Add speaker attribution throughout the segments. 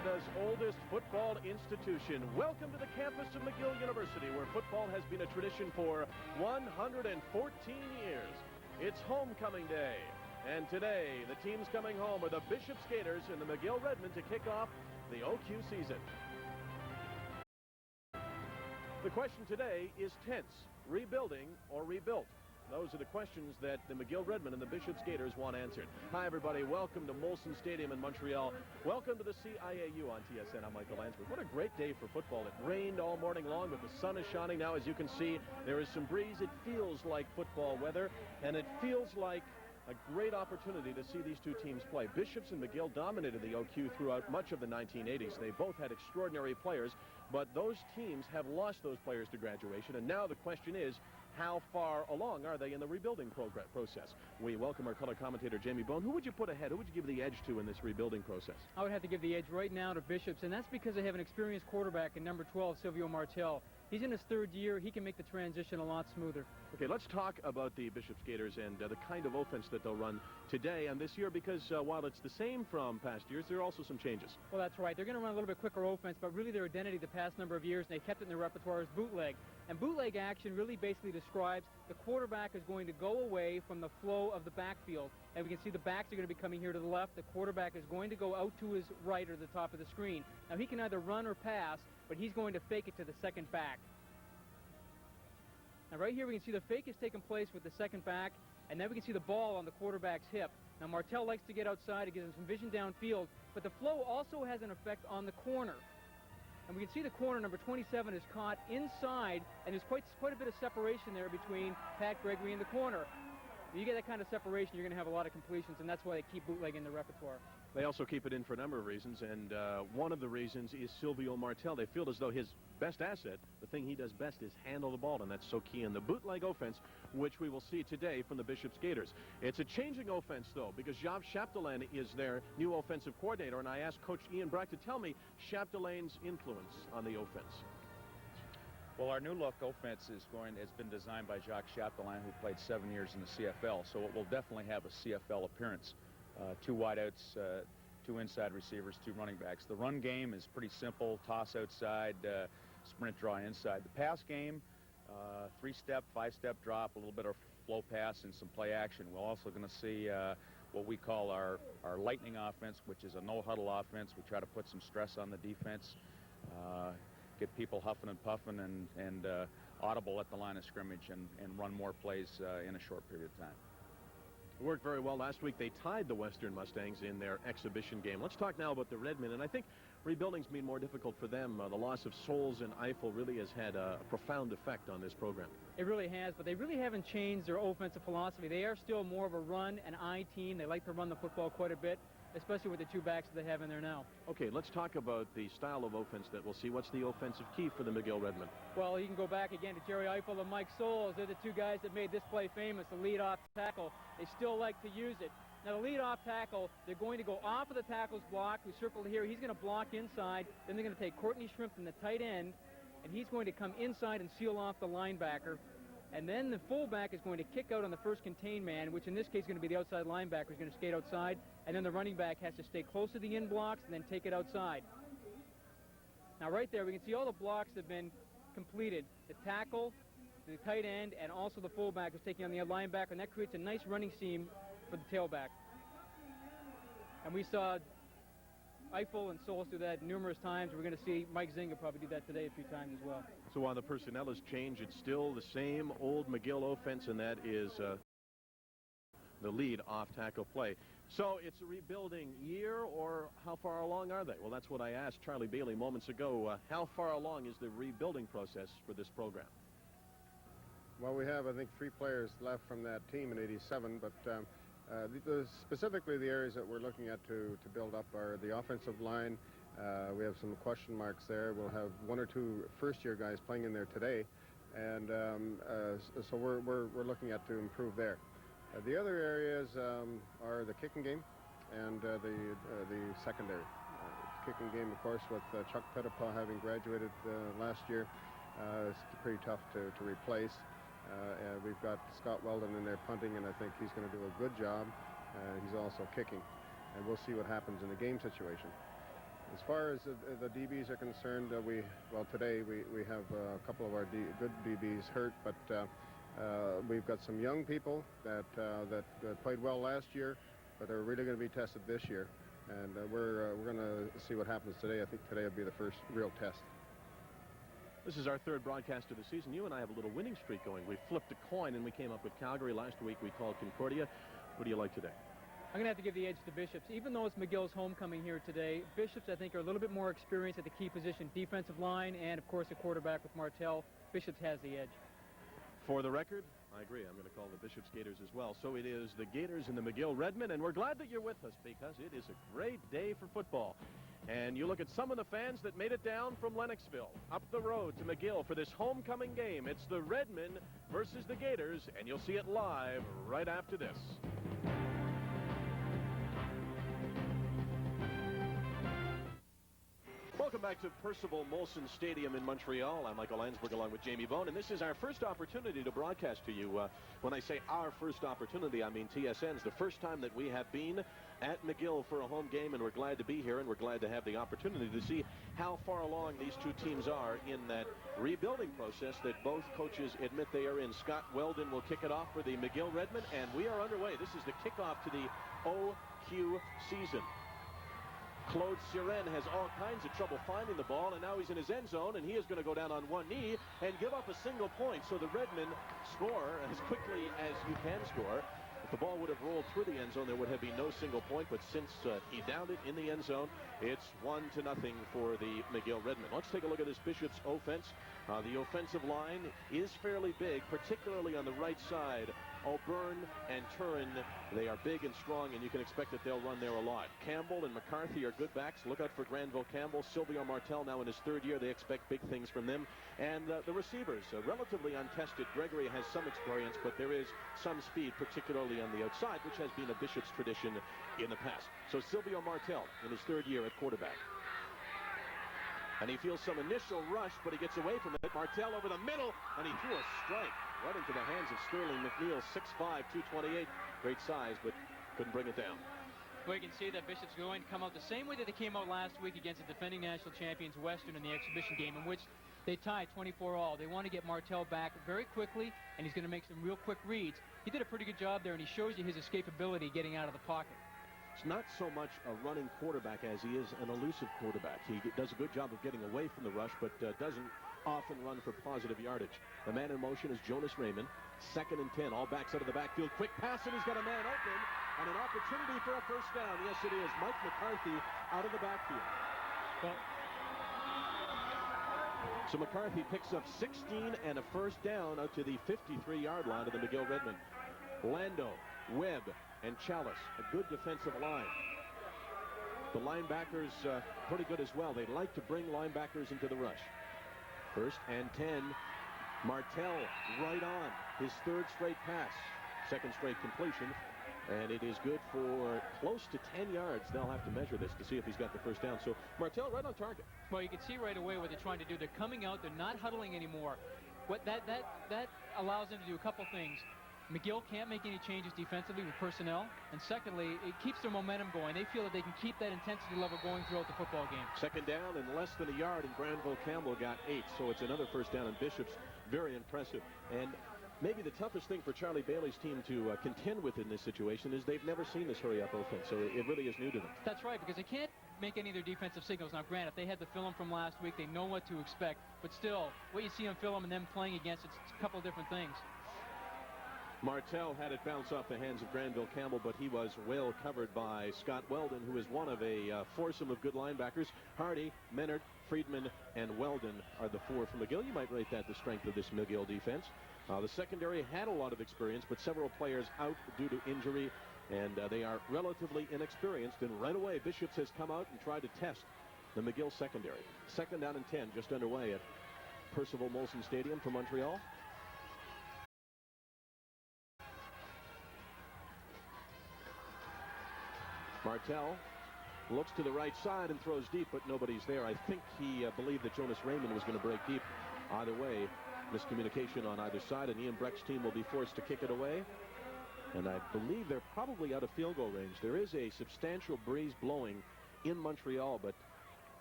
Speaker 1: Canada's oldest football institution. Welcome to the campus of McGill University, where football has been a tradition for 114 years. It's homecoming day, and today the teams coming home are the Bishop Skaters and the McGill Redmen to kick off the OQ season. The question today is tense: rebuilding or rebuilt? Those are the questions that the McGill Redmen and the Bishop Skaters want answered. Hi, everybody. Welcome to Molson Stadium in Montreal. Welcome to the CIAU on TSN. I'm Michael Lansford. What a great day for football. It rained all morning long, but the sun is shining now. As you can see, there is some breeze. It feels like football weather, and it feels like a great opportunity to see these two teams play. Bishops and McGill dominated the OQ throughout much of the 1980s. They both had extraordinary players, but those teams have lost those players to graduation, and now the question is, how far along are they in the rebuilding process? We welcome our color commentator, Jamie Bone. Who would you put ahead? Who would you give the edge to in this rebuilding process? I
Speaker 2: would have to give the edge right now to Bishops, and that's because they have an experienced quarterback in number 12, Silvio Martel. He's in his third year. He can make the transition a lot smoother. Okay, let's talk about the Bishop Skaters and the kind of offense that they'll run today and this year, because while it's the same from past years, there are also some changes. Well, that's right. They're going to run a little bit quicker offense, but really their identity the past number of years, and they kept it in their repertoire, is bootleg. And bootleg action really basically describes the quarterback is going to go away from the flow of the backfield. And we can see the backs are going to be coming here to the left. The quarterback is going to go out to his right or the top of the screen. Now, he can either run or pass, but he's going to fake it to the second back. Now, right here we can see the fake is taking place with the second back, and then we can see the ball on the quarterback's hip. Now, Martel likes to get outside. It gives him some vision downfield, but the flow also has an effect on the corner. And we can see the corner, number 27, is caught inside, and there's quite a bit of separation there between Pat Gregory and the corner. When you get that kind of separation, you're going to have a lot of completions, and that's why they keep bootleg in the repertoire. They also keep it in for a number of reasons, and one of the reasons is Silvio Martel. They feel as though his best asset, the thing he does best, is handle the ball, and that's so key in the bootleg offense, which we will see today from the Bishop Skaters. It's a changing offense, though, because Jacques Chapdelaine is their new offensive coordinator, and I asked Coach Ian Brack to tell me Chapdelaine's influence on the offense.
Speaker 3: Well, our new look offense has been designed by Jacques Chapdelaine, who played 7 years in the CFL, so it will definitely have a CFL appearance. 2 wideouts, 2 inside receivers, 2 running backs. The run game is pretty simple: toss outside, sprint draw inside. The pass game, 3-step, 5-step drop, a little bit of flow pass, and some play action. We're also going to see what we call our lightning offense, which is a no-huddle offense. We try to put some stress on the defense, get people huffing and puffing and audible at the line of scrimmage and run more plays in a short period of time.
Speaker 1: It worked very well last week. They tied the Western Mustangs in their exhibition game. Let's talk now about the Redmen, and I think rebuilding's been more difficult for them. The loss of Souls and Eiffel really has had a profound effect on this program. It really has, but they really haven't changed their offensive philosophy. They are still more of a run and I team. They like to run the football quite a bit, especially with the 2 backs that they have in there now. Okay, let's talk about the style of offense that we'll see. What's the offensive key for the McGill Redmen? Well, you can go back again to Jerry Eiffel and Mike Souls. They're the 2 guys that made this play famous, the lead-off tackle. They still like to use it. Now, the lead-off tackle, they're going to go off of the tackle's block. We circled here. He's going to block inside. Then they're going to take Courtney Shrimp from the tight end, and he's going to come inside and seal off the linebacker. And then the fullback is going to kick out on the first contained man, which in this case is going to be the outside linebacker. He's going to skate outside, and then the running back has to stay close to the in blocks and then take it outside. Now, right there, we can see all the blocks have been completed. The tackle, the tight end, and also the fullback is taking on the linebacker, and that creates a nice running seam for the tailback. And we saw Eiffel and Souls do that numerous times. We're going to see Mike Zinga probably do that today a few times as well. So while the personnel has changed, it's still the same old McGill offense, and that is the lead off tackle play. So it's a rebuilding year, or how far along are they? Well, that's what I asked Charlie Bailey moments ago. How far along is the rebuilding process for this program?
Speaker 4: Well, we have, I think, 3 players left from that team in '87, but specifically the areas that we're looking at to build up are the offensive line. We have some question marks there. We'll have 1 or 2 first-year guys playing in there today, and so we're looking at to improve there. The other areas are the kicking game and the secondary. Kicking game, of course, with Chuck Pettipaw having graduated last year, it's pretty tough to replace. We've got Scott Weldon in there punting, and I think he's going to do a good job. He's also kicking, and we'll see what happens in the game situation. As far as the DBs are concerned, today we have a couple of our good DBs hurt, but we've got some young people that played well last year, but they're really going to be tested this year, and we're going to see what happens today. I think today will be the first real test.
Speaker 1: This is our third broadcast of the season. You and I have a little winning streak going. We flipped a coin and we came up with Calgary. Last week we called Concordia. What do you like today?
Speaker 2: I'm going to have to give the edge to Bishops. Even though it's McGill's homecoming here today, Bishops, I think, are a little bit more experienced at the key position, defensive line, and, of course, a quarterback with Martell. Bishops has the edge.
Speaker 1: For the record, I agree. I'm going to call the Bishops Gators as well. So it is the Gators and the McGill Redmen, and we're glad that you're with us because it is a great day for football. And you look at some of the fans that made it down from Lennoxville up the road to McGill for this homecoming game. It's the Redmen versus the Gators, and you'll see it live right after this. Welcome back to Percival Molson Stadium in Montreal. I'm Michael Landsberg along with Jamie Bone, and this is our first opportunity to broadcast to you. When I say our first opportunity, I mean TSN's. The first time that we have been at McGill for a home game, and we're glad to be here, and we're glad to have the opportunity to see how far along these two teams are in that rebuilding process that both coaches admit they are in. Scott Weldon will kick it off for the McGill Redmen, and we are underway. This is the kickoff to the OQ season. Claude Siren has all kinds of trouble finding the ball, and now he's in his end zone, and he is going to go down on one knee and give up a single point. So the Redmen score as quickly as you can score. If the ball would have rolled through the end zone, there would have been no single point, but since he downed it in the end zone, it's 1-0 for the McGill Redmen. Let's take a look at this Bishops offense. The offensive line is fairly big, particularly on the right side. O'Byrne and Turin, they are big and strong, and you can expect that they'll run there a lot. Campbell and McCarthy are good backs. Look out for Granville Campbell. Silvio Martell now in his third year. They expect big things from them. And the receivers, relatively untested. Gregory has some experience, but there is some speed, particularly on the outside, which has been a Bishop's tradition in the past. So Silvio Martell in his third year at quarterback. And he feels some initial rush, but he gets away from it. Martell over the middle, and he threw a strike right into the hands of Sterling McNeil, 6'5", 228. Great size, but couldn't bring it down.
Speaker 2: Well, you can see that Bishop's going to come out the same way that they came out last week against the defending national champions Western in the exhibition game, in which they tied 24-all. They want to get Martell back very quickly, and he's going to make some real quick reads. He did a pretty good job there, and he shows you his escapability getting out of the pocket.
Speaker 1: It's not so much a running quarterback as he is an elusive quarterback. He does a good job of getting away from the rush, but doesn't often run for positive yardage. The man in motion is Jonas Raymond. 2nd and 10. All backs out of the backfield. Quick pass, and he's got a man open. And an opportunity for a first down. Yes, it is. Mike McCarthy out of the backfield.
Speaker 2: Well,
Speaker 1: so McCarthy picks up 16 and a first down out to the 53-yard line of the McGill Redmen. Lando, Webb, and Chalice, a good defensive line. The linebackers pretty good as well. They like to bring linebackers into the rush. 1st and 10. Martell right on. His 3rd straight pass. 2nd straight completion. And it is good for close to 10 yards. They'll have to measure this to see if he's got the first down. So Martell right on target.
Speaker 2: Well, you can see right away what they're trying to do. They're coming out. They're not huddling anymore. What that allows them to do a couple things. McGill can't make any changes defensively with personnel. And secondly, it keeps their momentum going. They feel that they can keep that intensity level going throughout the football game.
Speaker 1: 2nd down and less than a yard, and Granville Campbell got 8. So it's another first down, and Bishop's very impressive. And maybe the toughest thing for Charlie Bailey's team to contend with in this situation is they've never seen this hurry-up offense. So it really is new to them.
Speaker 2: That's right, because they can't make any of their defensive signals. Now, granted, if they had the film from last week, they know what to expect. But still, what you see on film and them playing against, it's a couple of different things.
Speaker 1: Martell had it bounce off the hands of Granville Campbell, but he was well covered by Scott Weldon, who is one of a foursome of good linebackers. Hardy, Menard, Friedman, and Weldon are the 4 from McGill. You might rate that the strength of this McGill defense. The secondary had a lot of experience, but several players out due to injury, and they are relatively inexperienced. And right away, Bishops has come out and tried to test the McGill secondary. 2nd down and 10, just underway at Percival Molson Stadium for Montreal. Martell looks to the right side and throws deep, but nobody's there. I think he believed that Jonas Raymond was going to break deep. Either way, miscommunication on either side, and Ian Breck's team will be forced to kick it away. And I believe they're probably out of field goal range. There is a substantial breeze blowing in Montreal, but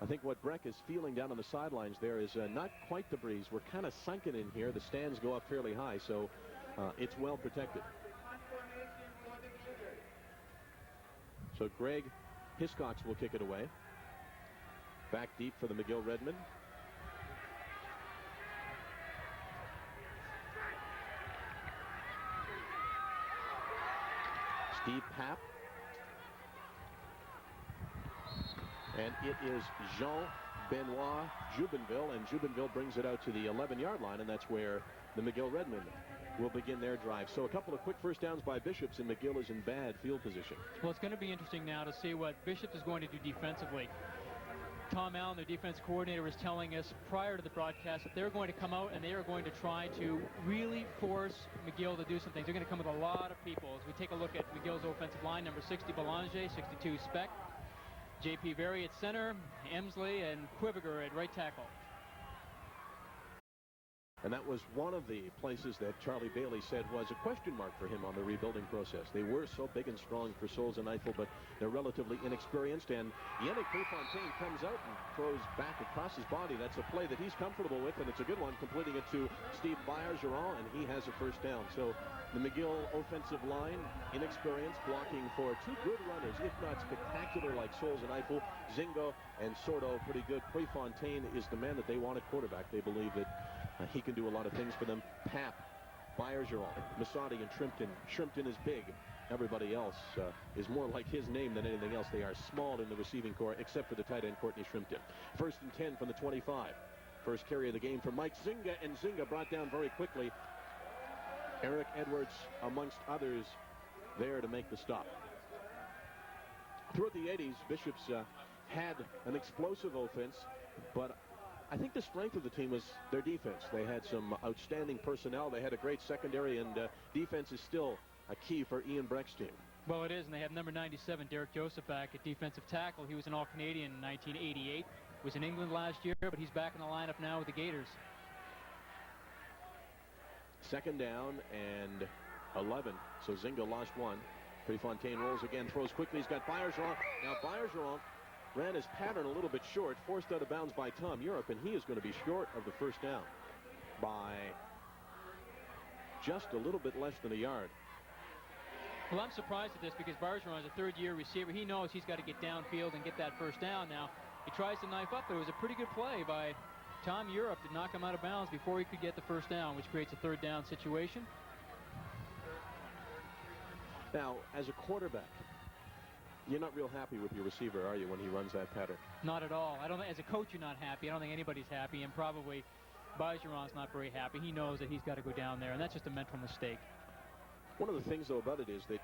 Speaker 1: I think what Breck is feeling down on the sidelines there is not quite the breeze. We're kind of sunken in here. The stands go up fairly high, so it's well protected. So Greg Hiscox will kick it away. Back deep for the McGill Redmen. Steve Papp. And it is Jean-Benoit Jubenville, and Jubenville brings it out to the 11-yard line, and that's where the McGill Redmen will begin their drive. So a couple of quick first downs by Bishops, and McGill is in bad field position.
Speaker 2: Well, it's going to be interesting now to see what Bishops is going to do defensively. Tom Allen, their defense coordinator, was telling us prior to the broadcast that they're going to come out and they are going to try to really force McGill to do some things. They're going to come with a lot of people. As we take a look at McGill's offensive line, number 60, Belanger, 62, Sept, J.P. Very at center, Emsley and Quiviger at right tackle.
Speaker 1: And that was one of the places that Charlie Bailey said was a question mark for him on the rebuilding process. They were so big and strong for Souls and Eiffel, but they're relatively inexperienced. And Yannick Prefontaine comes out and throws back across his body. That's a play that he's comfortable with, and it's a good one, completing it to Steve Byers-Geron, and he has a first down. So the McGill offensive line, inexperienced, blocking for two good runners, if not spectacular like Souls and Eiffel. Zingo and Sordo pretty good. Prefontaine is the man that they want at quarterback. They believe that he can do a lot of things for them. Papp, Byers-Geron, Masadi, and Shrimpton. Shrimpton is big. Everybody else is more like his name than anything else. They are small in the receiving corps, except for the tight end, Courtney Shrimpton. 1st and 10 from the 25. First carry of the game for Mike Zinga, and Zinga brought down very quickly. Eric Edwards, amongst others, there to make the stop. Throughout the 80s, Bishops had an explosive offense, but I think the strength of the team was their defense. They had some outstanding personnel. They had a great secondary, and defense is still a key for Ian Breck's team.
Speaker 2: Well, it is, and they have number 97, Derek Joseph, back at defensive tackle. He was an All-Canadian in 1988. Was in England last year, but he's back in the lineup now with the Gators.
Speaker 1: 2nd down and 11. So Zinga lost one. Prefontaine rolls again, throws quickly. He's got Byers-Geron. Now Byers-Geron ran his pattern a little bit short, forced out of bounds by Tom Europe, and he is going to be short of the first down by just a little bit less than a yard.
Speaker 2: Well, I'm surprised at this because Byers-Geron is a third-year receiver. He knows he's got to get downfield and get that first down. Now, he tries to knife up, but it was a pretty good play by Tom Europe to knock him out of bounds before he could get the first down, which creates a third down situation.
Speaker 1: Now, as a quarterback, you're not real happy with your receiver, are you, when he runs that pattern?
Speaker 2: Not at all. I don't think, as a coach, you're not happy. I don't think anybody's happy, and probably Byers-Geron's not very happy. He knows that he's got to go down there, and that's just a mental mistake.
Speaker 1: One of the things, though, about it is that,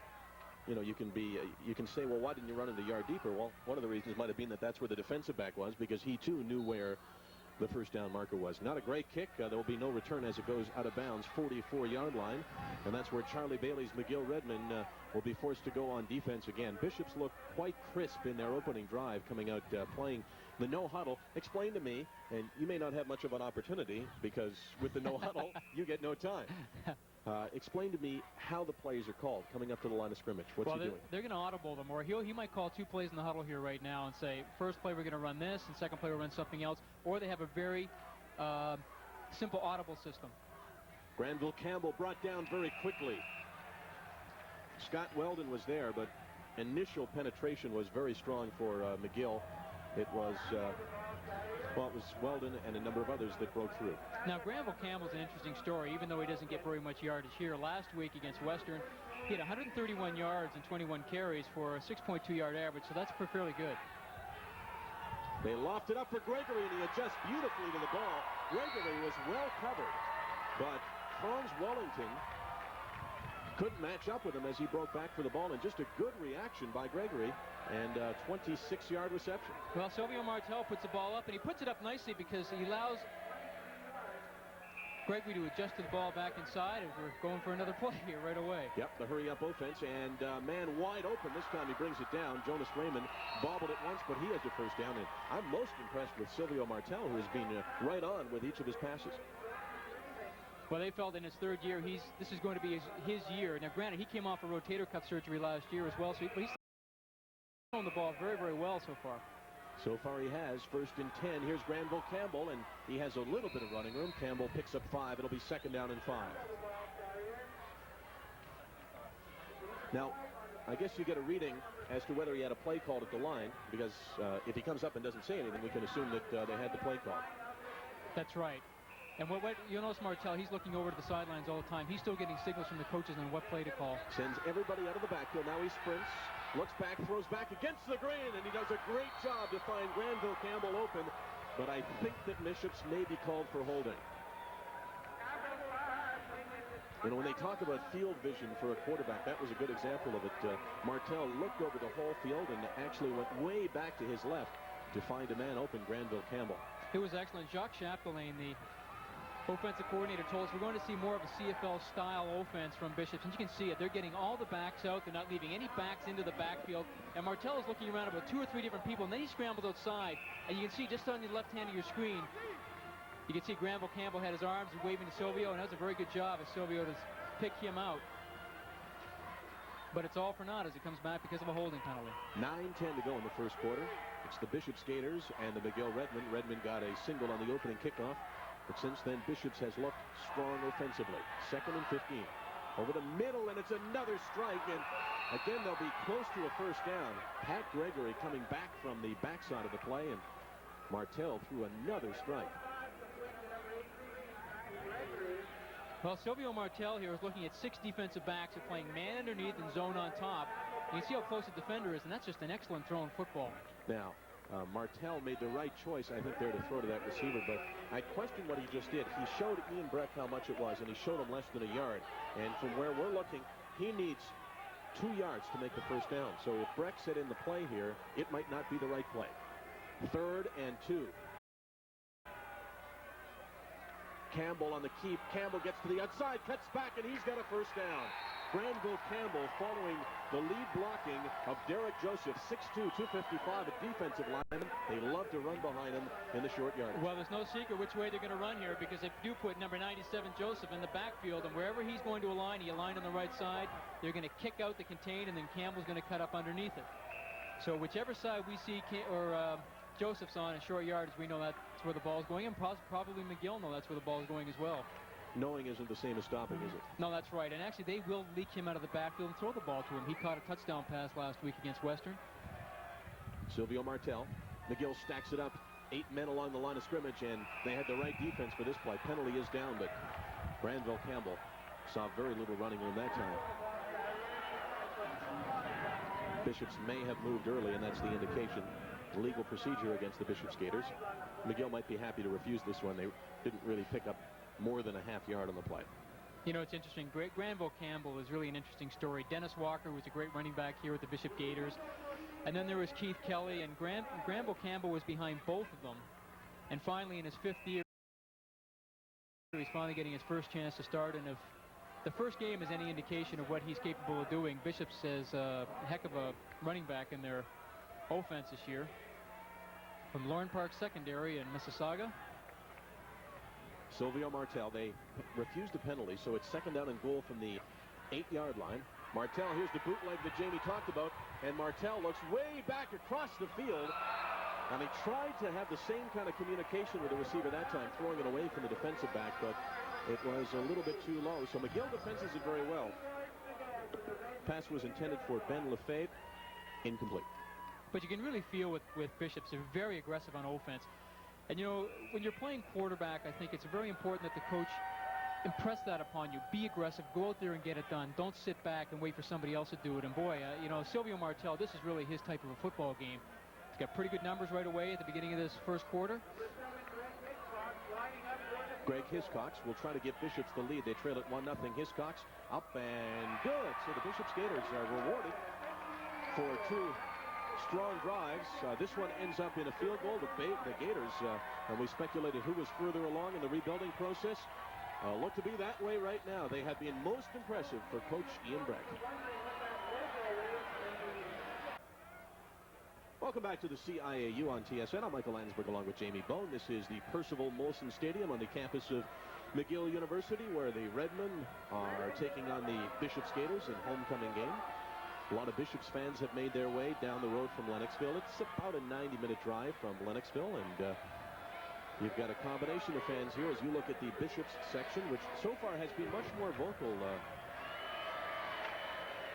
Speaker 1: you know, you can say, well, why didn't you run in the yard deeper? Well, one of the reasons might have been that that's where the defensive back was, because he, too, knew where the first down marker was. Not a great kick. There will be no return as it goes out of bounds, 44-yard line. And that's where Charlie Bailey's McGill Redmen will be forced to go on defense again. Bishops look quite crisp in their opening drive, coming out playing the no huddle. Explain to me, and you may not have much of an opportunity because with the no huddle, you get no time. Explain to me how the plays are called coming up to the line of scrimmage. What's he doing?
Speaker 2: They're going to audible them, or he might call 2 plays in the huddle here right now and say, first play we're going to run this, and second play we'll run something else. Or they have a very simple audible system.
Speaker 1: Granville Campbell brought down very quickly. Scott Weldon was there, but initial penetration was very strong for McGill. It was Weldon and a number of others that broke through.
Speaker 2: Now, Granville Campbell's an interesting story, even though he doesn't get very much yardage here. Last week against Western, he had 131 yards and 21 carries for a 6.2-yard average, so that's fairly good.
Speaker 1: They lofted up for Gregory, and he adjusts beautifully to the ball. Gregory was well covered, but Franz Wellington couldn't match up with him as he broke back for the ball, and just a good reaction by Gregory, and a 26-yard reception.
Speaker 2: Well, Silvio Martel puts the ball up, and he puts it up nicely because he allows Gregory to adjust to the ball back inside, and we're going for another play here right away.
Speaker 1: Yep, the hurry-up offense, and man wide open. This time he brings it down. Jonas Raymond bobbled it once, but he has the first down, and I'm most impressed with Silvio Martel, who has been right on with each of his passes.
Speaker 2: Well, they felt in his third year, this is going to be his year. Now, granted, he came off a rotator cuff surgery last year as well, so he's throwing the ball very, very well so far.
Speaker 1: So far he has 1st and 10. Here's Granville Campbell, and he has a little bit of running room. Campbell picks up 5. It'll be 2nd down and 5. Now, I guess you get a reading as to whether he had a play called at the line, because if he comes up and doesn't say anything, we can assume that they had the play call.
Speaker 2: That's right. And what you'll notice Martell, he's looking over to the sidelines all the time. He's still getting signals from the coaches on what play to call.
Speaker 1: Sends everybody out of the backfield. Now he sprints, looks back, throws back against the grain, and he does a great job to find Granville Campbell open. But I think that Bishops may be called for holding. You know, when they talk about field vision for a quarterback, that was a good example of it. Martell looked over the whole field and actually went way back to his left to find a man open, Granville Campbell.
Speaker 2: It was excellent. Jacques Chapdelaine, the offensive coordinator, told us we're going to see more of a CFL-style offense from Bishops. And you can see it. They're getting all the backs out. They're not leaving any backs into the backfield. And Martell is looking around about 2 or 3 different people, and then he scrambled outside. And you can see just on the left hand of your screen, you can see Granville Campbell had his arms waving to Silvio, and that was a very good job of Silvio to pick him out. But it's all for naught as it comes back because of a holding penalty.
Speaker 1: 9:10 to go in the first quarter. It's the Bishops Gators and the McGill Redmen. Redmen got a single on the opening kickoff, but since then Bishops has looked strong offensively. 2nd and 15. Over the middle, and it's another strike, and again they'll be close to a 1st down. Pat Gregory coming back from the backside of the play, and Martell threw another strike.
Speaker 2: Well, Silvio Martell here is looking at 6 defensive backs who are playing man underneath and zone on top. You can see how close the defender is, and that's just an excellent throw in football.
Speaker 1: Now, Martell made the right choice, I think, there to throw to that receiver, but I question what he just did. He showed Ian Breck how much it was, and he showed him less than a yard. And from where we're looking, he needs 2 yards to make the 1st down. So if Breck set in the play here, it might not be the right play. 3rd and 2. Campbell on the keep. Campbell gets to the outside, cuts back, and he's got a 1st down. Granville Campbell following the lead blocking of Derek Joseph, 6'2", 255, a defensive lineman. They love to run behind him in the short yardage.
Speaker 2: Well, there's no secret which way they're going to run here, because they do put number 97 Joseph in the backfield, and wherever he's going to align, he aligned on the right side. They're going to kick out the contain, and then Campbell's going to cut up underneath it. So whichever side we see Joseph's on in short yardage, we know that's where the ball's going, and probably McGill know that's where the ball's going as well.
Speaker 1: Knowing isn't the same as stopping, is it?
Speaker 2: No, that's right. And actually, they will leak him out of the backfield and throw the ball to him. He caught a touchdown pass last week against Western.
Speaker 1: Silvio Martell. McGill stacks it up. 8 men along the line of scrimmage, and they had the right defense for this play. Penalty is down, but Granville Campbell saw very little running room that time. Bishops may have moved early, and that's the indication. Legal procedure against the Bishops Gators. McGill might be happy to refuse this one. They didn't really pick up more than a half yard on the play.
Speaker 2: You know, it's interesting. Granville Campbell is really an interesting story. Dennis Walker was a great running back here with the Bishop Gators. And then there was Keith Kelly, and Granville Campbell was behind both of them. And finally, in his 5th year, he's finally getting his first chance to start. And if the first game is any indication of what he's capable of doing, Bishops is a heck of a running back in their offense this year. From Lorne Park Secondary in Mississauga.
Speaker 1: Silvio Martell, they refused the penalty, so it's 2nd down and goal from the 8-yard line. Martell, here's the bootleg that Jamie talked about, and Martell looks way back across the field, and he tried to have the same kind of communication with the receiver that time, throwing it away from the defensive back, but it was a little bit too low. So McGill defenses it very well. Pass was intended for Ben Lefebvre, incomplete.
Speaker 2: But you can really feel with Bishops, they're very aggressive on offense. And, you know, when you're playing quarterback, I think it's very important that the coach impress that upon you. Be aggressive. Go out there and get it done. Don't sit back and wait for somebody else to do it. And, boy, you know, Silvio Martell, this is really his type of a football game. He's got pretty good numbers right away at the beginning of this first quarter.
Speaker 1: Greg Hiscox will try to give Bishops the lead. They trail at 1-0. Hiscox up and good. So the Bishops Gators are rewarded for 2 strong drives. This one ends up in a field goal. The Gators, and we speculated who was further along in the rebuilding process. Look to be that way right now. They have been most impressive for Coach Ian Breck. Welcome back to the CIAU on TSN. I'm Michael Landsberg along with Jamie Bone. This is the Percival Molson Stadium on the campus of McGill University, where the Redmen are taking on the Bishops Gators in homecoming game. A lot of Bishop's fans have made their way down the road from Lennoxville. It's about a 90-minute drive from Lennoxville, and you've got a combination of fans here as you look at the Bishop's section, which so far has been much more vocal,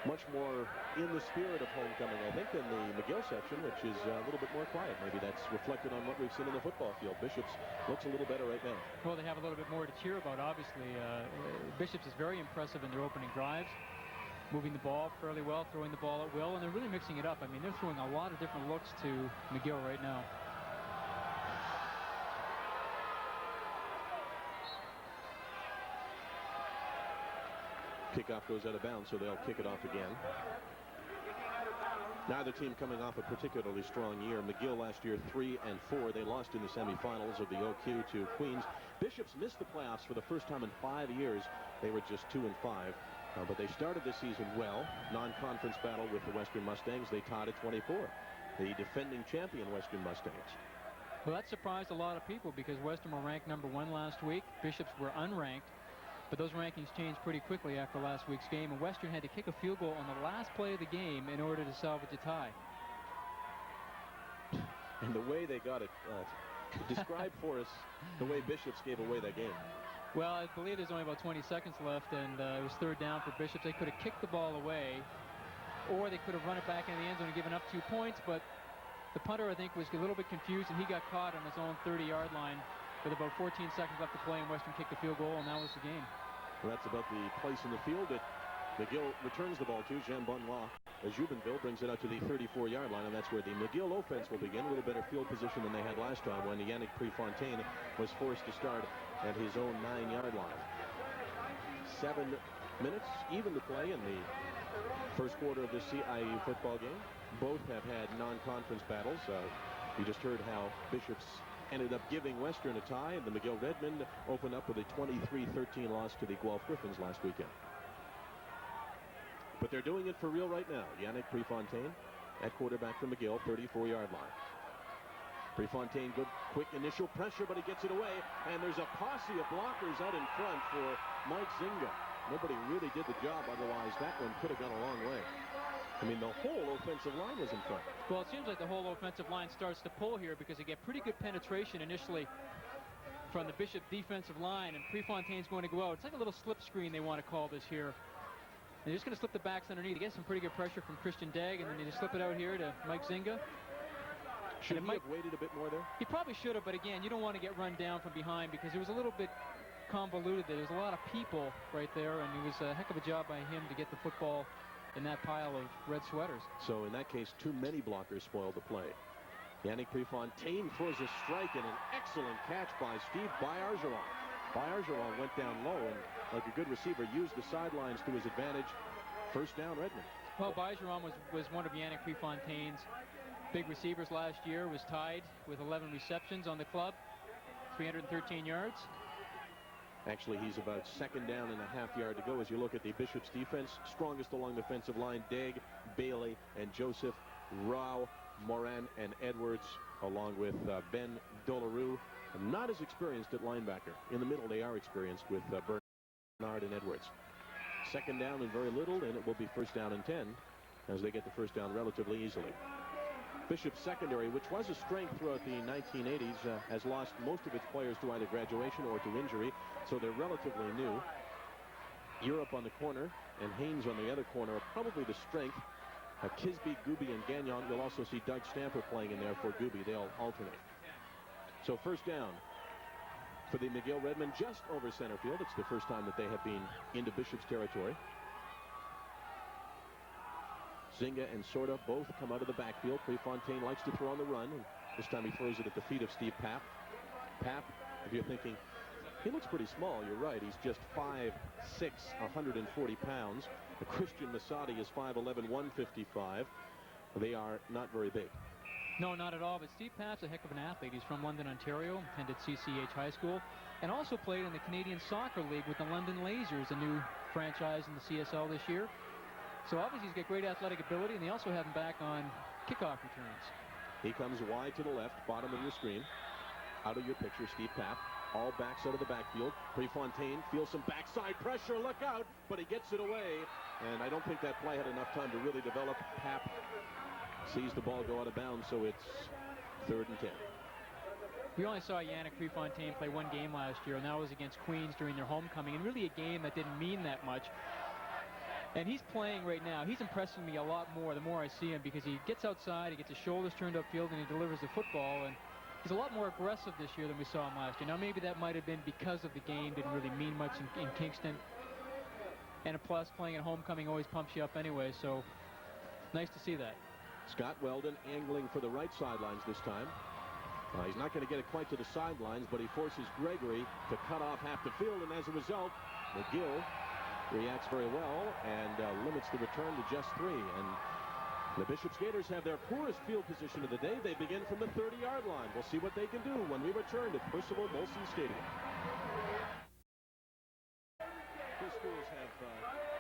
Speaker 1: much more in the spirit of homecoming, I think, than the McGill section, which is a little bit more quiet. Maybe that's reflected on what we've seen in the football field. Bishop's looks a little better right now.
Speaker 2: Well, they have a little bit more to cheer about, obviously. Bishop's is very impressive in their opening drives, moving the ball fairly well, throwing the ball at will, and they're really mixing it up. I mean, they're throwing a lot of different looks to McGill right now.
Speaker 1: Kickoff goes out of bounds, so they'll kick it off again. Neither team coming off a particularly strong year. McGill last year 3-4. They lost in the semifinals of the OQ to Queens. Bishops missed the playoffs for the first time in 5 years. They were just 2-5. But they started this season well. Non-conference battle with the Western Mustangs. They tied at 24. The defending champion Western Mustangs.
Speaker 2: Well, that surprised a lot of people because Western were ranked #1 last week. Bishops were unranked. But those rankings changed pretty quickly after last week's game, and Western had to kick a field goal on the last play of the game in order to salvage a tie.
Speaker 1: And the way they got it, describe for us the way Bishops gave away that game.
Speaker 2: Well, I believe there's only about 20 seconds left, and it was third down for Bishops. They could have kicked the ball away, or they could have run it back into the end zone and given up 2 points, but the punter, I think, was a little bit confused, and he got caught on his own 30-yard line with about 14 seconds left to play, and Western kicked the field goal, and that was the game.
Speaker 1: Well, that's about the place in the field that McGill returns the ball to. Jean Bonnois, as Jubenville brings it out to the 34-yard line, and that's where the McGill offense will begin. A little better field position than they had last time when Yannick Prefontaine was forced to start at his own 9-yard line. 7 minutes even to play in the first quarter of this CIU football game. Both have had non-conference battles. You just heard how Bishops ended up giving Western a tie, and the McGill Redmen opened up with a 23-13 loss to the Guelph Griffins last weekend. But they're doing it for real right now. Yannick Prefontaine at quarterback for McGill, 34-yard line. Prefontaine, good quick initial pressure, but he gets it away, and there's a posse of blockers out in front for Mike Zinga. Nobody really did the job, otherwise that one could have gone a long way. I mean, the whole offensive line was in front.
Speaker 2: Well, it seems like the whole offensive line starts to pull here because they get pretty good penetration initially from the Bishop defensive line, and Prefontaine's going to go out. It's like a little slip screen, they want to call this here. They're just going to slip the backs underneath. They get some pretty good pressure from Christian Dagg, and then they just slip it out here to Mike Zinga.
Speaker 1: Should he have waited a bit more there?
Speaker 2: He probably should have, but again, you don't want to get run down from behind because it was a little bit convoluted there. There's a lot of people right there, and it was a heck of a job by him to get the football in that pile of red sweaters.
Speaker 1: So in that case, too many blockers spoiled the play. Yannick Prefontaine throws a strike and an excellent catch by Steve Bayargeron. Bayargeron went down low and, like a good receiver, used the sidelines to his advantage. First down, Redmond.
Speaker 2: Well, Bayargeron was one of Yannick Prefontaine's big receivers last year, was tied with 11 receptions on the club, 313 yards.
Speaker 1: Actually, he's about second down and a half yard to go as you look at the Bishop's defense. Strongest along the defensive line, Dagg, Bailey, and Joseph, Rao, Moran, and Edwards, along with Ben Dolarue. Not as experienced at linebacker. In the middle, they are experienced with Bernard and Edwards. Second down and very little, and it will be first down and 10 as they get the first down relatively easily. Bishop's secondary, which was a strength throughout the 1980s, has lost most of its players to either graduation or to injury, so they're relatively new. Europe on the corner and Haynes on the other corner are probably the strength. Kisby, Gooby, and Gagnon. You'll also see Doug Stamper playing in there for Gooby. They'll alternate. So first down for the McGill Redmen just over center field. It's the first time that they have been into Bishop's territory. Zinga and Sorda both come out of the backfield. Prefontaine likes to throw on the run, and this time he throws it at the feet of Steve Papp. Papp, if you're thinking, he looks pretty small, you're right. He's just 5'6", 140 pounds. Christian Masadi is 5'11", 155. They are not very big.
Speaker 2: No, not at all, but Steve Papp's a heck of an athlete. He's from London, Ontario, attended CCH High School, and also played in the Canadian Soccer League with the London Lasers, a new franchise in the CSL this year. So obviously he's got great athletic ability, and they also have him back on kickoff returns.
Speaker 1: He comes wide to the left, bottom of your screen. Out of your picture, Steve Papp. All backs out of the backfield. Prefontaine feels some backside pressure. Look out. But he gets it away. And I don't think that play had enough time to really develop. Pap sees the ball go out of bounds, so it's 3rd and 10.
Speaker 2: We only saw Yannick Prefontaine play one game last year, and that was against Queens during their homecoming, and really a game that didn't mean that much. And he's playing right now. He's impressing me a lot more the more I see him, because he gets outside, he gets his shoulders turned upfield, and he delivers the football. And he's a lot more aggressive this year than we saw him last year. Now, maybe that might have been because of the game. Didn't really mean much in Kingston. And a plus, playing at homecoming always pumps you up anyway, so nice to see that.
Speaker 1: Scott Weldon angling for the right sidelines this time. He's not going to get it quite to the sidelines, but he forces Gregory to cut off half the field, and as a result, McGill reacts very well and limits the return to just 3. And the Bishop's Gators have their poorest field position of the day. They begin from the 30-yard line. We'll see what they can do when we return to Percival Molson Stadium. These schools have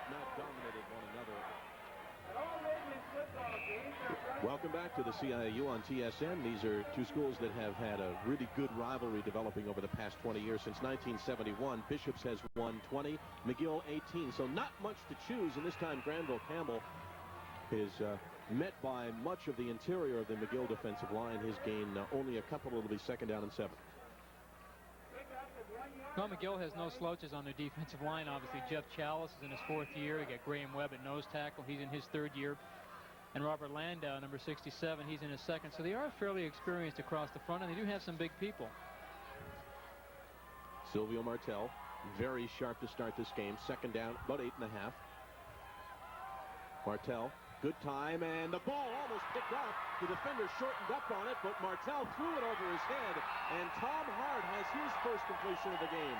Speaker 1: not dominated one another. Welcome back to the CIU on TSN. These are two schools that have had a really good rivalry developing over the past 20 years. Since 1971, Bishops has won 20, McGill 18. So not much to choose, and this time Granville Campbell is met by much of the interior of the McGill defensive line. His gain only a couple. It'll be 2nd down and 7.
Speaker 2: Well, McGill has no slouches on their defensive line. Obviously, Jeff Chalice is in his 4th year. You got Graham Webb at nose tackle. He's in his 3rd year. And Robert Landau, number 67, he's in his 2nd. So they are fairly experienced across the front, and they do have some big people.
Speaker 1: Silvio Martel, very sharp to start this game. 2nd down, about 8.5. Martel, good time, and the ball almost picked up. The defender shortened up on it, but Martel threw it over his head, and Tom Hart has his first completion of the game.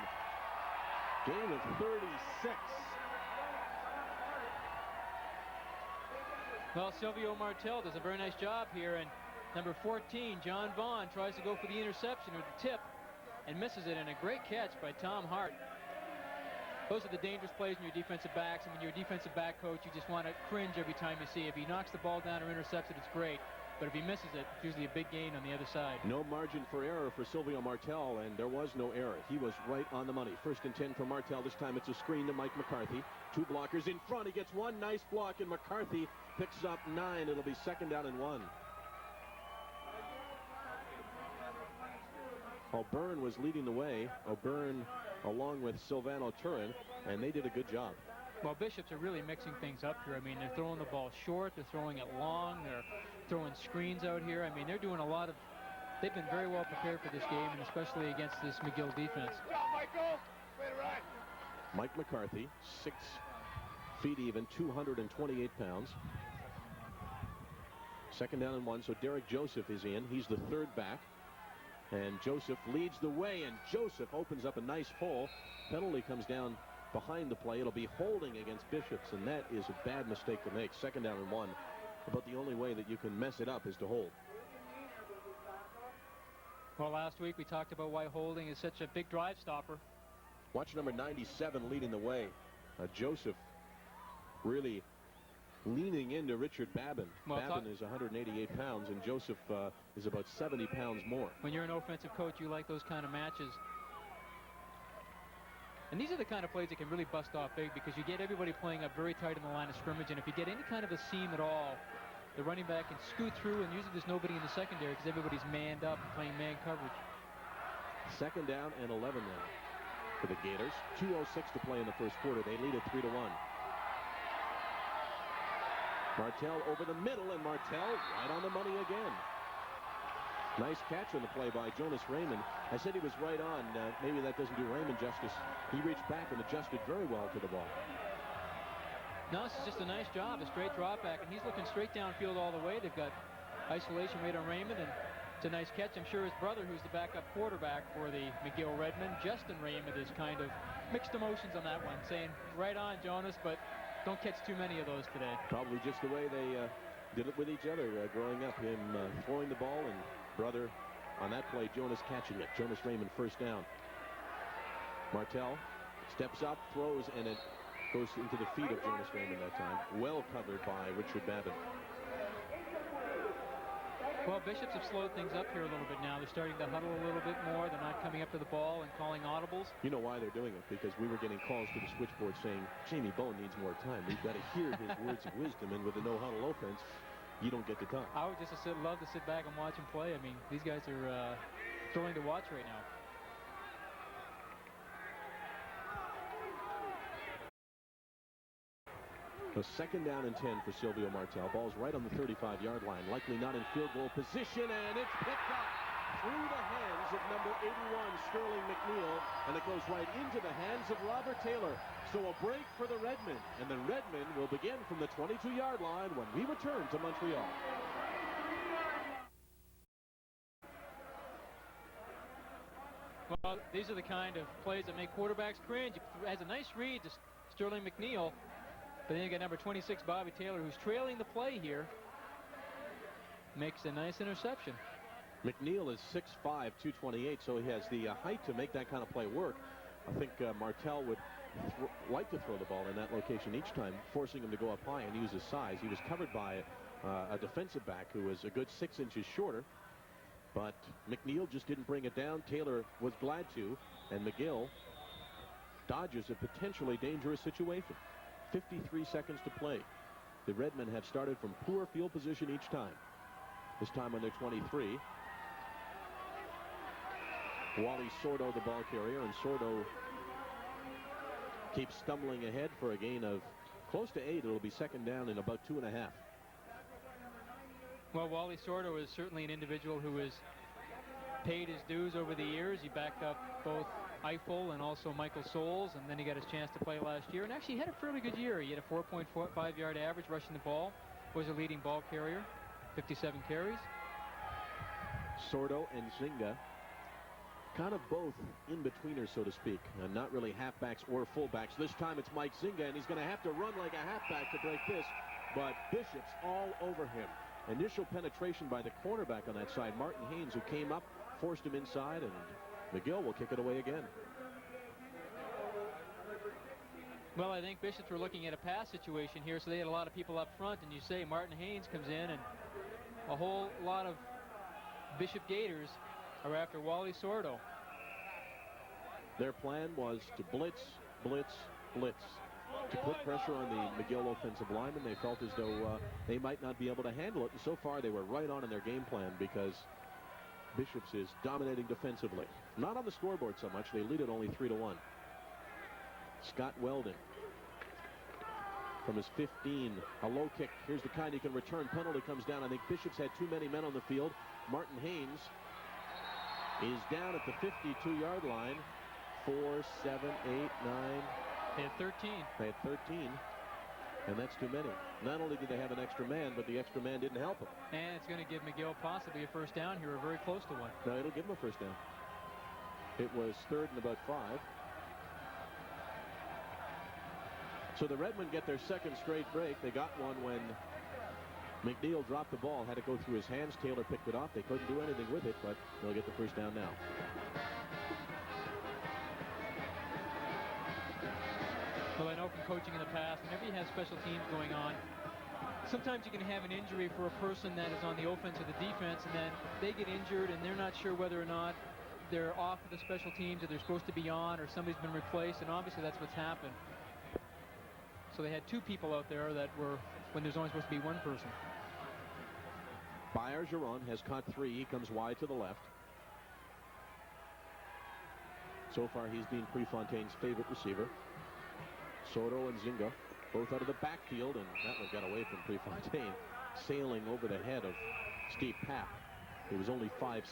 Speaker 1: Gain of 36.
Speaker 2: Well, Silvio Martel does a very nice job here, and number 14, John Vaughn, tries to go for the interception or the tip and misses it, and a great catch by Tom Hart. Those are the dangerous plays in your defensive backs, and when you're a defensive back coach, you just want to cringe every time you see it. If he knocks the ball down or intercepts it, it's great. But if he misses it, it's usually a big gain on the other side.
Speaker 1: No margin for error for Silvio Martel, and there was no error. He was right on the money. 1st and 10 for Martel. This time it's a screen to Mike McCarthy. 2 blockers in front. He gets one nice block, and McCarthy picks up 9. It'll be 2nd down and 1. O'Byrne was leading the way. O'Byrne along with Silvano Turin, and they did a good job.
Speaker 2: Well, Bishops are really mixing things up here. I mean, they're throwing the ball short, they're throwing it long, they're throwing screens out here. I mean, they're doing a lot of, they've been very well prepared for this game, and especially against this McGill defense.
Speaker 1: Mike McCarthy, 6 feet even, 228 pounds. 2nd down and 1, so Derek Joseph is in. He's the 3rd back. And Joseph leads the way, and Joseph opens up a nice hole. Penalty comes down behind the play. It'll be holding against Bishops, and that is a bad mistake to make. 2nd down and 1. But the only way that you can mess it up is to hold.
Speaker 2: Well, last week we talked about why holding is such a big drive stopper.
Speaker 1: Watch number 97 leading the way. Joseph really leaning into Richard Babin.
Speaker 2: Well,
Speaker 1: Babin is 188 pounds, and Joseph is about 70 pounds more.
Speaker 2: When you're an offensive coach, you like those kind of matches. And these are the kind of plays that can really bust off big, because you get everybody playing up very tight in the line of scrimmage, and if you get any kind of a seam at all, the running back can scoot through, and usually there's nobody in the secondary because everybody's manned up and playing man coverage.
Speaker 1: 2nd down and 11 now for the Gators. 2:06 to play in the 1st quarter. They lead it 3-1. Martel over the middle, and Martel right on the money again. Nice catch on the play by Jonas Raymond. I said he was right on. Maybe that doesn't do Raymond justice. He reached back and adjusted very well to the ball.
Speaker 2: No, this is just a nice job, a straight drop back, and he's looking straight downfield all the way. They've got isolation made on Raymond, and it's a nice catch. I'm sure his brother, who's the backup quarterback for the McGill Redmen, Justin Raymond, is kind of mixed emotions on that one, saying, right on, Jonas, but don't catch too many of those today. Probably just the way they did it with each other growing up. Him throwing the ball, and brother on that play, Jonas catching it. Jonas Raymond 1st down. Martel steps up, throws, and it goes into the feet of Jonas Raymond that time. Well covered by Richard Babin. Well, Bishops have slowed things up here a little bit now. They're starting to huddle a little bit more. They're not coming up to the ball and calling audibles.
Speaker 1: You know why they're doing it? Because we were getting calls to the switchboard saying, Jamie Bone needs more time. We've got to hear his words of wisdom, and with a no-huddle offense, you don't get the time.
Speaker 2: I would just love to sit back and watch him play. I mean, these guys are thrilling to watch right now.
Speaker 1: A second down and 10 for Silvio Martel. Ball's right on the 35-yard line. Likely not in field goal position, and it's picked up through the hands of number 81, Sterling McNeil, and it goes right into the hands of Robert Taylor. So a break for the Redmen, and the Redmen will begin from the 22-yard line when we return to Montreal.
Speaker 2: Well, these are the kind of plays that make quarterbacks cringe. It has a nice read to Sterling McNeil. But then you got number 26, Bobby Taylor, who's trailing the play here. Makes a nice interception.
Speaker 1: McNeil is 6'5", 228, so he has the height to make that kind of play work. I think Martel would like to throw the ball in that location each time, forcing him to go up high and use his size. He was covered by a defensive back who was a good 6 inches shorter, but McNeil just didn't bring it down. Taylor was glad to, and McGill dodges a potentially dangerous situation. 53 seconds to play. The Redmen have started from poor field position each time. This time on their 23. Wally Sordo, the ball carrier, and Sordo keeps stumbling ahead for a gain of close to 8. It'll be second down in about 2.5.
Speaker 2: Well, Wally Sordo is certainly an individual who has paid his dues over the years. He backed up both Eiffel and also Michael Souls, and then he got his chance to play last year, and actually he had a fairly good year. He had a 4.45-yard average rushing the ball, was a leading ball carrier, 57 carries.
Speaker 1: Sordo and Zinga, kind of both in-betweeners, so to speak, and not really halfbacks or fullbacks. This time it's Mike Zinga, and he's going to have to run like a halfback to break this, but Bishop's all over him. Initial penetration by the cornerback on that side, Martin Haynes, who came up, forced him inside, and McGill will kick it away again.
Speaker 2: Well, I think Bishops were looking at a pass situation here, so they had a lot of people up front, and you say Martin Haynes comes in, and a whole lot of Bishop Gators are after Wally Sordo.
Speaker 1: Their plan was to blitz, blitz, blitz, to put pressure on the McGill offensive linemen. They felt as though they might not be able to handle it, and so far they were right on in their game plan because Bishops is dominating defensively. Not on the scoreboard so much. They lead it only 3-1. Scott Weldon from his 15. A low kick. Here's the kind he can return. Penalty comes down. I think Bishops had too many men on the field. Martin Haynes is down at the 52-yard line. 4, 7, 8, 9.
Speaker 2: They had 13.
Speaker 1: They had 13. And that's too many. Not only did they have an extra man, but the extra man didn't help them.
Speaker 2: And it's going to give McGill possibly a first down here, or very close to one.
Speaker 1: No, it'll give them a first down. It was 3rd and about 5. So the Redmen get their second straight break. They got one when McNeil dropped the ball, had to go through his hands. Taylor picked it off. They couldn't do anything with it, but they'll get the first down now.
Speaker 2: Well, I know from coaching in the past, whenever you have special teams going on, sometimes you can have an injury for a person that is on the offense or the defense, and then they get injured and they're not sure whether or not they're off of the special teams or they're supposed to be on or somebody's been replaced, and obviously that's what's happened. So they had 2 people out there that were, when there's only supposed to be 1 person.
Speaker 1: Bayer-Giron has caught 3. He comes wide to the left. So far he's been Prefontaine's favorite receiver. Soto and Zinga both out of the backfield, and that one got away from Prefontaine, sailing over the head of Steve Papp. He was only 5'6".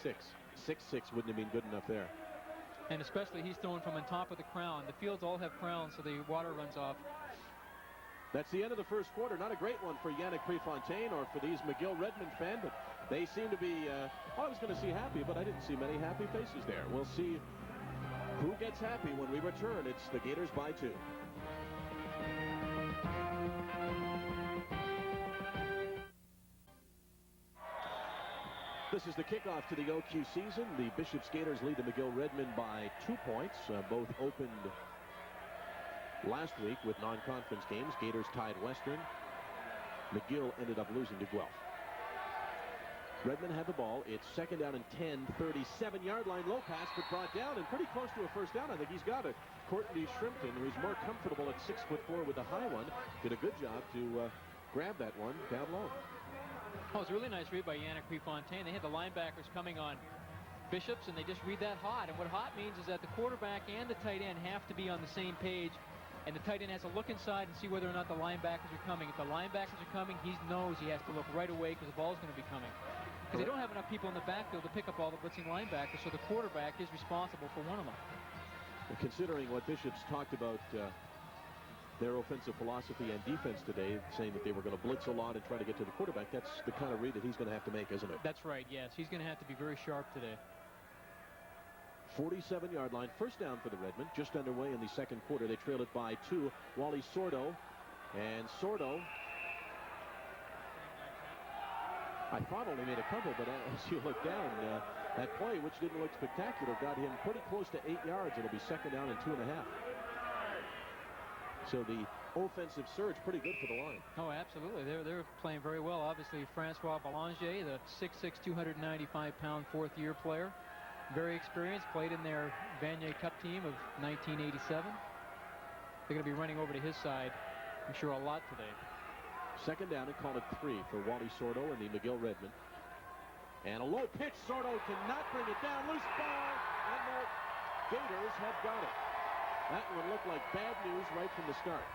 Speaker 1: 6'6" wouldn't have been good enough there.
Speaker 2: And especially he's throwing from on top of the crown. The fields all have crowns, so the water runs off.
Speaker 1: That's the end of the first quarter. Not a great one for Yannick Prefontaine or for these McGill Redmen fans, but they seem to be, I was going to see happy, but I didn't see many happy faces there. We'll see who gets happy when we return. It's the Gators by 2. This is the kickoff to the OQ season. The Bishops Gators lead the McGill Redmen by 2 points. Both opened last week with non-conference games. Gators tied Western. McGill ended up losing to Guelph. Redmond had the ball. It's second down and 10, 37-yard line, low pass, but brought down and pretty close to a first down. I think he's got it. Courtney Shrimpton, who's more comfortable at 6'4" with the high one, did a good job to grab that one down low.
Speaker 2: Oh, it was a really nice read by Yannick Prefontaine. They had the linebackers coming on Bishops, and they just read that hot. And what hot means is that the quarterback and the tight end have to be on the same page. And the tight end has to look inside and see whether or not the linebackers are coming. If the linebackers are coming, he knows he has to look right away because the ball's going to be coming. Because they don't have enough people in the backfield to pick up all the blitzing linebackers, so the quarterback is responsible for one of them.
Speaker 1: Well, considering what Bishops talked about their offensive philosophy and defense today, saying that they were going to blitz a lot and try to get to the quarterback, that's the kind of read that he's going to have to make, isn't it?
Speaker 2: That's right, yes. He's going to have to be very sharp today.
Speaker 1: 47-yard line, first down for the Redmen, just underway in the second quarter. They trail it by 2. Wally Sordo, and Sordo, I thought only made a couple, but as you look down, that play, which didn't look spectacular, got him pretty close to 8 yards. It'll be second down and 2.5. So the offensive surge, pretty good for the line.
Speaker 2: Oh, absolutely. They're playing very well. Obviously, Francois Belanger, the 6'6", 295-pound fourth-year player. Very experienced, played in their Vanier Cup team of 1987. They're going to be running over to his side, I'm sure, a lot today.
Speaker 1: Second down and call it 3 for Wally Sordo and the McGill Redmen. And a low pitch, Sordo cannot bring it down. Loose ball, and the Gators have got it. That one looked like bad news right from the start.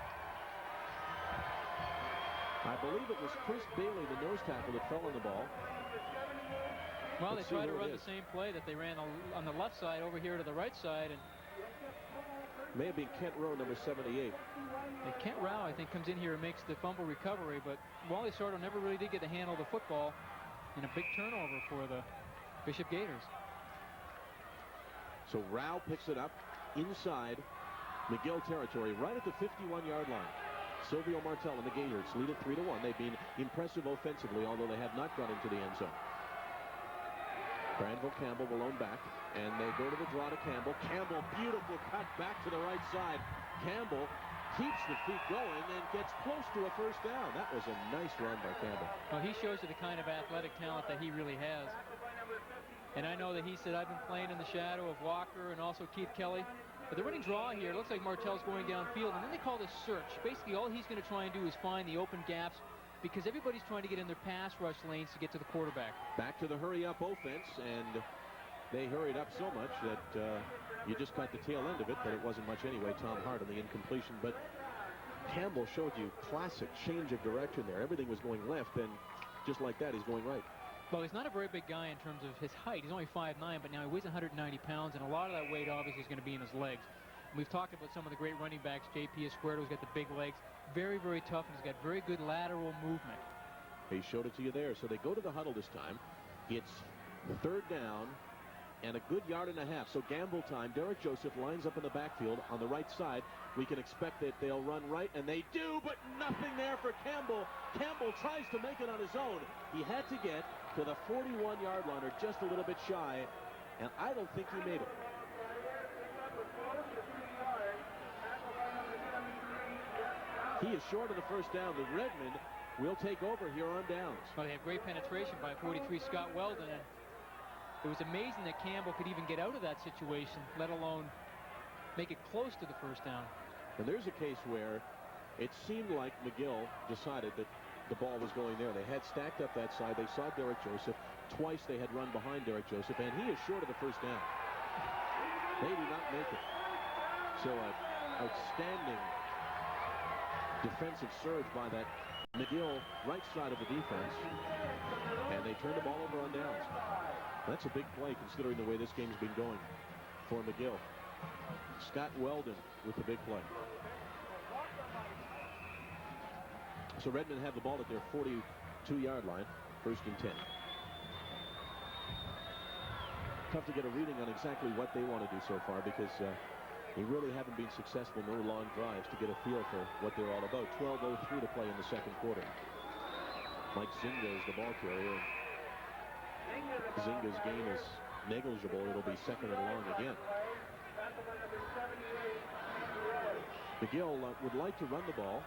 Speaker 1: I believe it was Chris Bailey, the nose tackle, that fell on the ball.
Speaker 2: Well, they tried to run the same play that they ran on the left side over here to the right side. And
Speaker 1: may have been Kent Rowe, number 78.
Speaker 2: and Kent Rowe, I think, comes in here and makes the fumble recovery. But Wally Sordo never really did get the handle of the football. And a big turnover for the Bishop Gators.
Speaker 1: So Rowe picks it up inside McGill territory, right at the 51-yard line. Silvio Martel and the Gators lead it 3-1. They've been impressive offensively, although they have not gone into the end zone. Granville Campbell the lone back, and they go to the draw to Campbell. Campbell, beautiful cut back to the right side. Campbell keeps the feet going and gets close to a first down. That was a nice run by Campbell.
Speaker 2: Well, he shows you the kind of athletic talent that he really has. And I know that he said, I've been playing in the shadow of Walker and also Keith Kelly. But the running draw here, it looks like Martel's going downfield, and then they call this search. Basically, all he's going to try and do is find the open gaps because everybody's trying to get in their pass rush lanes to get to the quarterback.
Speaker 1: Back to the hurry-up offense, and they hurried up so much that you just caught the tail end of it, but it wasn't much anyway. Tom Hart on the incompletion, but Campbell showed you classic change of direction there. Everything was going left, and just like that, he's going right.
Speaker 2: Well, he's not a very big guy in terms of his height. He's only 5'9", but now he weighs 190 pounds, and a lot of that weight obviously is going to be in his legs. And we've talked about some of the great running backs. J.P. Escuerdo's got the big legs. Very, very tough, and he's got very good lateral movement.
Speaker 1: He showed it to you there. So they go to the huddle this time. It's third down and a good yard and a half. So gamble time. Derek Joseph lines up in the backfield on the right side. We can expect that they'll run right, and they do, but nothing there for Campbell. Campbell tries to make it on his own. He had to get to the 41-yard line, or just a little bit shy, and I don't think he made it. He is short of the first down. The Redmen will take over here on downs.
Speaker 2: Well, they have great penetration by 43 Scott Weldon, and it was amazing that Campbell could even get out of that situation, let alone make it close to the first down.
Speaker 1: And there's a case where it seemed like McGill decided that the ball was going there. They had stacked up that side. They saw Derek Joseph. Twice they had run behind Derek Joseph, and he is short of the first down. They do not make it. So an outstanding defensive surge by that McGill right side of the defense, and they turn the ball over on downs. That's a big play considering the way this game's been going for McGill. Scott Weldon with the big play. So Redmond have the ball at their 42-yard line, first and 10. Tough to get a reading on exactly what they want to do so far because they really haven't been successful, no long drives to get a feel for what they're all about. 12:03 to play in the second quarter. Mike Zinga is the ball carrier. Zinga's gain is negligible. It'll be second and long again. McGill would like to run the ball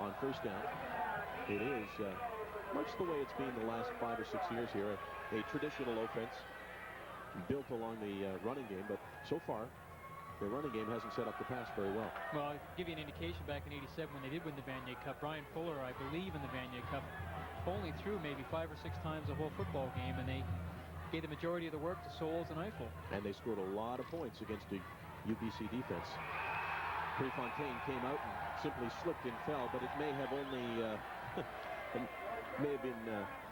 Speaker 1: on first down. It is much the way it's been the last 5 or 6 years here. A traditional offense built along the running game, but so far the running game hasn't set up the pass very well.
Speaker 2: Well, I'll give you an indication. Back in '87 when they did win the Vanier Cup, Brian Fuller, I believe in the Vanier Cup, only threw maybe 5 or 6 times the whole football game, and they gave the majority of the work to Souls and Eiffel. And they scored a lot of points against the UBC defense. Prefontaine came out and simply slipped and fell, but it may have only may have been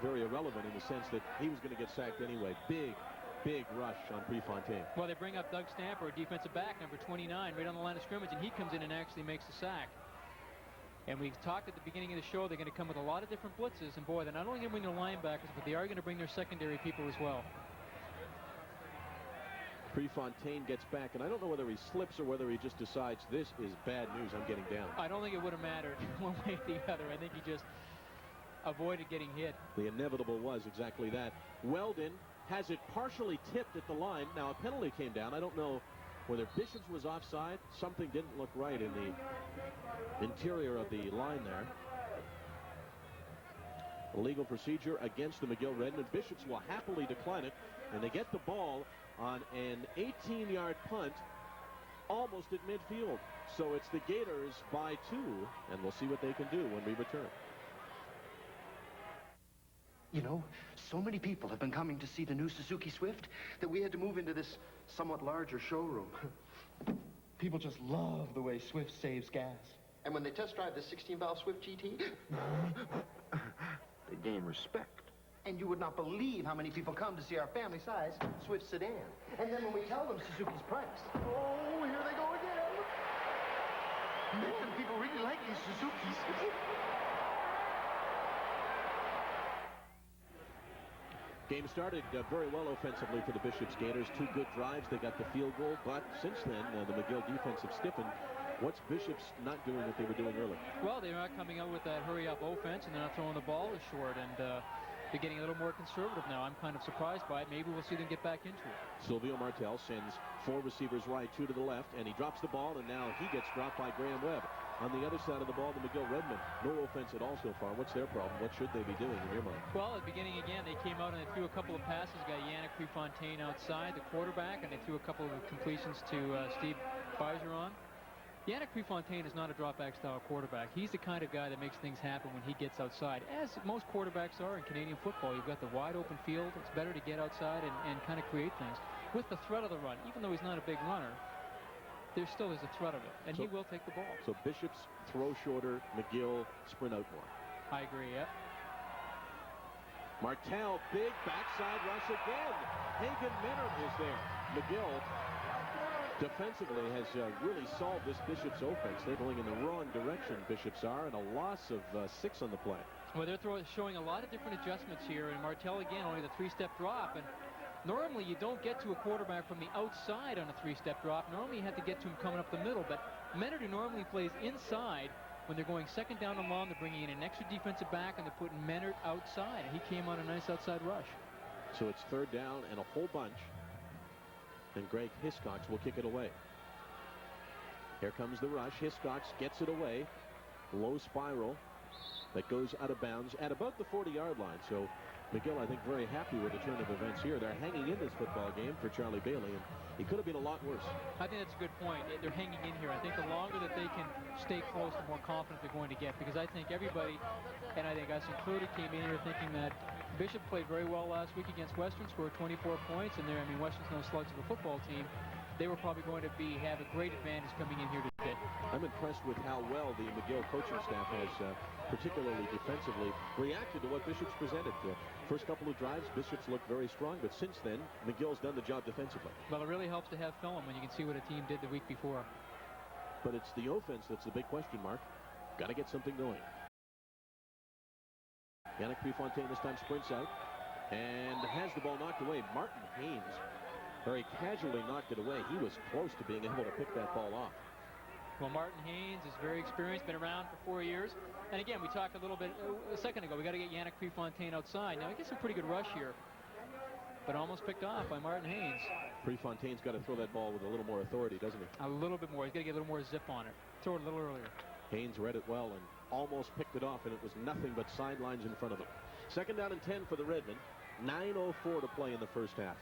Speaker 2: very irrelevant in the sense that he was going to get sacked anyway. Big rush on Prefontaine. Well, they bring up Doug Stamper, defensive back, number 29, right on the line of scrimmage, and he comes in and actually makes the sack. And we talked at the beginning of the show, they're going to come with a lot of different blitzes, and boy, they're not only going to bring their linebackers, but they are going to bring their secondary people as well. Prefontaine gets back, and I don't know whether he slips or whether he just decides this is bad news, I'm getting down. I don't think it would have mattered one way or the other. I think he just avoided getting hit. The inevitable was exactly that. Weldon has it partially tipped at the line. Now, a penalty came down. I don't know whether Bishops was offside. Something didn't look right in the interior of the line there. Illegal procedure against the McGill Redmen. Bishops will happily decline it, and they get the ball on an 18-yard punt almost at midfield. So it's the Gators by 2, and we'll see what they can do when we return.
Speaker 5: You know, so many people have been coming to see the new Suzuki Swift that we had to move into this somewhat larger showroom. People just love the way Swift saves gas. And when they test drive the 16-valve Swift GT, they gain respect. And you would not believe how many people come to see our family-size Swift sedan. And then when we tell them Suzuki's price, oh, here they go again. Man, people really like these Suzukis.
Speaker 1: Game started very well offensively for the Bishops Gators. 2 good drives. They got the field goal, but since then, the McGill defense have stiffened. What's Bishops not doing what they were doing early? Well, they're not coming out with that hurry-up offense, and they're not throwing the ball as short, and they're getting a little more conservative now. I'm kind of surprised by it. Maybe we'll see them get back into it. Silvio Martel sends 4 receivers right, 2 to the left, and he drops the ball, and now he gets dropped by Graham Webb. On the other side of the ball, the McGill Redmen, no offense at all so far. What's their problem? What should they be doing in your mind? Well, at the beginning again, they came out and they threw a couple of passes. Got Yannick Prefontaine outside, the quarterback, and they threw a couple of completions to Steve Bergeron. Yannick Prefontaine is not a drop-back style quarterback. He's the kind of guy that makes things happen when he gets outside, as most quarterbacks are in Canadian football. You've got the wide open field. It's better to get outside and kind of create things. With the threat of the run, even though he's not a big runner, there still is a threat of it, and he will take the ball. So Bishops throw shorter, McGill sprint out more. I agree, yep. Martel, big backside rush again. Hagen Minard is there. McGill defensively has really solved this Bishops offense. They're going in the wrong direction, Bishops are, and a loss of 6 on the play. Well, they're showing a lot of different adjustments here, and Martel again only the 3-step drop, and normally you don't get to a quarterback from the outside on a 3-step drop. Normally you have to get to him coming up the middle, but Menard, who normally plays inside, when they're going second down and long, they're bringing in an extra defensive back, and they're putting Menard outside. He came on a nice outside rush. So it's 3rd down and a whole bunch, and Greg Hiscox will kick it away. Here comes the rush. Hiscox gets it away. Low spiral that goes out of bounds at about the 40-yard line. So McGill, I think, very happy with the turn of events here. They're hanging in this football game for Charlie Bailey, and he could have been a lot worse. I think that's a good point. They're hanging in here. I think the longer that they can stay close, the more confident they're going to get, because I think everybody, and I think us included, came in here thinking that Bishop played very well last week against Western, scored 24 points, and Western's no slugs of a football team. They were probably going to have a great advantage coming in here today. I'm impressed with how well the McGill coaching staff has, particularly defensively, reacted to what Bishops presented. First couple of drives, Bishops looked very strong, but since then, McGill's done the job defensively. Well, it really helps to have film when you can see what a team did the week before. But it's the offense that's the big question mark. Got to get something going. Yannick Prefontaine this time sprints out and has the ball knocked away. Martin Haynes very casually knocked it away. He was close to being able to pick that ball off. Well, Martin Haynes is very experienced, been around for 4 years. And again, we talked a little bit a second ago. We got to get Yannick Prefontaine outside. Now, he gets a pretty good rush here, but almost picked off by Martin Haynes. Prefontaine's got to throw that ball with a little more authority, doesn't he? A little bit more. He's got to get a little more zip on it. Throw it a little earlier. Haynes read it well and almost picked it off, and it was nothing but sidelines in front of him. Second down and 10 for the Redmen. 9:04 to play in the first half.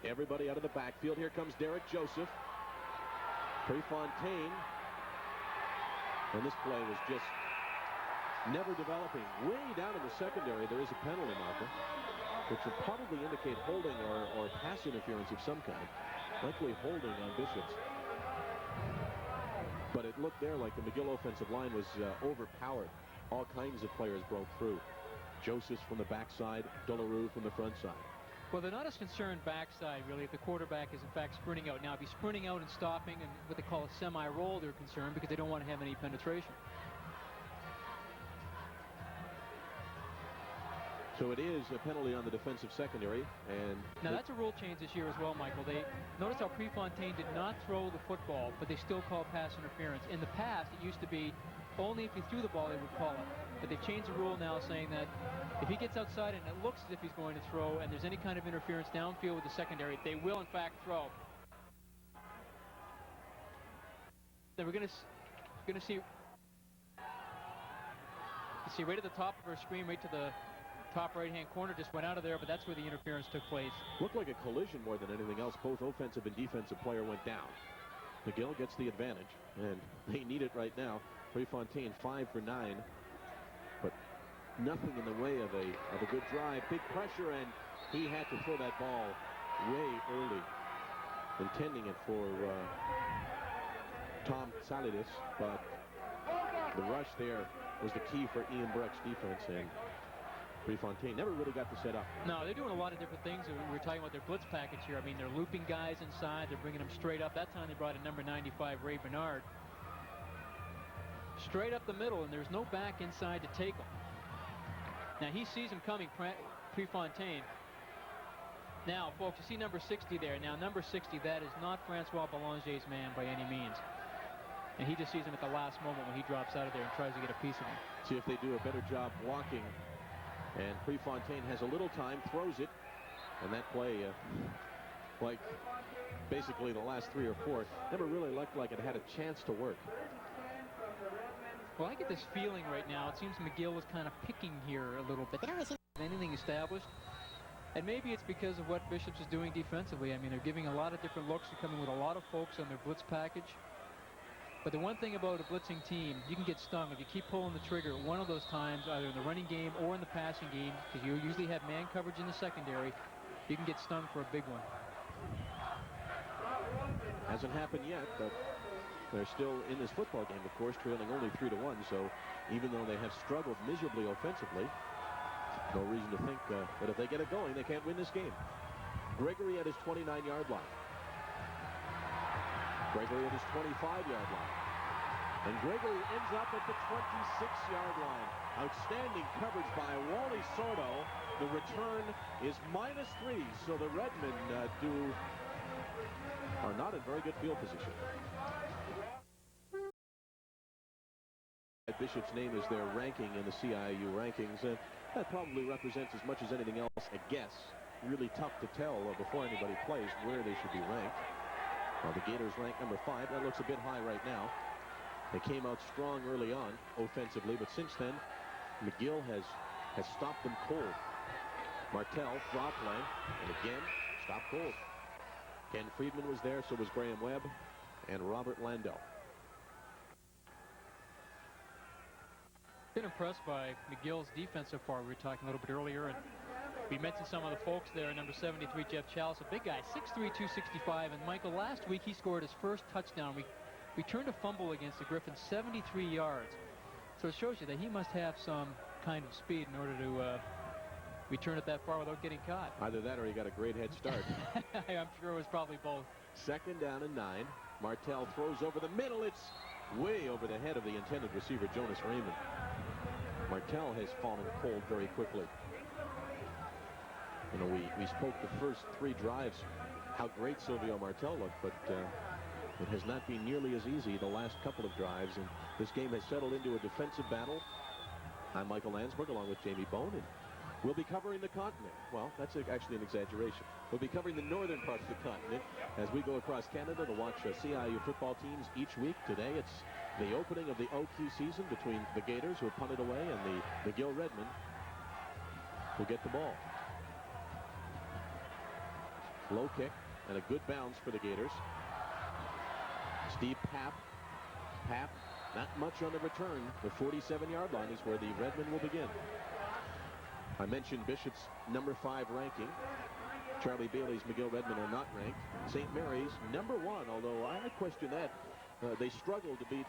Speaker 1: Everybody out of the backfield. Here comes Derek Joseph. Prefontaine. And this play was just never developing. Way down in the secondary, there is a penalty marker, which would probably indicate holding or pass interference of some kind. Likely holding on Bishops. But it looked there like the McGill offensive line was overpowered. All kinds of players broke through. Josephs from the backside, Delarue from the front side.
Speaker 2: Well, they're not as concerned backside, really, if the quarterback is, in fact, sprinting out. Now, if he's sprinting out and stopping and what they call a semi-roll, they're concerned because they don't want to have any penetration.
Speaker 1: So it is a penalty on the defensive secondary. And
Speaker 2: now, that's a rule change this year as well, Michael. They notice how Prefontaine did not throw the football, but they still call pass interference. In the past, it used to be only if he threw the ball, they would call it. But they've changed the rule now, saying that if he gets outside and it looks as if he's going to throw and there's any kind of interference downfield with the secondary, they will, in fact, throw. Then we're going to see right at the top of our screen, right to the top right-hand corner, just went out of there, but that's where the interference took place.
Speaker 1: Looked like a collision more than anything else. Both offensive and defensive player went down. McGill gets the advantage, and they need it right now. Prefontaine 5 for 9, but nothing in the way of a good drive. Big pressure, and he had to throw that ball way early, intending it for Tom Salidis, but the rush there was the key for Ian Breck's defense, and Prefontaine never really got to set up.
Speaker 2: No, they're doing a lot of different things. We were talking about their blitz package here. I mean, they're looping guys inside. They're bringing them straight up. That time they brought in number 95, Ray Bernard. Straight up the middle, and there's no back inside to take him. Now, he sees him coming, Prefontaine. Now, folks, you see number 60 there. Now, number 60, that is not Francois Boulanger's man by any means. And he just sees him at the last moment when he drops out of there and tries to get a piece of him.
Speaker 1: See if they do a better job blocking. And Prefontaine has a little time, throws it, and that play, like basically the last 3 or 4, never really looked like it had a chance to work.
Speaker 2: Well, I get this feeling right now. It seems McGill was kind of picking here a little bit. They don't really seem to have anything established. And maybe it's because of what Bishops is doing defensively. I mean, they're giving a lot of different looks. They're coming with a lot of folks on their blitz package. But the one thing about a blitzing team, you can get stung if you keep pulling the trigger one of those times, either in the running game or in the passing game, because you usually have man coverage in the secondary. You can get stung for a big one.
Speaker 1: Hasn't happened yet, but they're still in this football game, of course, trailing only 3-1. So even though they have struggled miserably offensively, no reason to think that if they get it going, they can't win this game. Gregory at his 29-yard line. Gregory at his 25-yard line. And Gregory ends up at the 26-yard line. Outstanding coverage by Wally Sordo. The return is -3, so the Redmen are not in very good field position. Bishop's name is their ranking in the CIU rankings. That probably represents as much as anything else a guess. Really tough to tell before anybody plays where they should be ranked. Well, the Gators rank number 5. That looks a bit high right now. They came out strong early on offensively, but since then, McGill has stopped them cold. Martell, drop play, and again, stopped cold. Ken Friedman was there, so was Graham Webb and Robert Landell.
Speaker 2: Been impressed by McGill's defense so far. We were talking a little bit earlier, and we mentioned some of the folks there. Number 73, Jeff Chalice, a big guy, 6'3", 265. And Michael, last week he scored his first touchdown. We returned a fumble against the Griffins, 73 yards. So it shows you that he must have some kind of speed in order to return it that far without getting caught.
Speaker 1: Either that or he got a great head start.
Speaker 2: I'm sure it was probably both.
Speaker 1: Second down and 9. Martell throws over the middle. It's way over the head of the intended receiver, Jonas Raymond. Martell has fallen cold very quickly. You know, we spoke the first 3 drives how great Silvio Martell looked, but it has not been nearly as easy the last couple of drives, and this game has settled into a defensive battle. I'm Michael Landsberg along with Jamie Bone, and We'll be covering the continent. Well, that's actually an exaggeration. We'll be covering the northern part of the continent as we go across Canada to watch CIU football teams each week. Today, it's the opening of the OQ season between the Gators, who have punted away, and the McGill Redmen, who get the ball. Low kick and a good bounce for the Gators. Steve Papp. Not much on the return. The 47-yard line is where the Redmen will begin. I mentioned Bishop's number 5 ranking. Charlie Bailey's McGill Redmen are not ranked. St. Mary's number 1, although I question that. They struggled to beat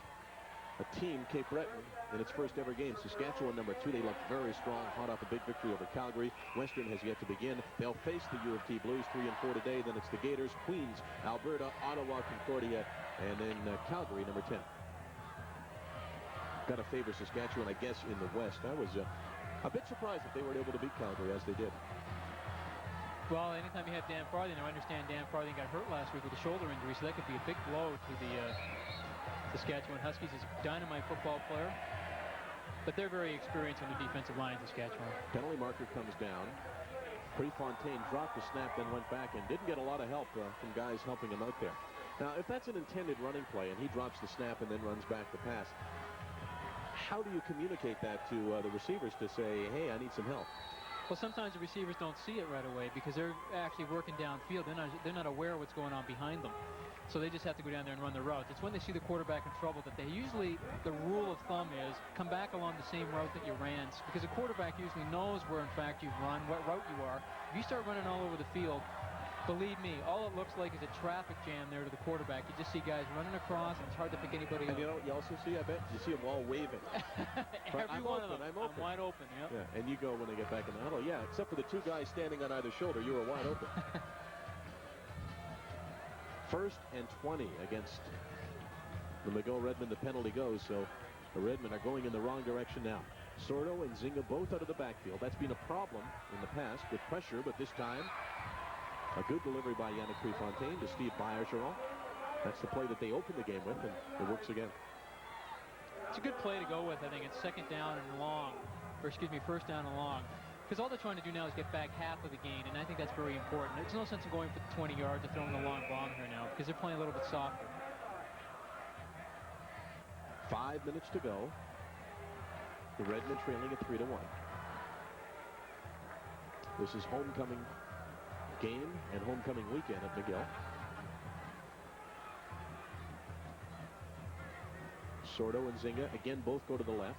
Speaker 1: a team, Cape Breton, in its first ever game. Saskatchewan number 2. They looked very strong, hot off a big victory over Calgary. Western has yet to begin. They'll face the U of T Blues 3 and 4 today. Then it's the Gators, Queens, Alberta, Ottawa, Concordia, and then Calgary number 10. Got to favor Saskatchewan, I guess, in the West. I was a bit surprised that they weren't able to beat Calgary as they did.
Speaker 2: Well, anytime you have Dan Farthing, I understand Dan Farthing got hurt last week with a shoulder injury, so that could be a big blow to the Saskatchewan Huskies. He's a dynamite football player, but they're very experienced on the defensive line in Saskatchewan.
Speaker 1: Penalty marker comes down. Prefontaine dropped the snap, then went back and didn't get a lot of help from guys helping him out there. Now, if that's an intended running play and he drops the snap and then runs back the pass, how do you communicate that to the receivers to say, hey, I need some help?
Speaker 2: Well, sometimes the receivers don't see it right away because they're actually working downfield. They're not aware of what's going on behind them. So they just have to go down there and run the routes. It's when they see the quarterback in trouble that they usually, the rule of thumb is, come back along the same route that you ran. Because a quarterback usually knows where, in fact, you've run, what route you are. If you start running all over the field, believe me, all it looks like is a traffic jam there to the quarterback. You just see guys running across, and it's hard to pick anybody up.
Speaker 1: And you know what you also see, I bet? You see them all waving.
Speaker 2: I'm open. I'm wide open, yep.
Speaker 1: Yeah, and you go when they get back in the huddle. Yeah, except for the 2 guys standing on either shoulder, you were wide open. 1st and 20 against the McGill Redmen. The penalty goes, so the Redmen are going in the wrong direction now. Sordo and Zinga both out of the backfield. That's been a problem in the past with pressure, but this time a good delivery by Yannick Prefontaine to Steve Bergeron. That's the play that they opened the game with, and it works again.
Speaker 2: It's a good play to go with, I think. It's 2nd down and long, or excuse me, 1st down and long. Because all they're trying to do now is get back half of the gain, and I think that's very important. There's no sense in going for 20 yards or throwing a long bomb here now, because they're playing a little bit softer.
Speaker 1: 5 minutes to go. The Redmen trailing at 3-1. This is homecoming game and homecoming weekend at McGill. Sordo and Zinga again both go to the left.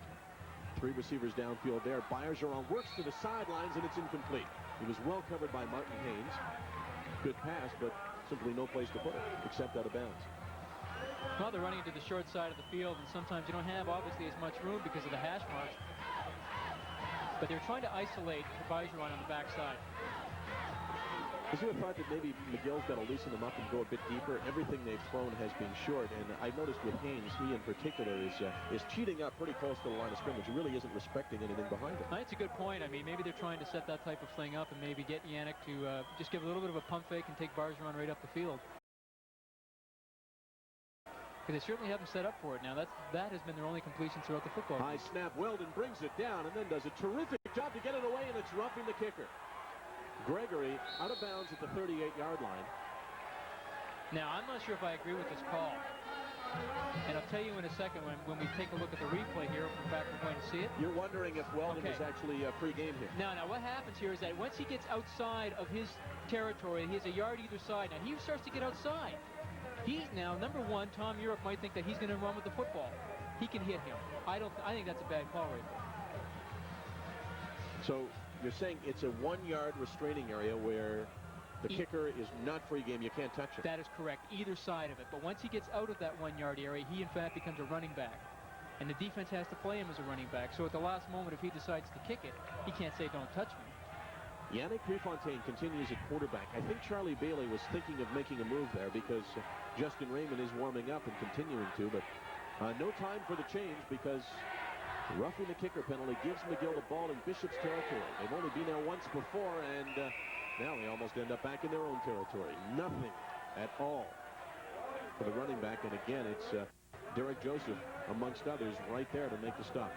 Speaker 1: 3 receivers downfield there. Bergeron works to the sidelines, and it's incomplete. He was well covered by Martin Haynes. Good pass, but simply no place to put it except out of bounds.
Speaker 2: Well, they're running into the short side of the field, and sometimes you don't have obviously as much room because of the hash marks. But they're trying to isolate Bergeron on the backside.
Speaker 1: Is there a thought that maybe McGill's got to loosen them up and go a bit deeper? Everything they've thrown has been short, and I've noticed with Haynes, he in particular is cheating up pretty close to the line of scrimmage. He really isn't respecting anything behind him.
Speaker 2: That's a good point. I mean, maybe they're trying to set that type of thing up and maybe get Yannick to just give a little bit of a pump fake and take Bergeron right up the field. Because they certainly haven't set up for it now. That has been their only completion throughout the football game.
Speaker 1: High snap. Weldon brings it down and then does a terrific job to get it away, and it's roughing the kicker. Gregory out of bounds at the 38-yard line.
Speaker 2: Now, I'm not sure if I agree with this call. And I'll tell you in a second when we take a look at the replay here. In fact, we're going to see it.
Speaker 1: You're wondering if Weldon is actually pre-game here.
Speaker 2: Now, what happens here is that once he gets outside of his territory, he has a yard either side. Now, he starts to get outside. Now, number 1, Tom Europe might think that he's going to run with the football. He can hit him. I think that's a bad call right there.
Speaker 1: So you're saying it's a 1-yard restraining area where the kicker is not free game. You can't touch it.
Speaker 2: That is correct, either side of it. But once he gets out of that 1-yard area, he in fact becomes a running back. And the defense has to play him as a running back. So at the last moment, if he decides to kick it, he can't say, don't touch me.
Speaker 1: Yannick Prefontaine continues at quarterback. I think Charlie Bailey was thinking of making a move there because Justin Raymond is warming up and continuing to. But no time for the change because roughing the kicker penalty gives McGill the ball in Bishop's territory. They've only been there once before, and now they almost end up back in their own territory. Nothing at all for the running back. And again, it's Derek Joseph, amongst others, right there to make the stop.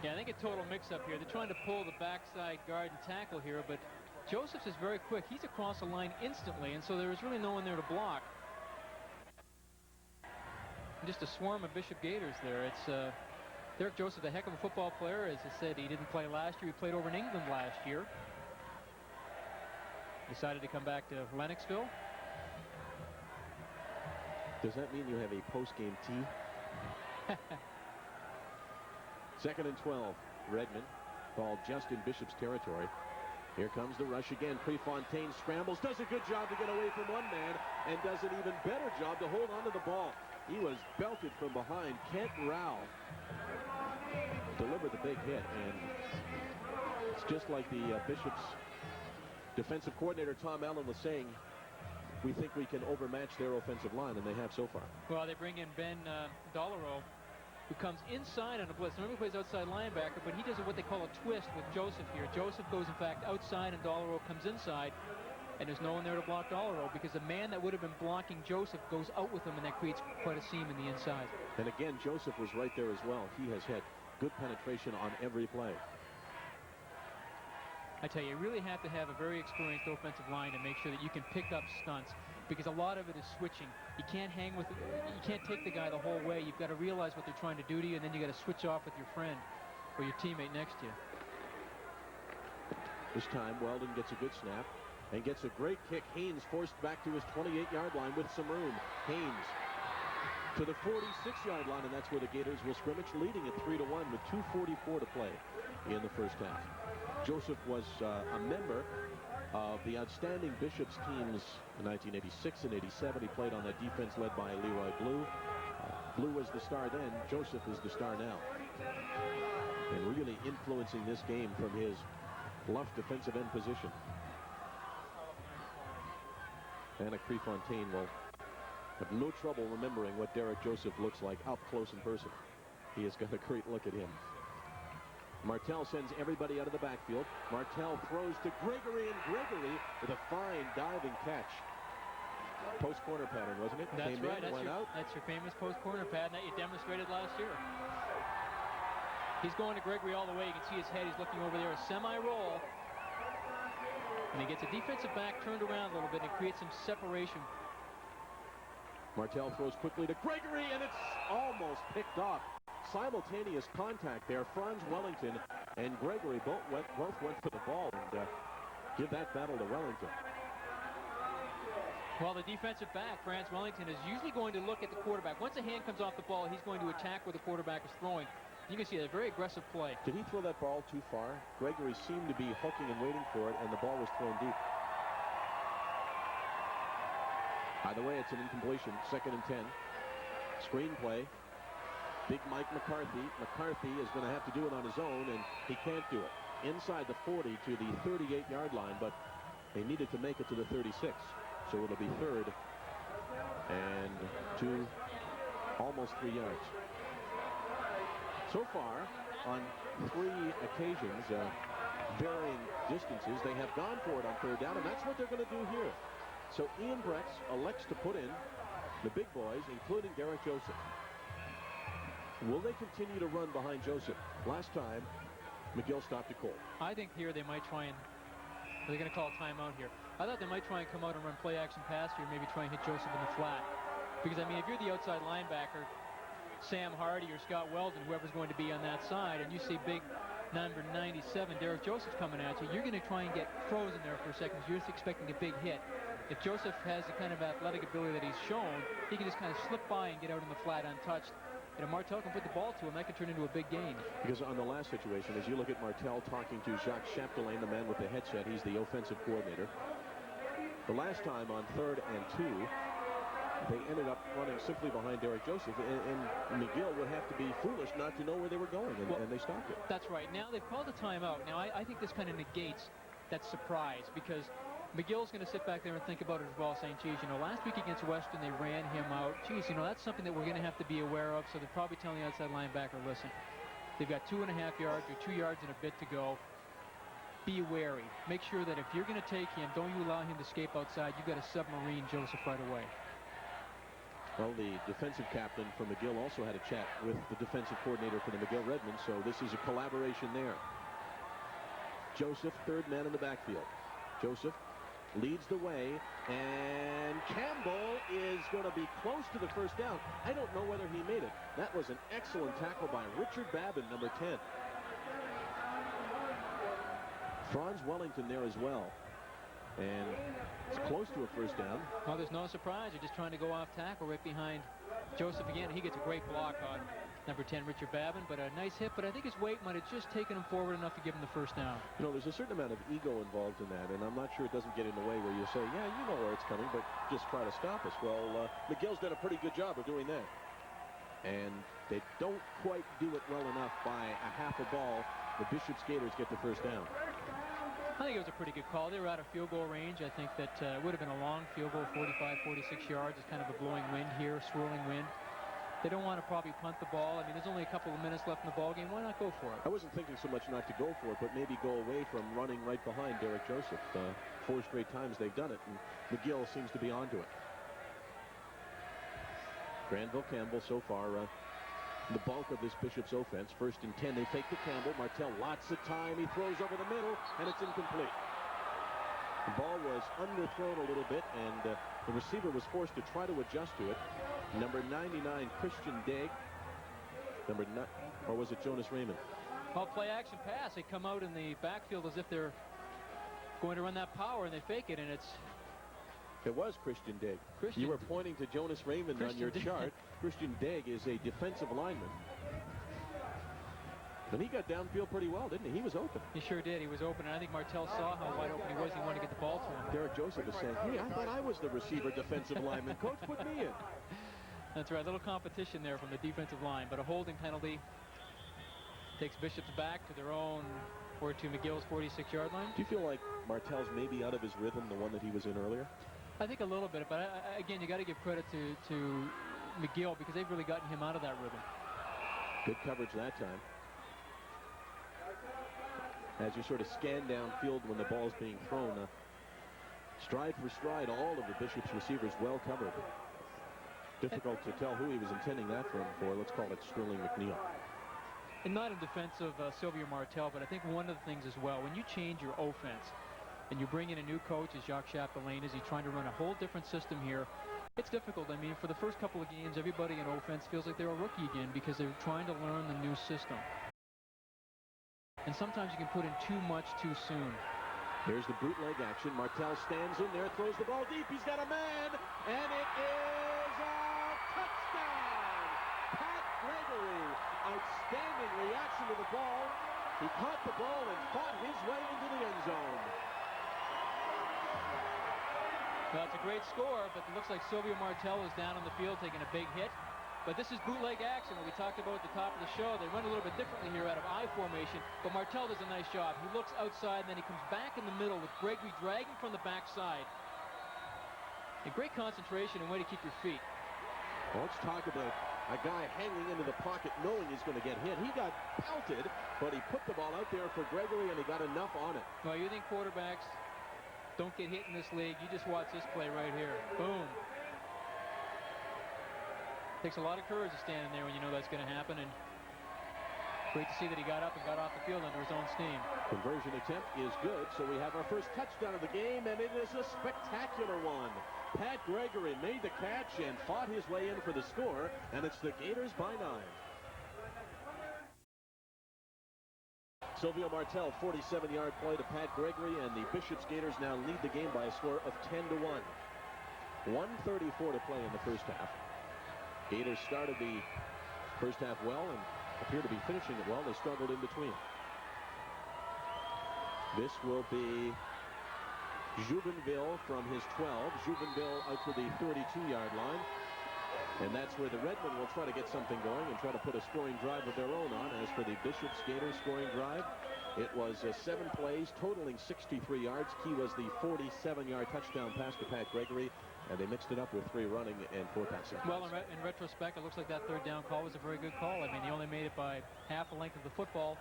Speaker 2: Yeah, I think a total mix-up here. They're trying to pull the backside guard and tackle here, but Joseph's is very quick. He's across the line instantly, and so there's really no one there to block. Just a swarm of Bishop Gators there. It's Derek Joseph, a heck of a football player. As I said, he didn't play last year. He played over in England last year. Decided to come back to Lennoxville.
Speaker 1: Does that mean you have a post-game tea? 2nd and 12. Redmond. Ball just in Bishop's territory. Here comes the rush again. Prefontaine scrambles, does a good job to get away from one man, and does an even better job to hold on to the ball. He was belted from behind. Kent Rao delivered the big hit, and it's just like the Bishop's defensive coordinator Tom Allen was saying, we think we can overmatch their offensive line, and they have so far.
Speaker 2: Well, they bring in Ben Dollaro, who comes inside on a blitz. Normally plays outside linebacker, but he does what they call a twist with Joseph here. Joseph goes, in fact, outside, and Dollaro comes inside, and there's no one there to block Dollaro because the man that would have been blocking Joseph goes out with him, and that creates quite a seam in the inside.
Speaker 1: And again, Joseph was right there as well. He has had good penetration on every play.
Speaker 2: I tell you really have to have a very experienced offensive line to make sure that you can pick up stunts, because a lot of it is switching. You can't hang with, you can't take the guy the whole way. You've got to realize what they're trying to do to you, and then you got to switch off with your friend or your teammate next to you.
Speaker 1: This time, Weldon gets a good snap and gets a great kick. Haynes forced back to his 28-yard line with some room. Haynes to the 46-yard line, and that's where the Gators will scrimmage, leading at 3-1 with 2:44 to play in the first half. Joseph was a member of the outstanding Bishop's teams in 1986 and 87. He played on that defense led by Leroy Blue. Blue was the star then. Joseph is the star now. And really influencing this game from his left defensive end position. Anik Prefontaine will have no trouble remembering what Derek Joseph looks like up close in person. He has got a great look at him. Martell sends everybody out of the backfield. Martell throws to Gregory, and Gregory with a fine diving catch. Post corner pattern, wasn't it?
Speaker 2: That's
Speaker 1: Came
Speaker 2: right.
Speaker 1: in, went out.
Speaker 2: That's your famous post corner pattern that you demonstrated last year. He's going to Gregory all the way. You can see his head. He's looking over there, a semi-roll. And he gets a defensive back turned around a little bit and creates some separation.
Speaker 1: Martell throws quickly to Gregory, and it's almost picked off. Simultaneous contact there. Franz Wellington and Gregory both went for the ball, and give that battle to Wellington.
Speaker 2: Well, the defensive back, Franz Wellington, is usually going to look at the quarterback. Once a hand comes off the ball, he's going to attack where the quarterback is throwing. You can see a very aggressive play.
Speaker 1: Did he throw that ball too far? Gregory seemed to be hooking and waiting for it, and the ball was thrown deep. Either way, it's an incompletion. 2nd and 10. Screen play. Big Mike McCarthy. McCarthy is going to have to do it on his own, and he can't do it. Inside the 40 to the 38-yard line, but they needed to make it to the 36. So it'll be 3rd and 2, almost 3 yards. So far, on 3 occasions, varying distances, they have gone for it on 3rd down, and that's what they're going to do here. So Ian Bretz elects to put in the big boys, including Derek Joseph. Will they continue to run behind Joseph? Last time, McGill stopped it cold.
Speaker 2: I think here they might try and, they're going to call a timeout here. I thought they might try and come out and run play action pass here, maybe try and hit Joseph in the flat. Because, I mean, if you're the outside linebacker, Sam Hardy or Scott Weldon, whoever's going to be on that side, and you see big number 97, Derek Joseph coming at you, you're going to try and get frozen there for a second. You're just expecting a big hit. If Joseph has the kind of athletic ability that he's shown, he can just kind of slip by and get out in the flat untouched. And if Martell can put the ball to him, that can turn into a big gain. Because
Speaker 1: on the last situation, as you look at Martell talking to Jacques Chapdelaine, the man with the headset, he's the offensive coordinator. The last time on 3rd and 2, they ended up running simply behind Derek Joseph, and McGill would have to be foolish not to know where they were going, and they stopped it.
Speaker 2: That's right. Now they've called a timeout. Now I think this kind of negates that surprise, because McGill's going to sit back there and think about it as well, saying, geez, you know, last week against Western, they ran him out. Geez, you know, that's something that we're going to have to be aware of. So they're probably telling the outside linebacker, listen, they've got 2.5 yards or 2 yards and a bit to go. Be wary. Make sure that if you're going to take him, don't you allow him to escape outside. You've got to submarine Joseph right away.
Speaker 1: Well, the defensive captain from McGill also had a chat with the defensive coordinator for the McGill Redmen, so this is a collaboration there. Joseph, third man in the backfield. Joseph leads the way, and Campbell is going to be close to the first down. I don't know whether he made it. That was an excellent tackle by Richard Babin, number 10. Franz Wellington there as well. And it's close to a first down.
Speaker 2: Well, there's no surprise. You're just trying to go off tackle right behind Joseph again. He gets a great block on number 10, Richard Babin, but a nice hit. But I think his weight might have just taken him forward enough to give him the first down.
Speaker 1: You know, there's a certain amount of ego involved in that, and I'm not sure it doesn't get in the way where you say, yeah, you know where it's coming, but just try to stop us. Well, McGill's done a pretty good job of doing that. And they don't quite do it well enough by a half a ball. The Bishop Skaters get the first down.
Speaker 2: I think it was a pretty good call. They were out of field goal range. I think that it would have been a long field goal, 45, 46 yards. It's kind of a blowing wind here, swirling wind. They don't want to probably punt the ball. I mean, there's only a couple of minutes left in the ball game. Why not go for it?
Speaker 1: I wasn't thinking so much not to go for it, but maybe go away from running right behind Derek Joseph. 4 straight times they've done it, and McGill seems to be onto it. Granville Campbell so far the bulk of this Bishop's offense. 1st and 10. They fake to Campbell. Martell lots of time. He throws over the middle, and it's incomplete. The ball was underthrown a little bit, and the receiver was forced to try to adjust to it. Number 99, Christian Degg. Number 9, or was it Jonas Raymond?
Speaker 2: Well, play action pass. They come out in the backfield as if they're going to run that power, and they fake it, and
Speaker 1: it was Christian Degg. You were pointing to Jonas Raymond on your chart. Christian Degg is a defensive lineman. And he got downfield pretty well, didn't he? He was open.
Speaker 2: He sure did. He was open, and I think Martell saw how wide open he was. He wanted to get the ball to him.
Speaker 1: Derek Joseph is saying, hey, I thought I was the receiver defensive lineman. Coach, put me in.
Speaker 2: That's right. A little competition there from the defensive line, but a holding penalty takes Bishop's back to their own or to McGill's 46-yard line.
Speaker 1: Do you feel like Martell's maybe out of his rhythm, the one that he was in earlier?
Speaker 2: I think a little bit, but again, you got to give credit to McGill because they've really gotten him out of that rhythm.
Speaker 1: Good coverage that time. As you sort of scan downfield when the ball's being thrown, stride for stride, all of the Bishop's receivers well covered. Difficult to tell who he was intending that for. Let's call it Sterling McNeil.
Speaker 2: And not in defense of Sylvia Martell, but I think one of the things as well, when you change your offense and you bring in a new coach as Jacques Chapdelaine, is he trying to run a whole different system here? It's difficult. I mean, for the first couple of games, everybody in offense feels like they're a rookie again because they're trying to learn the new system. And sometimes you can put in too much too soon.
Speaker 1: Here's the bootleg action. Martell stands in there, throws the ball deep. He's got a man, and it is a touchdown! Pat Gregory, outstanding reaction to the ball. He caught the ball and fought his way into the end zone.
Speaker 2: Well, it's a great score, but it looks like Sylvia Martell is down on the field taking a big hit. But this is bootleg action, what we talked about at the top of the show. They run a little bit differently here out of I formation, but Martell does a nice job. He looks outside, and then he comes back in the middle with Gregory dragging from the backside. A great concentration and way to keep your feet.
Speaker 1: Well, let's talk about a guy hanging into the pocket knowing he's going to get hit. He got pelted, but he put the ball out there for Gregory, and he got enough on it.
Speaker 2: Well, you think quarterbacks don't get hit in this league? You just watch this play right here. Boom. Takes a lot of courage to stand in there when you know that's going to happen, and great to see that he got up and got off the field under his own steam.
Speaker 1: Conversion attempt is good, so we have our first touchdown of the game, and it is a spectacular one. Pat Gregory made the catch and fought his way in for the score, and it's the Gators by 9. Sylvia Martell, 47-yard play to Pat Gregory, and the Bishop's Gators now lead the game by a score of 10-1. 1:34 to play in the first half. Gators started the first half well and appear to be finishing it well. They struggled in between. This will be Jubenville from his 12. Jubenville out to the 32-yard line. And that's where the Redmen will try to get something going and try to put a scoring drive of their own on. As for the Bishop's Gators scoring drive, it was 7 plays, totaling 63 yards. Key was the 47-yard touchdown pass to Pat Gregory. And they mixed it up with 3 running and 4 passing.
Speaker 2: Well, in retrospect, it looks like that third down call was a very good call. I mean, he only made it by half the length of the football,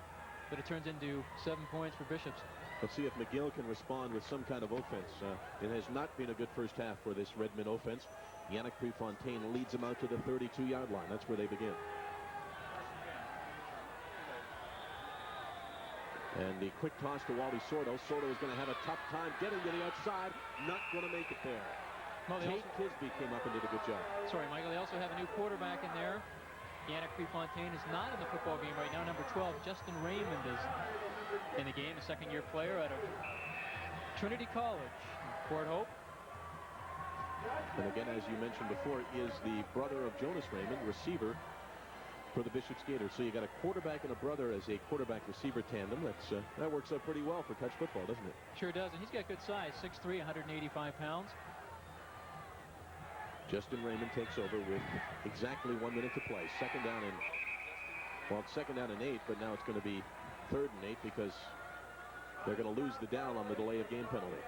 Speaker 2: but it turns into 7 points for Bishops.
Speaker 1: Let's see if McGill can respond with some kind of offense. It has not been a good first half for this Redmen offense. Yannick Prefontaine leads them out to the 32-yard line. That's where they begin. And the quick toss to Wally Sordo. Sordo is going to have a tough time getting to the outside. Not going to make it there.
Speaker 2: Well,
Speaker 1: Tate Kisby came up and did a good job.
Speaker 2: Sorry, Michael. They also have a new quarterback in there. Yannick Prefontaine is not in the football game right now. Number 12, Justin Raymond, is in the game, a second-year player out of Trinity College, Port Hope.
Speaker 1: And again, as you mentioned before, is the brother of Jonas Raymond, receiver for the Bishop's Gators. So you got a quarterback and a brother as a quarterback-receiver tandem. That works out pretty well for touch football, doesn't it?
Speaker 2: Sure does, and he's got good size, 6'3", 185 pounds.
Speaker 1: Justin Raymond takes over with exactly 1 minute to play. Second down and, well, it's second down and 8, but now it's going to be 3rd and 8 because they're going to lose the down on the delay of game penalty.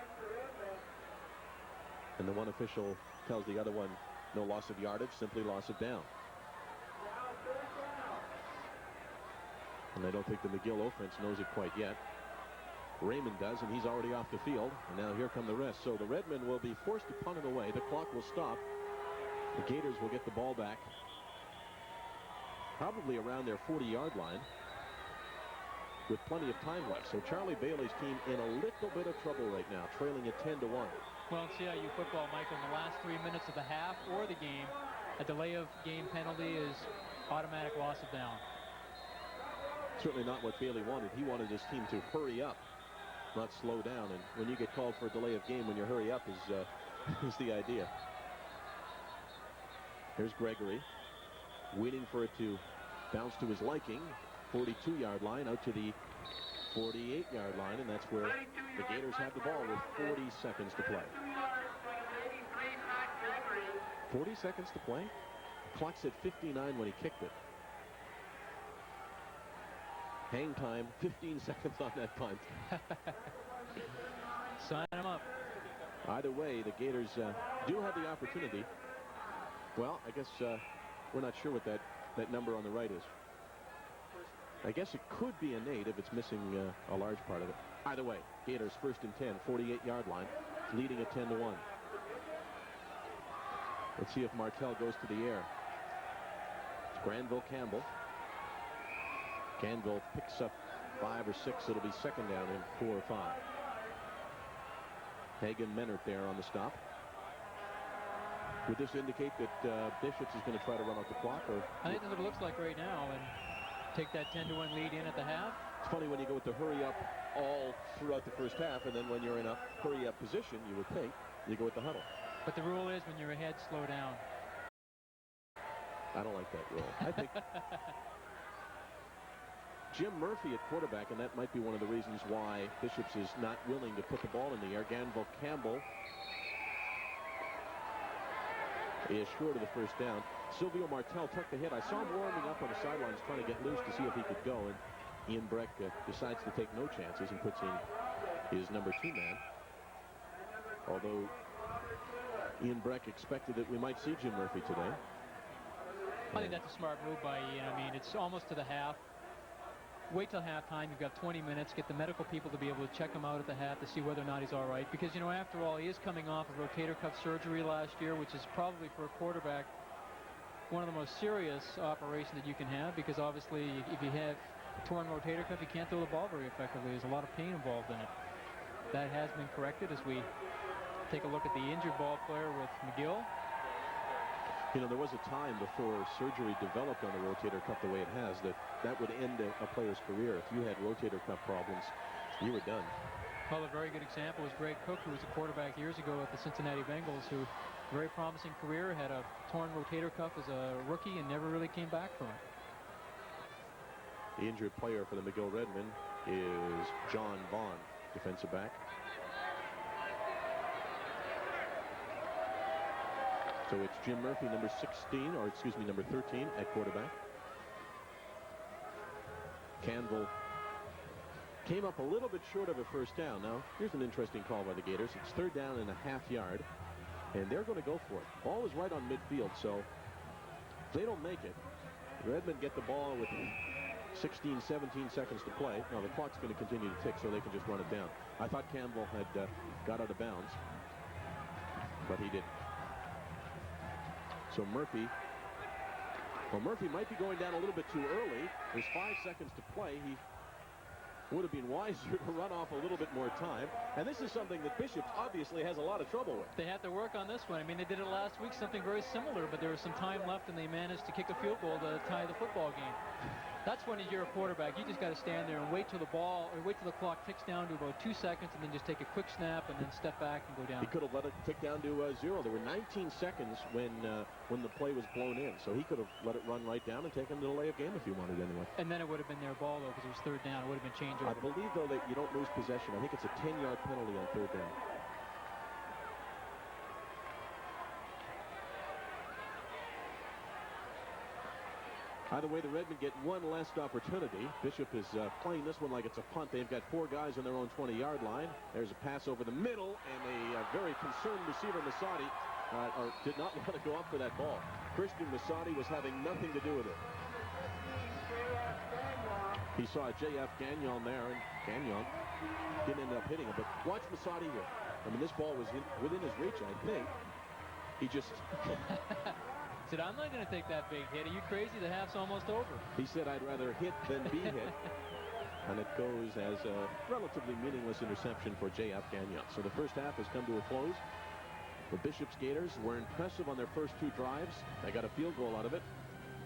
Speaker 1: And the one official tells the other one no loss of yardage, simply loss of down. And I don't think the McGill offense knows it quite yet. Raymond does, and he's already off the field. And now here come the rest. So the Redmen will be forced to punt it away. The clock will stop. The Gators will get the ball back probably around their 40-yard line with plenty of time left. So Charlie Bailey's team in a little bit of trouble right now, trailing at 10-1.
Speaker 2: Well, in CIU football, Michael, in the last 3 minutes of the half or the game, a delay of game penalty is automatic loss of down.
Speaker 1: Certainly not what Bailey wanted. He wanted his team to hurry up, not slow down. And when you get called for a delay of game when you hurry up is the idea. Here's Gregory, waiting for it to bounce to his liking. 42-yard line out to the 48-yard line, and that's where the Gators have the ball with 40 seconds to play. 40 seconds to play? Clock's at 59 when he kicked it. Hang time, 15 seconds on that punt.
Speaker 2: Sign him up.
Speaker 1: Either way, the Gators do have the opportunity. Well, I guess we're not sure what that number on the right is. I guess it could be an 8 if it's missing a large part of it. Either way, Gators 1st and 10, 48-yard line, leading at 10-1. Let's see if Martell goes to the air. It's Granville Campbell. Canville picks up 5 or 6. It'll be second down and 4 or 5. Hagen Menert there on the stop. Would this indicate that Bishops is going to try to run out the clock? Or
Speaker 2: I think that's what it looks like right now, and take that 10-1 lead in at the half.
Speaker 1: It's funny when you go with the hurry up all throughout the first half, and then when you're in a hurry up position, you would think you go with the huddle.
Speaker 2: But the rule is when you're ahead, slow down.
Speaker 1: I don't like that rule. I think Jim Murphy at quarterback, and that might be one of the reasons why Bishops is not willing to put the ball in the air. Granville Campbell is short of the first down. Silvio Martell tucked the hit. I saw him warming up on the sidelines trying to get loose to see if he could go, and Ian Breck decides to take no chances and puts in his number 2 man. Although Ian Breck expected that we might see Jim Murphy today.
Speaker 2: I think that's a smart move by Ian. I mean, it's almost to the half. Wait till halftime. You've got 20 minutes. Get the medical people to be able to check him out at the half to see whether or not he's all right. Because, you know, after all, he is coming off of rotator cuff surgery last year, which is probably for a quarterback one of the most serious operations that you can have. Because obviously, if you have torn rotator cuff, you can't throw the ball very effectively. There's a lot of pain involved in it. That has been corrected as we take a look at the injured ball player with McGill.
Speaker 1: You know, there was a time before surgery developed on the rotator cuff the way it has that would end a player's career. If you had rotator cuff problems, you were done.
Speaker 2: Well, a very good example was Greg Cook, who was a quarterback years ago at the Cincinnati Bengals, who very promising career, had a torn rotator cuff as a rookie and never really came back from it.
Speaker 1: The injured player for the McGill Redmen is John Vaughn, defensive back. So it's Jim Murphy, number 16, or excuse me, number 13 at quarterback. Canville came up a little bit short of a first down. Now, here's an interesting call by the Gators. It's 3rd down and a half yard, and they're going to go for it. Ball is right on midfield, so if they don't make it, the Redmen get the ball with 16, 17 seconds to play. Now, the clock's going to continue to tick, so they can just run it down. I thought Campbell had got out of bounds, but he didn't. So Murphy might be going down a little bit too early. There's 5 seconds to play. He would have been wiser to run off a little bit more time. And this is something that Bishop obviously has a lot of trouble with.
Speaker 2: They have to work on this one. I mean, they did it last week, something very similar, but there was some time left, and they managed to kick a field goal to tie the football game. That's when you're a quarterback. You just got to stand there and wait till the clock ticks down to about 2 seconds, and then just take a quick snap and then step back and go down.
Speaker 1: He could have let it tick down to 0. There were 19 seconds when the play was blown in, so he could have let it run right down and taken the delay of game if he wanted anyway.
Speaker 2: And then it would have been their ball, though, because it was third down. It would have been changeover.
Speaker 1: I believe, though, that you don't lose possession. I think it's a 10-yard penalty on third down. Either way, the Redmen get one last opportunity. Bishop is playing this one like it's a punt. They've got 4 guys on their own 20-yard line. There's a pass over the middle, and a very concerned receiver, Masadi, did not want to go up for that ball. Christian Masadi was having nothing to do with it. He saw J.F. Gagnon there, and Gagnon didn't end up hitting him. But watch Masadi here. I mean, this ball was within his reach, I think. He just...
Speaker 2: said, I'm not going to take that big hit. Are you crazy? The half's almost over.
Speaker 1: He said, I'd rather hit than be hit. And it goes as a relatively meaningless interception for J.F. Gagnon. So the first half has come to a close. The Bishop's Gators were impressive on their first 2 drives. They got a field goal out of it.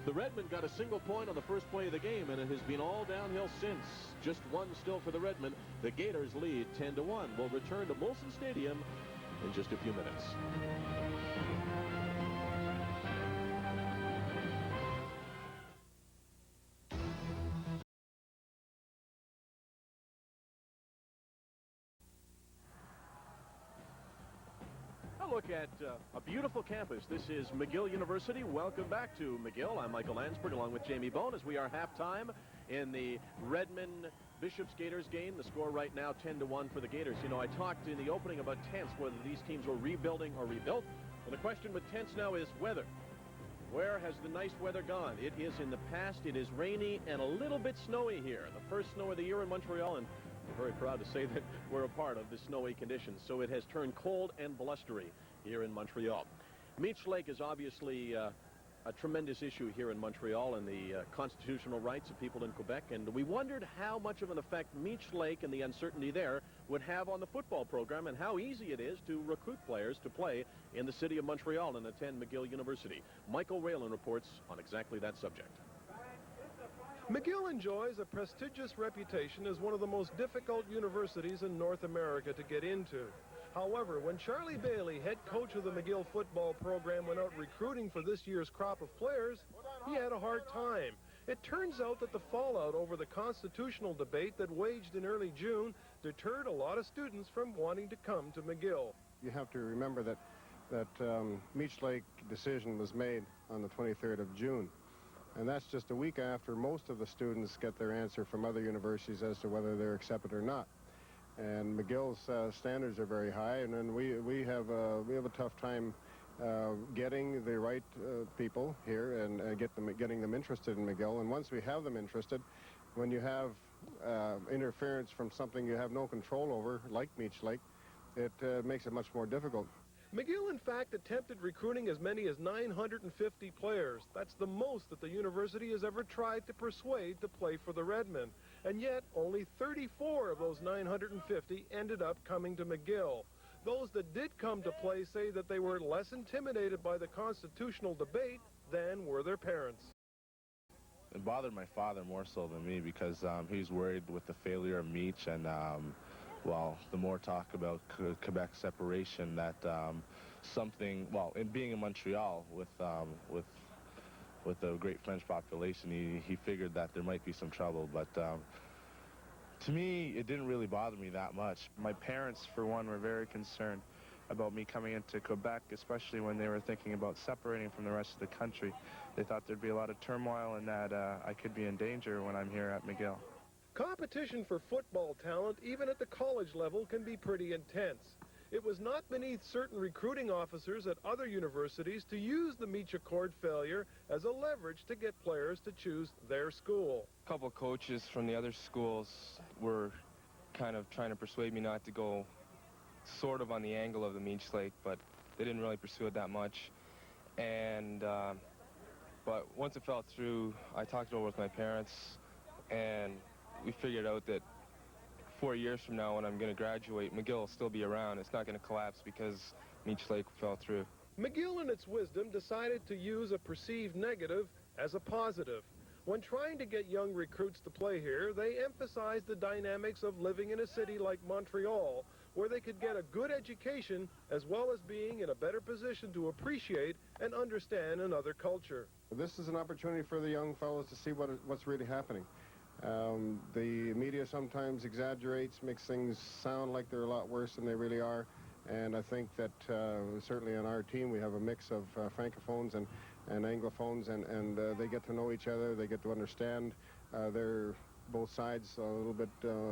Speaker 1: The Redmen got a single point on the first play of the game, and it has been all downhill since. Just 1 still for the Redmen. The Gators lead 10-1. We'll return to Molson Stadium in just a few minutes. Look at a beautiful campus. This is McGill University. Welcome back to McGill. I'm Michael Landsberg along with Jamie Bone as we are halftime in the Redmen Bishop's Gators game. The score right now 10-1 for the Gators. You know, I talked in the opening about tents, whether these teams were rebuilding or rebuilt. Well, the question with tents now is weather. Where has the nice weather gone? It is in the past. It is rainy and a little bit snowy here. The first snow of the year in Montreal, and we're very proud to say that we're a part of the snowy conditions. So it has turned cold and blustery here in Montreal. Meech Lake is obviously a tremendous issue here in Montreal and the constitutional rights of people in Quebec. And we wondered how much of an effect Meech Lake and the uncertainty there would have on the football program and how easy it is to recruit players to play in the city of Montreal and attend McGill University. Michael Raylan reports on exactly that subject.
Speaker 6: McGill enjoys a prestigious reputation as one of the most difficult universities in North America to get into. However, when Charlie Bailey, head coach of the McGill football program, went out recruiting for this year's crop of players, he had a hard time. It turns out that the fallout over the constitutional debate that waged in early June deterred a lot of students from wanting to come to McGill.
Speaker 4: You have to remember that Meech Lake decision was made on the 23rd of June. And that's just a week after most of the students get their answer from other universities as to whether they're accepted or not. And McGill's standards are very high, and then we have a tough time getting the right people here and getting them interested in McGill. And once we have them interested, when you have interference from something you have no control over, like Meech Lake, it makes it much more difficult.
Speaker 6: McGill, in fact, attempted recruiting as many as 950 players. That's the most that the university has ever tried to persuade to play for the Redmen. And yet, only 34 of those 950 ended up coming to McGill. Those that did come to play say that they were less intimidated by the constitutional debate than were their parents.
Speaker 7: It bothered my father more so than me because he was worried with the failure of Meech and well, the more talk about Quebec separation, that something, well, in being in Montreal with a great French population, he figured that there might be some trouble. But to me, it didn't really bother me that much.
Speaker 8: My parents, for one, were very concerned about me coming into Quebec, especially when they were thinking about separating from the rest of the country. They thought there'd be a lot of turmoil and that I could be in danger when I'm here at McGill.
Speaker 6: Competition for football talent, even at the college level, can be pretty intense. It was not beneath certain recruiting officers at other universities to use the Meech Accord failure as a leverage to get players to choose their school.
Speaker 9: A couple coaches from the other schools were kind of trying to persuade me not to go sort of on the angle of the Meech Lake, but they didn't really pursue it that much. And but once it fell through, I talked it over with my parents, and we figured out that 4 years from now, when I'm going to graduate, McGill will still be around. It's not going to collapse because Meech Lake fell through.
Speaker 6: McGill, in its wisdom, decided to use a perceived negative as a positive. When trying to get young recruits to play here, they emphasized the dynamics of living in a city like Montreal, where they could get a good education as well as being in a better position to appreciate and understand another culture.
Speaker 4: This is an opportunity for the young fellows to see what's really happening. The media sometimes exaggerates, makes things sound like they're a lot worse than they really are. And I think that certainly on our team we have a mix of francophones and anglophones, and they get to know each other, they get to understand their both sides a little bit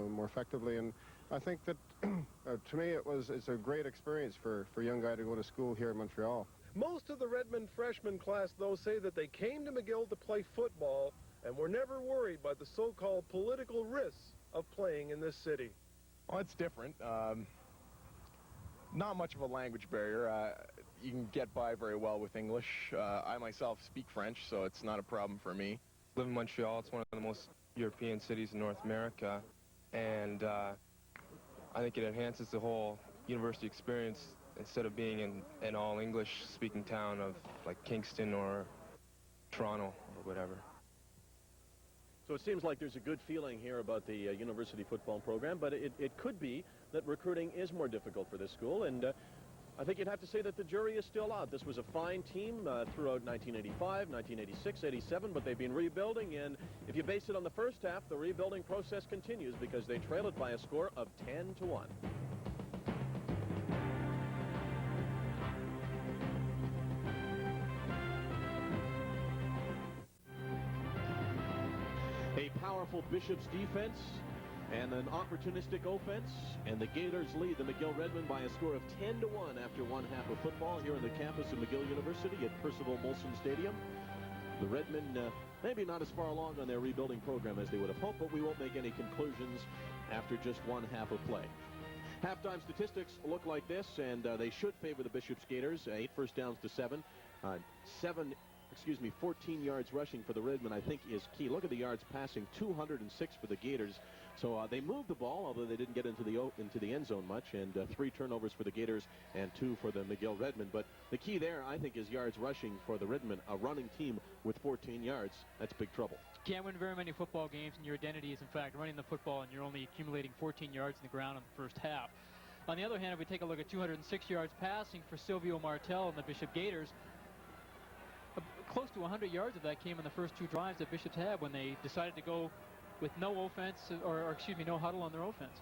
Speaker 4: more effectively. And I think that to me it's a great experience for a young guy to go to school here in Montreal.
Speaker 6: Most of the Redmond freshman class, though, say that they came to McGill to play football and were never worried by the so-called political risks of playing in this city.
Speaker 10: Well, it's different. Not much of a language barrier. You can get by very well with English. I myself speak French, so it's not a problem for me.
Speaker 9: I live in Montreal. It's one of the most European cities in North America, and I think it enhances the whole university experience instead of being in an all-English speaking town of like Kingston or Toronto or whatever.
Speaker 1: So it seems like there's a good feeling here about the university football program, but it could be that recruiting is more difficult for this school, and I think you'd have to say that the jury is still out. This was a fine team throughout 1985, 1986, 87, but they've been rebuilding, and if you base it on the first half, the rebuilding process continues because they trail it by a score of 10-1. A powerful Bishop's defense and an opportunistic offense, and the Gators lead the McGill Redmen by a score of 10-1 after one half of football here on the campus of McGill University at Percival Molson Stadium. The Redmen maybe not as far along on their rebuilding program as they would have hoped, but we won't make any conclusions after just one half of play. Halftime statistics look like this, and they should favor the Bishop's Gators. 8 first downs to 7. 14 yards rushing for the Redmen, I think, is key. Look at the yards passing, 206 for the Gators. So they moved the ball, although they didn't get into the end zone much, and 3 turnovers for the Gators and 2 for the McGill Redmen. But the key there, I think, is yards rushing for the Redmen. A running team with 14 yards, that's big trouble.
Speaker 2: Can't win very many football games, and your identity is, in fact, running the football, and you're only accumulating 14 yards in the ground in the first half. On the other hand, if we take a look at 206 yards passing for Silvio Martel and the Bishop Gators, close to 100 yards of that came in the first 2 drives that Bishops had when they decided to go with no offense, no huddle on their offense.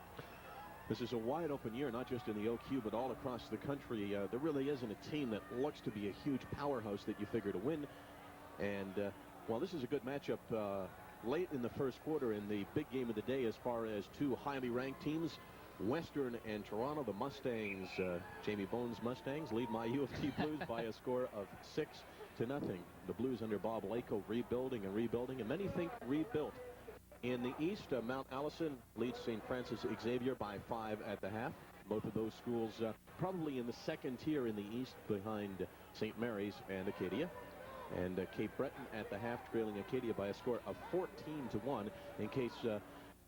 Speaker 1: This is a wide open year, not just in the OQ, but all across the country. There really isn't a team that looks to be a huge powerhouse that you figure to win. And, well, this is a good matchup late in the first quarter in the big game of the day as far as 2 highly ranked teams. Western and Toronto, the Mustangs, Jamie Bones Mustangs, lead my U of T Blues by a score of 6-0. The Blues under Bob Lako rebuilding, and many think rebuilt. In the East, Mount Allison leads St. Francis Xavier by 5 at the half. Both of those schools probably in the second tier in the East behind St. Mary's and Acadia. And Cape Breton at the half trailing Acadia by a score of 14-1. In case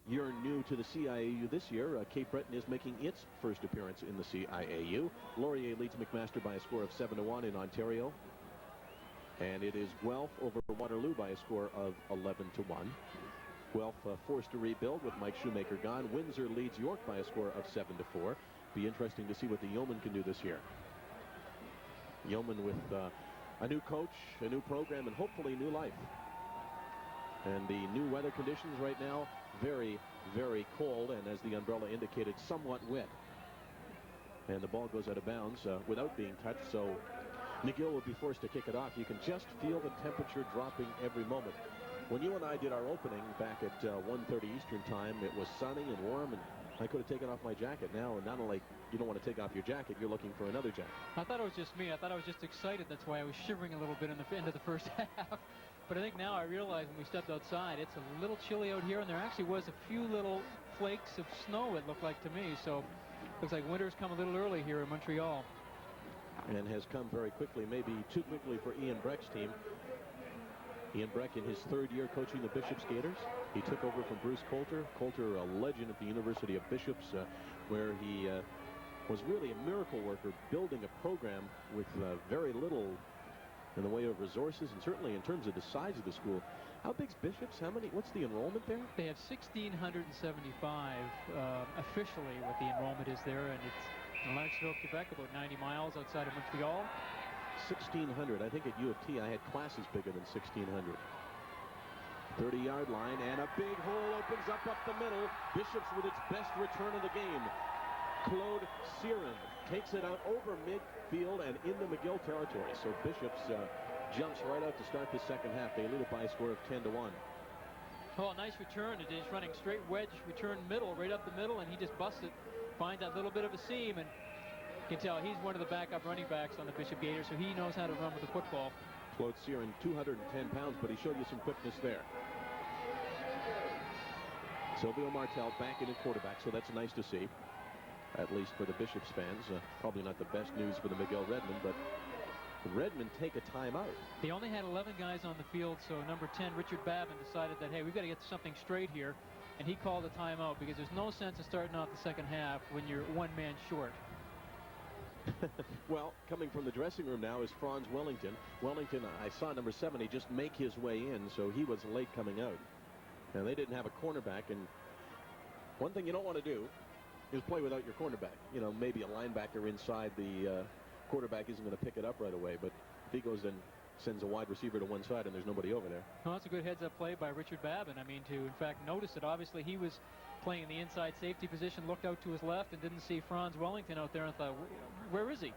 Speaker 1: you're new to the CIAU this year, Cape Breton is making its first appearance in the CIAU. Laurier leads McMaster by a score of 7-1 in Ontario. And it is Guelph over Waterloo by a score of 11-1. Guelph forced to rebuild with Mike Shoemaker gone. Windsor leads York by a score of 7-4. Be interesting to see what the Yeomen can do this year. Yeomen with a new coach, a new program, and hopefully new life. And the new weather conditions right now, very, very cold, and as the umbrella indicated, somewhat wet. And the ball goes out of bounds without being touched, so McGill will be forced to kick it off. You can just feel the temperature dropping every moment. When you and I did our opening back at 1:30 Eastern time, it was sunny and warm, and I could have taken off my jacket now, and not only you don't want to take off your jacket, you're looking for another jacket.
Speaker 2: I thought it was just me. I thought I was just excited. That's why I was shivering a little bit in the end of the first half. But I think now I realize when we stepped outside, it's a little chilly out here, and there actually was a few little flakes of snow, it looked like to me. So looks like winter's come a little early here in Montreal.
Speaker 1: and has come very quickly, maybe too quickly for Ian Breck's team. Ian Breck in his third year coaching the Bishop's Gators. He took over from Bruce Coulter. Coulter, a legend at the University of Bishops, where he was really a miracle worker, building a program with very little in the way of resources, and certainly in terms of the size of the school. How big's Bishops? What's the enrollment there?
Speaker 2: They have 1,675 officially, what the enrollment is there, and it's in Larcheville, Quebec, about 90 miles outside of Montreal.
Speaker 1: 1,600. I think at U of T I had classes bigger than 1,600. 30-yard line, and a big hole opens up the middle. Bishops with its best return of the game. Claude Siren takes it out over midfield and into McGill territory. So Bishops jumps right out to start the second half. They lead it by a score of 10-1.
Speaker 2: Oh, a nice return. It is running straight wedge, return middle, right up the middle, and he just busts it. Finds that little bit of a seam, and you can tell he's one of the backup running backs on the Bishop Gators, so he knows how to run with the football.
Speaker 1: Claude Siren, 210 pounds, but he showed you some quickness there. Silvio Martel back in at quarterback, so that's nice to see. At least for the Bishops fans. Probably not the best news for the McGill Redmen, but the Redmen take a timeout.
Speaker 2: They only had 11 guys on the field, so number 10, Richard Babin, decided that, hey, we've got to get something straight here, and he called a timeout because there's no sense of starting off the second half when you're one man short.
Speaker 1: Well, coming from the dressing room now is Franz Wellington. Wellington, I saw number 70 just make his way in, so he was late coming out. And they didn't have a cornerback, and one thing you don't want to do is play without your cornerback. You know, maybe a linebacker inside the quarterback isn't going to pick it up right away, but if he goes and sends a wide receiver to one side and there's nobody over there.
Speaker 2: Well, that's a good heads-up play by Richard Babin. I mean, to, in fact, notice it. Obviously, he was playing in the inside safety position, looked out to his left and didn't see Franz Wellington out there and thought, where is he?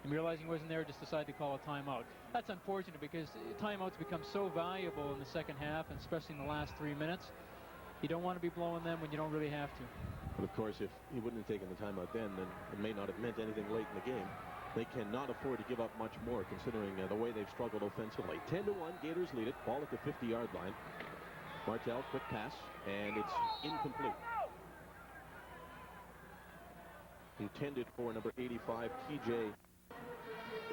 Speaker 2: And realizing he wasn't there, just decided to call a timeout. That's unfortunate because timeouts become so valuable in the second half, and especially in the last 3 minutes. You don't want to be blowing them when you don't really have to.
Speaker 1: But of course, if he wouldn't have taken the timeout then it may not have meant anything late in the game. They cannot afford to give up much more, considering the way they've struggled offensively. 10-1, Gators lead it. Ball at the 50-yard line. Martel, quick pass, and it's incomplete. Intended for number 85, TJ.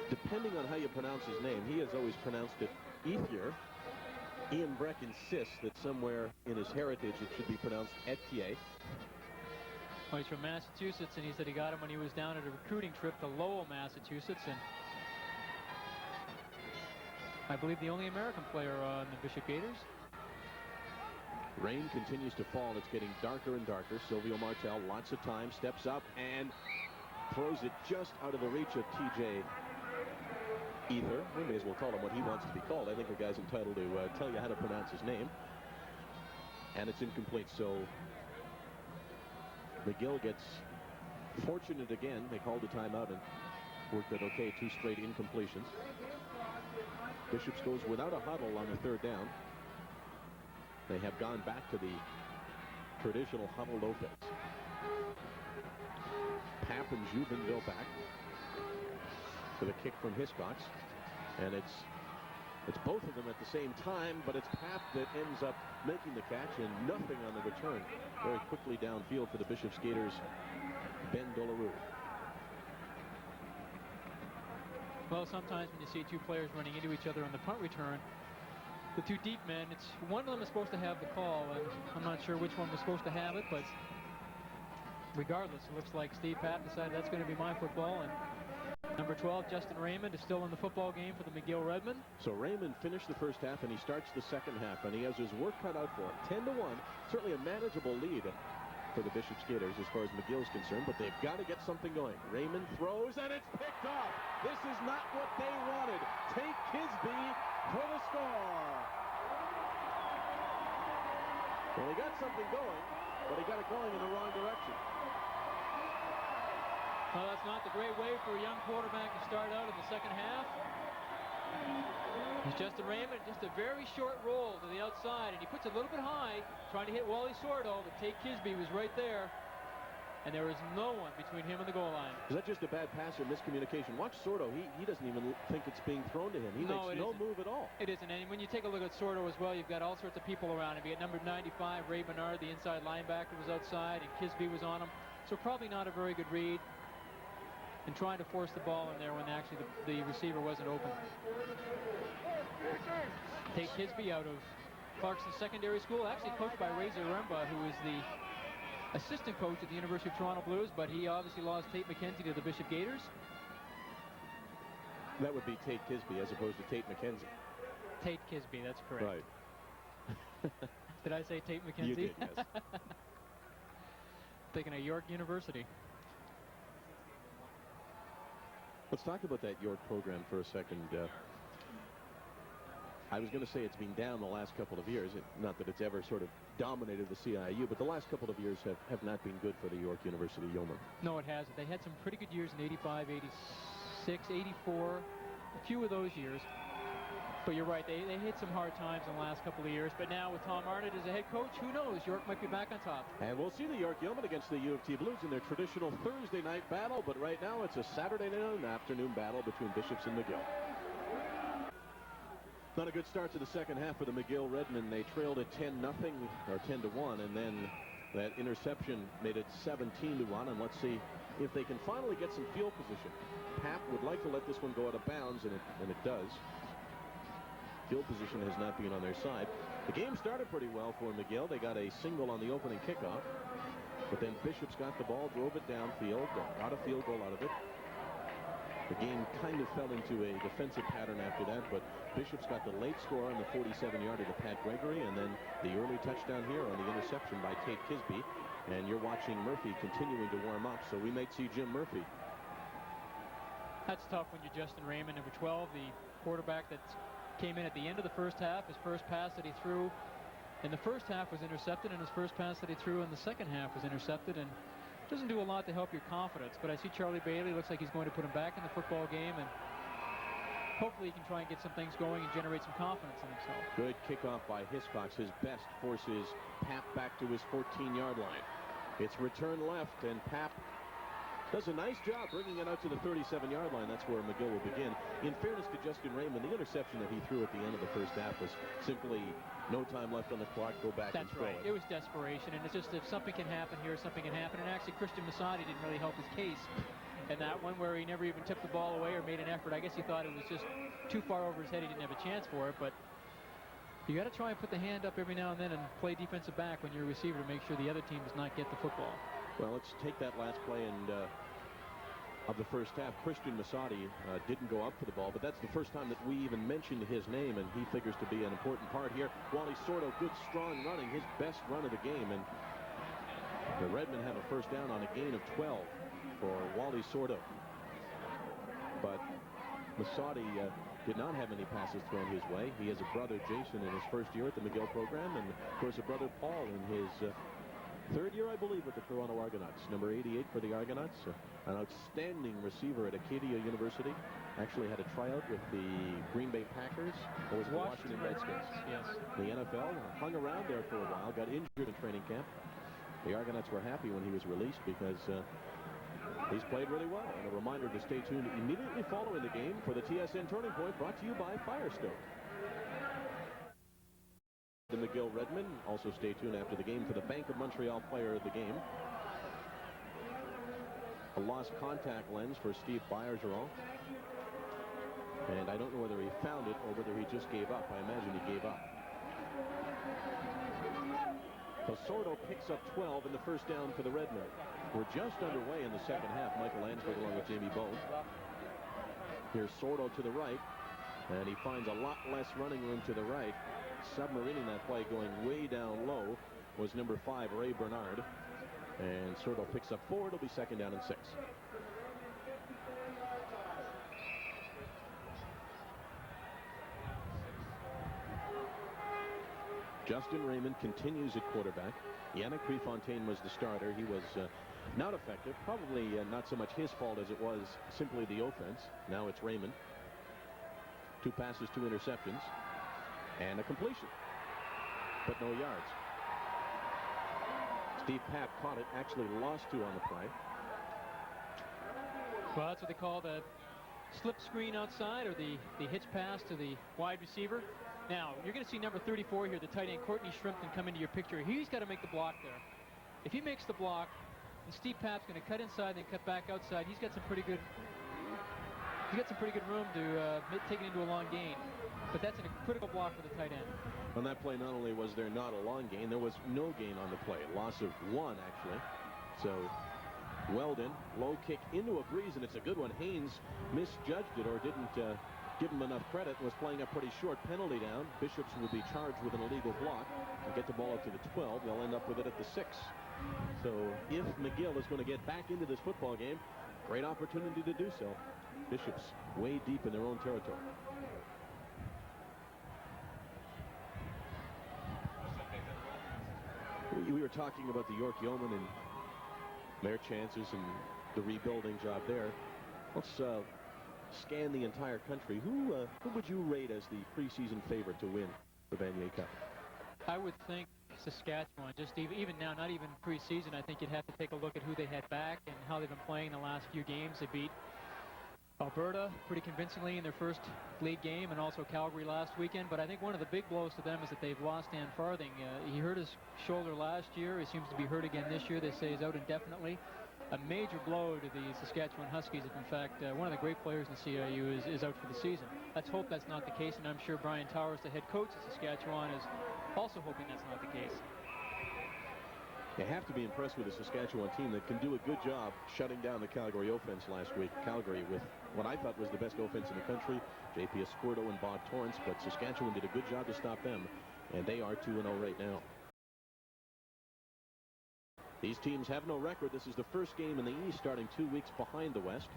Speaker 1: Depending on how you pronounce his name, he has always pronounced it Ethier. Ian Breck insists that somewhere in his heritage it should be pronounced Etier.
Speaker 2: Well, he's from Massachusetts, and he said he got him when he was down at a recruiting trip to Lowell, Massachusetts, and I believe the only American player on the Bishop Gators.
Speaker 1: Rain continues to fall. It's getting darker and darker. Silvio Martel, lots of time, steps up and throws it just out of the reach of TJ Ether. We may as well call him what he wants to be called. I think the guy's entitled to tell you how to pronounce his name. And it's incomplete, so McGill gets fortunate again. They called a timeout and worked it okay. 2 straight incompletions. Bishops goes without a huddle on the third down. They have gone back to the traditional huddled offense. Papp and Jubenville back with a kick from Hiscox. And it's both of them at the same time, but it's Papp that ends up making the catch and nothing on the return. Very quickly downfield for the Bishop's Gators, Ben Dolarue.
Speaker 2: Well, sometimes when you see 2 players running into each other on the punt return, the 2 deep men, it's one of them is supposed to have the call, and I'm not sure which one was supposed to have it, but regardless, it looks like Steve Papp decided that's going to be my football, and number 12, Justin Raymond, is still in the football game for the McGill Redmen.
Speaker 1: So Raymond finished the first half, and he starts the second half, and he has his work cut out for him. 10-1, certainly a manageable lead for the Bishop's Gators as far as McGill's concerned, but they've got to get something going. Raymond throws, and it's picked off. This is not what they wanted. Tate Kisby for the score. Well, he got something going, but he got it going in the wrong direction.
Speaker 2: Well, that's not the great way for a young quarterback to start out in the second half. It's Justin Raymond, just a very short roll to the outside, and he puts it a little bit high, trying to hit Wally Sordo, but Tate Kisby was right there, and there was no one between him and the goal line.
Speaker 1: Is that just a bad pass or miscommunication? Watch Sordo. He doesn't even think it's being thrown to him. He makes no move at all.
Speaker 2: It isn't, and when you take a look at Sordo as well, you've got all sorts of people around him. You got number 95, Ray Bernard, the inside linebacker, was outside, and Kisby was on him, so probably not a very good read. and trying to force the ball in there when actually the receiver wasn't open. Tate Kisby out of Clarkson Secondary School, actually coached by Ray Zaremba, who is the assistant coach at the University of Toronto Blues, but he obviously lost Tate McKenzie to the Bishop Gators.
Speaker 1: That would be Tate Kisby as opposed to Tate McKenzie.
Speaker 2: Tate Kisby, that's correct.
Speaker 1: Right.
Speaker 2: Did I say Tate McKenzie?
Speaker 1: You did, yes.
Speaker 2: Thinking of York University.
Speaker 1: Let's talk about that York program for a second. I was going to say it's been down the last couple of years. Not that it's ever sort of dominated the CIU, but the last couple of years have not been good for the York University Yeomen.
Speaker 2: No, it hasn't. They had some pretty good years in 85, 86, 84, a few of those years. But you're right, they hit some hard times in the last couple of years. But now with Tom Arnott as a head coach, who knows? York might be back on top.
Speaker 1: And we'll see the York Yeomen against the U of T Blues in their traditional Thursday night battle. But right now it's a Saturday afternoon battle between Bishops and McGill. Not a good start to the second half for the McGill Redmen. They trailed at 10-0 or 10-1, and then that interception made it 17-1. And let's see if they can finally get some field position. Pap would like to let this one go out of bounds, and it does. Field position has not been on their side. The game started pretty well for McGill. They got a single on the opening kickoff, but then Bishops got the ball, drove it downfield, got a field goal out of it. The game kind of fell into a defensive pattern after that, but Bishops got the late score on the 47-yarder to Pat Gregory, and then the early touchdown here on the interception by Tate Kisby. And you're watching Murphy continuing to warm up, so we might see Jim Murphy.
Speaker 2: That's tough when you're Justin Raymond, number 12, the quarterback that came in at the end of the first half. His first pass that he threw in the first half was intercepted, and his first pass that he threw in the second half was intercepted. And doesn't do a lot to help your confidence, but I see Charlie Bailey. Looks like he's going to put him back in the football game, and hopefully he can try and get some things going and generate some confidence in himself.
Speaker 1: Good kickoff by Hiscox. His best forces Pap back to his 14-yard line. It's return left, and Pap does a nice job bringing it out to the 37-yard line. That's where McGill will begin. In fairness to Justin Raymond, the interception that he threw at the end of the first half was simply no time left on the clock, go back and throw it.
Speaker 2: That's right. It was desperation, and it's just if something can happen here, something can happen. And actually, Christian Masadi didn't really help his case in that one, where he never even tipped the ball away or made an effort. I guess he thought it was just too far over his head. He didn't have a chance for it, but you got to try and put the hand up every now and then and play defensive back when you're a receiver to make sure the other team does not get the football.
Speaker 1: Well, let's take that last play of the first half. Christian Masadi didn't go up for the ball, but that's the first time that we even mentioned his name, and he figures to be an important part here. Wally Sordo, good strong running, his best run of the game, and the Redmen have a first down on a gain of 12 for Wally Sordo. But Masadi did not have any passes thrown his way. He has a brother, Jason, in his first year at the McGill program, and of course a brother, Paul, in his third year, I believe, with the Toronto Argonauts. Number 88 for the Argonauts. An outstanding receiver at Acadia University. Actually had a tryout with the Green Bay Packers. Or was it Washington Redskins?
Speaker 2: Yes.
Speaker 1: The NFL. Hung around there for a while. Got injured in training camp. The Argonauts were happy when he was released because he's played really well. And a reminder to stay tuned immediately following the game for the TSN Turning Point, brought to you by Firestone. The McGill Redmen. Also stay tuned after the game for the Bank of Montreal player of the game. A lost contact lens for Steve Bergeron. And I don't know whether he found it or whether he just gave up. I imagine he gave up. So Sordo picks up 12 in the first down for the Redmen. We're just underway in the second half. Michael Landsberg along with Jamie Bone. Here's Sordo to the right. And he finds a lot less running room to the right. Submarining that play, going way down low, was number 5, Ray Bernard. And Sordo picks up 4. It'll be second down and 6. Justin Raymond continues at quarterback. Yannick Prefontaine was the starter. He was not effective. Probably not so much his fault as it was simply the offense. Now it's Raymond. 2 passes, 2 interceptions. And a completion, but no yards. Steve Papp caught it, actually lost 2 on the play.
Speaker 2: Well, that's what they call the slip screen outside, or the hitch pass to the wide receiver. Now, you're going to see number 34 here, the tight end, Courtney Shrimpton, come into your picture. He's got to make the block there. If he makes the block, And Steve Papp's going to cut inside, then cut back outside. He's got some pretty good room to take it into a long gain. But that's a critical block for the tight end.
Speaker 1: On that play, not only was there not a long gain, there was no gain on the play. Loss of 1, actually. So Weldon, low kick into a breeze, and it's a good one. Haynes misjudged it or didn't give him enough credit, was playing a pretty short penalty down. Bishops will be charged with an illegal block and get the ball up to the 12. They'll end up with it at the 6. So if McGill is going to get back into this football game, great opportunity to do so. Bishops way deep in their own territory. We were talking about the York Yeomen and their chances and the rebuilding job there. Let's scan the entire country. Who would you rate as the preseason favorite to win the Vanier Cup?
Speaker 2: I would think Saskatchewan. Just even now, not even preseason, I think you'd have to take a look at who they had back and how they've been playing the last few games. They beat Alberta pretty convincingly in their first league game, and also Calgary last weekend. But I think one of the big blows to them is that they've lost Dan Farthing. He hurt his shoulder last year. He seems to be hurt again this year. They say he's out indefinitely. A major blow to the Saskatchewan Huskies if, in fact, one of the great players in the CIU is out for the season. Let's hope that's not the case, and I'm sure Brian Towers, the head coach of Saskatchewan, is also hoping that's not the case.
Speaker 1: You have to be impressed with a Saskatchewan team that can do a good job shutting down the Calgary offense last week. Calgary with what I thought was the best offense in the country, J.P. Escuerdo and Bob Torrance, but Saskatchewan did a good job to stop them, and they are 2-0 right now. These teams have no record. This is the first game in the East, starting 2 weeks behind the West.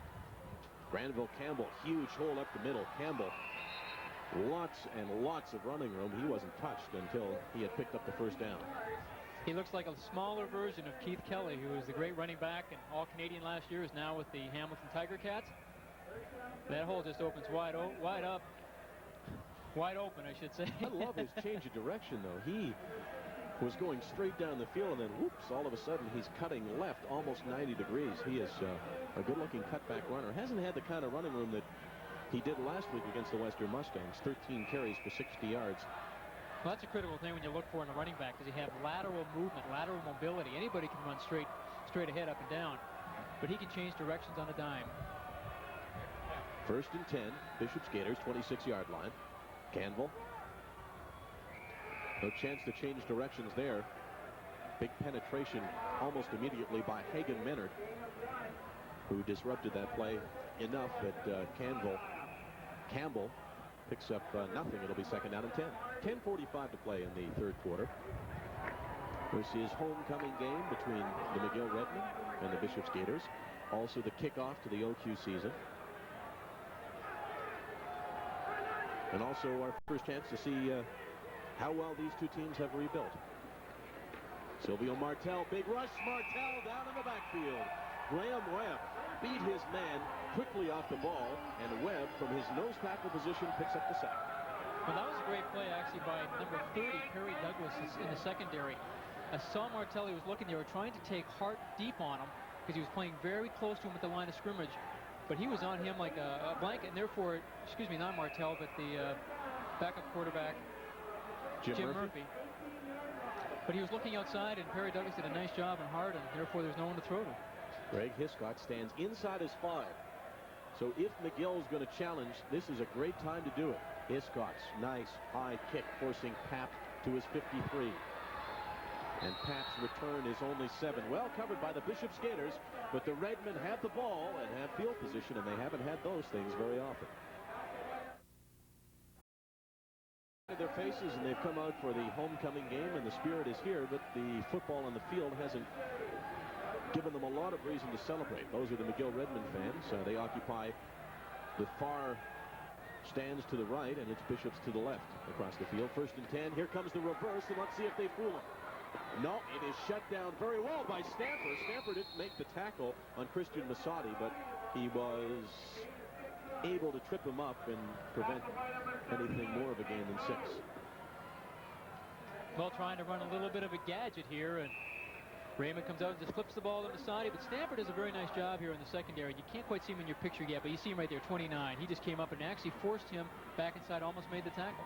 Speaker 1: Granville Campbell, huge hole up the middle. Campbell, lots and lots of running room. He wasn't touched until he had picked up the first down.
Speaker 2: He looks like a smaller version of Keith Kelly, who was the great running back and All-Canadian last year, is now with the Hamilton Tiger Cats. That hole just opens wide open, I should say.
Speaker 1: I love his change of direction, though. He was going straight down the field, and then whoops, all of a sudden he's cutting left almost 90 degrees. He is a good-looking cutback runner. Hasn't had the kind of running room that he did last week against the Western Mustangs. 13 carries for 60 yards.
Speaker 2: Well, that's a critical thing when you look for in a running back, because you have lateral movement, lateral mobility. Anybody can run straight ahead, up and down, but he can change directions on a dime.
Speaker 1: 1st and 10, Bishop's Gators, 26-yard line. Canville. No chance to change directions there. Big penetration almost immediately by Hagan Menard, who disrupted that play enough that Campbell picks up nothing. It'll be 2nd down and 10. 10:45 to play in the 3rd quarter. This is homecoming game between the McGill Redmen and the Bishop's Gators. Also the kickoff to the OQ season. And also our first chance to see how well these two teams have rebuilt. Silvio Martel, big rush. Martel down in the backfield. Graham Webb beat his man quickly off the ball, and Webb from his nose tackle position picks up the sack.
Speaker 2: Well, that was a great play, actually, by number 30, Perry Douglas, in the secondary. I saw Martel. He was looking. They were trying to take Hart deep on him because he was playing very close to him at the line of scrimmage. But he was on him like a blanket, and therefore, excuse me, not Martel, but the backup quarterback, Jim Murphy. But he was looking outside, and Perry Douglas did a nice job on Hart, and therefore there's no one to throw to.
Speaker 1: Greg Hiscott stands inside his 5. So if McGill is going to challenge, this is a great time to do it. Hiscott's nice high kick forcing Papp to his 53. And Papp's return is only 7. Well covered by the Bishop's Gators, but the Redmen have the ball and have field position, and they haven't had those things very often. Their faces, and they've come out for the homecoming game, and the spirit is here, but the football on the field hasn't given them a lot of reason to celebrate. Those are the McGill Redmen fans. They occupy the far stands to the right, and it's Bishops to the left across the field. 1st and 10. Here comes the reverse, and let's see if they fool him. No, it is shut down very well by Stamper. Stamper didn't make the tackle on Christian Masadi, but he was able to trip him up and prevent anything more of a gain than 6.
Speaker 2: Well, trying to run a little bit of a gadget here, and Raymond comes out and just flips the ball to Masadi, but Stanford does a very nice job here in the secondary. You can't quite see him in your picture yet, but you see him right there, 29. He just came up and actually forced him back inside, almost made the tackle.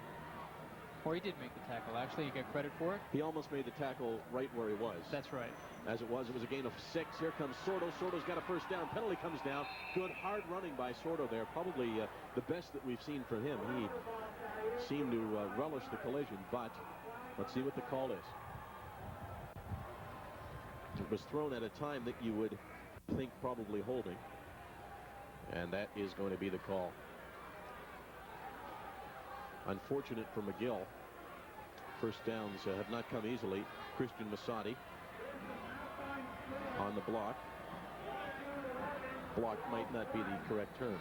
Speaker 2: Or he did make the tackle. Actually, you get credit for it.
Speaker 1: He almost made the tackle right where he was.
Speaker 2: That's right.
Speaker 1: As it was a gain of 6. Here comes Sordo. Sordo's got a first down. Penalty comes down. Good hard running by Sordo there. Probably the best that we've seen from him. He seemed to relish the collision, but let's see what the call is. It was thrown at a time that you would think probably holding. And that is going to be the call. Unfortunate for McGill. First downs have not come easily. Christian Masati on the block. Block might not be the correct term.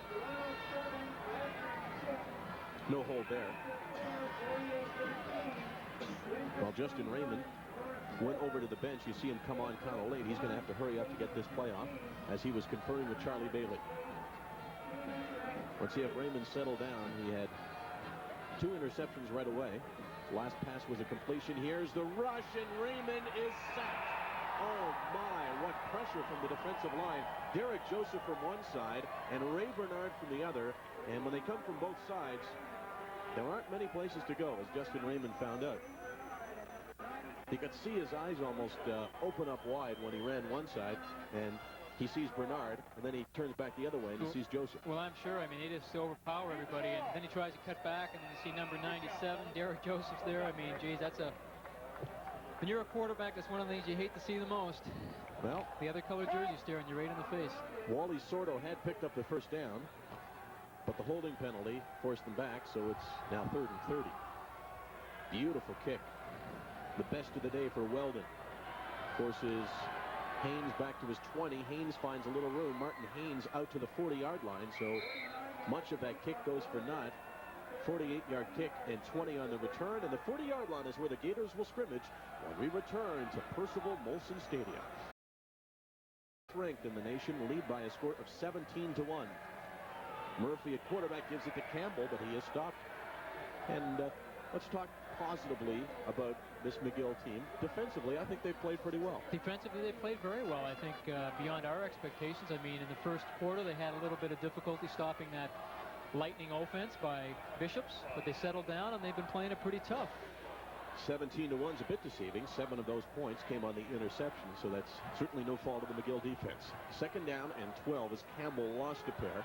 Speaker 1: No hold there. Well, Justin Raymond went over to the bench. You see him come on kind of late. He's going to have to hurry up to get this play off as he was conferring with Charlie Bailey. Let's see if Raymond settled down. He had 2 interceptions right away. His last pass was a completion. Here's the rush, and Raymond is sacked. Oh my, what pressure from the defensive line. Derek Joseph from one side and Ray Bernard from the other. And when they come from both sides, there aren't many places to go, as Justin Raymond found out. He could see his eyes almost open up wide when he ran one side, and he sees Bernard, and then he turns back the other way, and he sees Joseph.
Speaker 2: Well, I'm sure. I mean, they just overpower everybody, and then he tries to cut back, and then you see number 97, Derek Joseph's there. I mean, geez, that's a... When you're a quarterback, that's one of the things you hate to see the most.
Speaker 1: Well,
Speaker 2: the other colored jersey staring you right in the face.
Speaker 1: Wally Sordo had picked up the first down, but the holding penalty forced them back, so it's now 3rd and 30. Beautiful kick. The best of the day for Weldon. Forces Haynes back to his 20. Haynes finds a little room. Martin Haynes out to the 40-yard line, so much of that kick goes for naught. 48-yard kick and 20 on the return, and the 40-yard line is where the Gators will scrimmage when we return to Percival Molson Stadium. Ranked in the nation, lead by a score of 17-1. Murphy at quarterback gives it to Campbell, but he is stopped. And let's talk positively about this McGill team. Defensively, I think they've played pretty well.
Speaker 2: Defensively, they played very well. I think beyond our expectations. I mean, in the first quarter, they had a little bit of difficulty stopping that lightning offense by Bishops, but they settled down, and they've been playing it pretty tough.
Speaker 1: 17-1 is a bit deceiving. 7 of those points came on the interception, so that's certainly no fault of the McGill defense. 2nd down and 12 as Campbell lost a pair.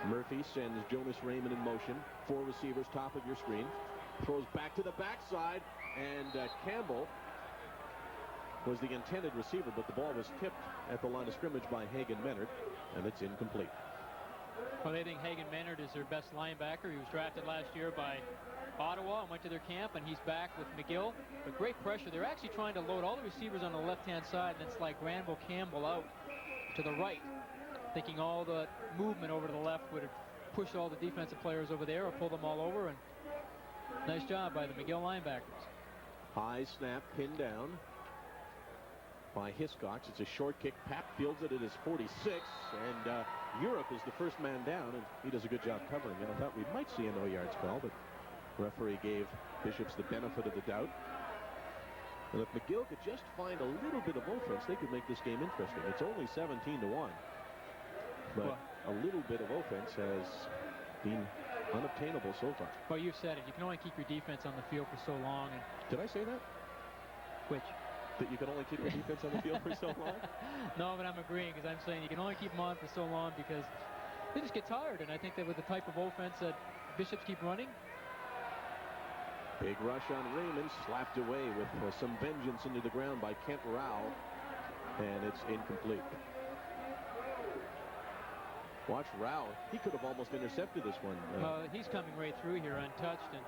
Speaker 1: Murphy sends Jonas Raymond in motion. 4 receivers, top of your screen. Throws back to the backside, and Campbell was the intended receiver, but the ball was tipped at the line of scrimmage by Hagen Menard, and it's incomplete.
Speaker 2: Well, they think Hagen Menard is their best linebacker. He was drafted last year by Ottawa and went to their camp, and he's back with McGill. But great pressure. They're actually trying to load all the receivers on the left-hand side, and it's like Granville Campbell out to the right, thinking all the movement over to the left would push all the defensive players over there or pull them all over, and nice job by the McGill linebackers.
Speaker 1: High snap, pinned down by Hiscox. It's a short kick. Pap fields it at his 46, and Europe is the first man down, and he does a good job covering it. I thought we might see a no-yard spell, but referee gave Bishops the benefit of the doubt. And if McGill could just find a little bit of offense, they could make this game interesting. It's only 17-1, but a little bit of offense has been unobtainable so far.
Speaker 2: Well, you've said it. You can only keep your defense on the field for so long. And
Speaker 1: did I say that?
Speaker 2: Which?
Speaker 1: That you can only keep your defense on the field for so long?
Speaker 2: No, but I'm agreeing, because I'm saying you can only keep them on for so long because they just get tired. And I think that with the type of offense that Bishops keep running.
Speaker 1: Big rush on Raymond, slapped away with some vengeance into the ground by Kent Rao, and it's incomplete. Watch Rao. He could have almost intercepted this one.
Speaker 2: He's coming right through here untouched. And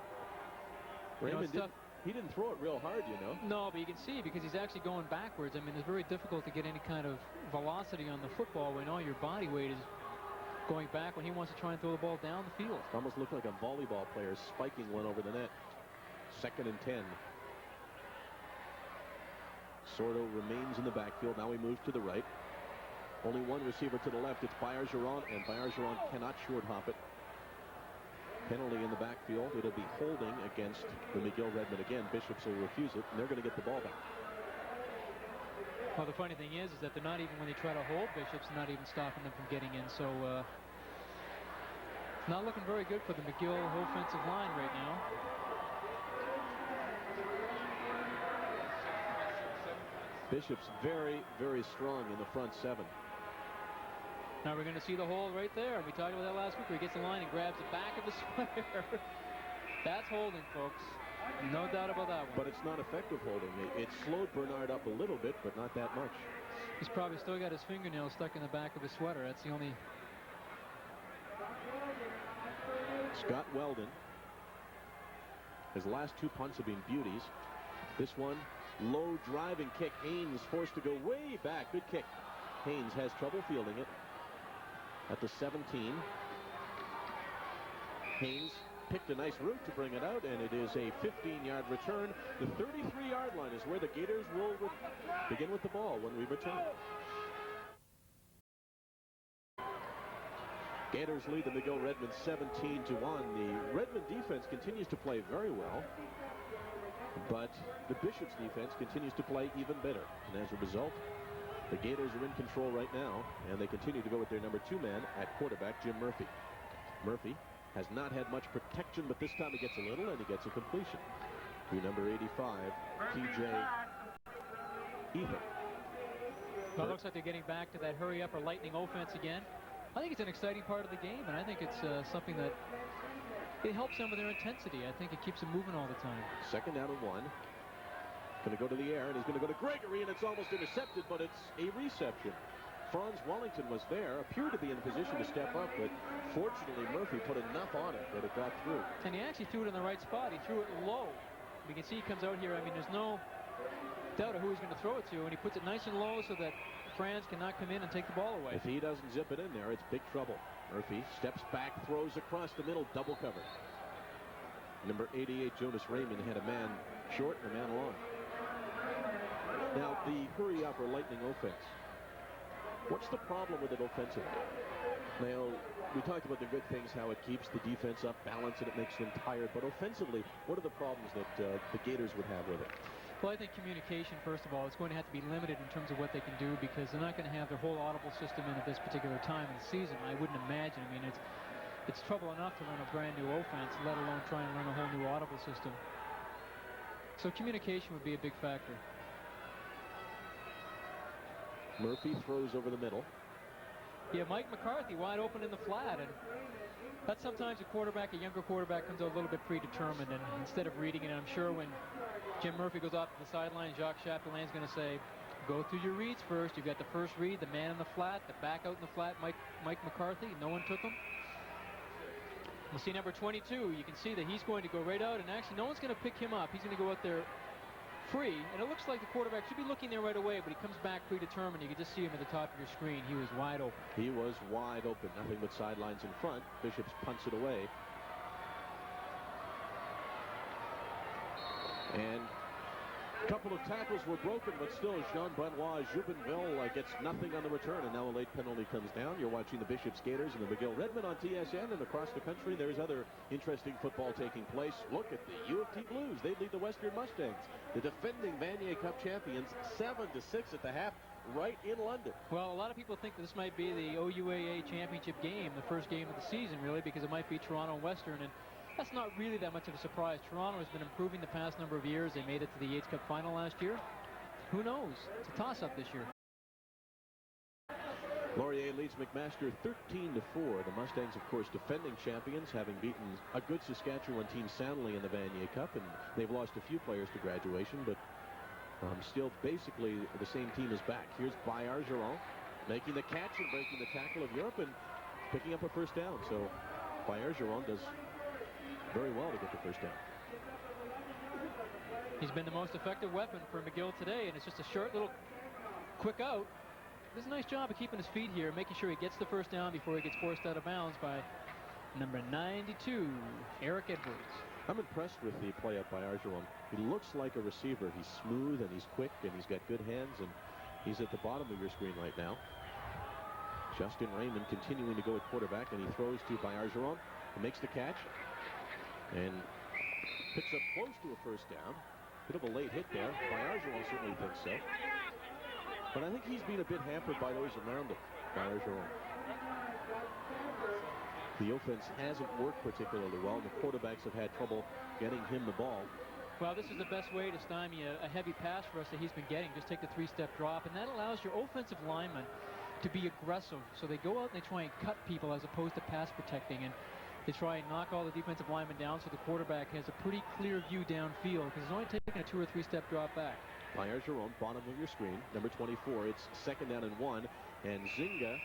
Speaker 1: Raymond he didn't throw it real hard, you know.
Speaker 2: No, but you can see because he's actually going backwards. I mean, it's very difficult to get any kind of velocity on the football when all your body weight is going back when he wants to try and throw the ball down the field.
Speaker 1: Almost looked like a volleyball player spiking one over the net. 2nd and 10. Sordo remains in the backfield. Now he moves to the right. Only one receiver to the left. It's Bayer-Giron, and Bayer-Giron cannot short hop it. Penalty in the backfield. It'll be holding against the McGill Redmen again. Bishops will refuse it, and they're going to get the ball back.
Speaker 2: Well, the funny thing is that they're not even, when they try to hold Bishops, not even stopping them from getting in. So, not looking very good for the McGill offensive line right now.
Speaker 1: Bishop's very, very strong in the front seven.
Speaker 2: Now we're going to see the hole right there. We talked about that last week where he gets the line and grabs the back of the sweater. That's holding, folks. No doubt about that one.
Speaker 1: But it's not effective holding. It slowed Bernard up a little bit, but not that much.
Speaker 2: He's probably still got his fingernails stuck in the back of his sweater. That's the only...
Speaker 1: Scott Weldon. His last two punts have been beauties. This one, low driving kick. Haynes forced to go way back. Good kick. Haynes has trouble fielding it at the 17. Haynes picked a nice route to bring it out, and it is a 15-yard return. The 33-yard line is where the Gators will begin with the ball when we return. Gators lead the McGill Redmen 17-1. The Redmen defense continues to play very well, but the Bishop's defense continues to play even better. And as a result, the Gators are in control right now, and they continue to go with their number 2 man at quarterback, Jim Murphy. Murphy has not had much protection, but this time he gets a little, and he gets a completion to number 85, T.J. Ethan.
Speaker 2: Well, it looks like they're getting back to that hurry-up or lightning offense again. I think it's an exciting part of the game, and I think it's something that it helps them with their intensity. I think it keeps them moving all the time.
Speaker 1: Second down and 1. Going to go to the air, and he's going to go to Gregory, and it's almost intercepted, but it's a reception. Franz Wellington was there, appeared to be in a position to step up, but fortunately Murphy put enough on it that it got through.
Speaker 2: And he actually threw it in the right spot. He threw it low. We can see he comes out here. I mean, there's no doubt of who he's going to throw it to, and he puts it nice and low so that Franz cannot come in and take the ball away.
Speaker 1: If he doesn't zip it in there, it's big trouble. Murphy steps back, throws across the middle, double cover. Number 88, Jonas Raymond, had a man short and a man long. Now, the hurry-up or lightning offense. What's the problem with it offensively? Now, we talked about the good things, how it keeps the defense up, balance, and it makes them tired. But offensively, what are the problems that the Gators would have with it?
Speaker 2: Well, I think communication, first of all, is going to have to be limited in terms of what they can do, because they're not going to have their whole audible system in at this particular time in the season. I wouldn't imagine. I mean, it's trouble enough to learn a brand new offense, let alone try and learn a whole new audible system. So communication would be a big factor.
Speaker 1: Murphy throws over the middle.
Speaker 2: Yeah, Mike McCarthy wide open in the flat, and that's sometimes a younger quarterback comes out a little bit predetermined, and instead of reading it, I'm sure when Jim Murphy goes off to the sideline, Jacques Chapdelain's going to say, go through your reads first. You've got the first read, the man in the flat, the back out in the flat, Mike McCarthy. No one took him. We'll see number 22. You can see that he's going to go right out, and actually no one's going to pick him up. He's going to go out there free, and it looks like the quarterback should be looking there right away, but he comes back predetermined. You can just see him at the top of your screen. He was wide open.
Speaker 1: He was wide open. Nothing but sidelines in front. Bishops punts it away. And a couple of tackles were broken, but still Jean-Benoit Joubinville gets nothing on the return, and now a late penalty comes down. You're watching the Bishops Gators and the McGill Redmen on TSN, and across the country there's other interesting football taking place. Look at the U of T Blues. They lead the Western Mustangs, the defending Vanier Cup champions, 7-6 at the half, right in London.
Speaker 2: Well, a lot of people think this might be the OUAA championship game, the first game of the season, really, because it might be Toronto and Western, and that's not really that much of a surprise. Toronto has been improving the past number of years. They made it to the Yates Cup final last year. Who knows? It's a toss-up this year.
Speaker 1: Laurier leads McMaster 13-4. The Mustangs, of course, defending champions, having beaten a good Saskatchewan team soundly in the Vanier Cup, and they've lost a few players to graduation, but still basically the same team is back. Here's Bayard-Giron making the catch and breaking the tackle of Europe and picking up a first down. So Bayard-Giron does very well to get the first down.
Speaker 2: He's been the most effective weapon for McGill today, and it's just a short little quick out. Does a nice job of keeping his feet here, making sure he gets the first down before he gets forced out of bounds by number 92, Eric Edwards.
Speaker 1: I'm impressed with the play up by Bayard-Giron. He looks like a receiver. He's smooth and he's quick and he's got good hands, and he's at the bottom of your screen right now. Justin Raymond continuing to go at quarterback, and he throws to Bayard-Giron, who makes the catch and picks up close to a first down. Bit of a late hit there. Bayard-Giron certainly thinks so. But I think he's been a bit hampered by those around him, Bayard-Giron. The offense hasn't worked particularly well. The quarterbacks have had trouble getting him the ball.
Speaker 2: Well, this is the best way to stymie a heavy pass rush that he's been getting. Just take the three-step drop, and that allows your offensive linemen to be aggressive. So they go out and they try and cut people as opposed to pass protecting, and they try and knock all the defensive linemen down so the quarterback has a pretty clear view downfield because he's only taking a 2 or 3 step drop back.
Speaker 1: Bayer-Giron, bottom of your screen, number 24. It's 2nd down and 1, and Zinga,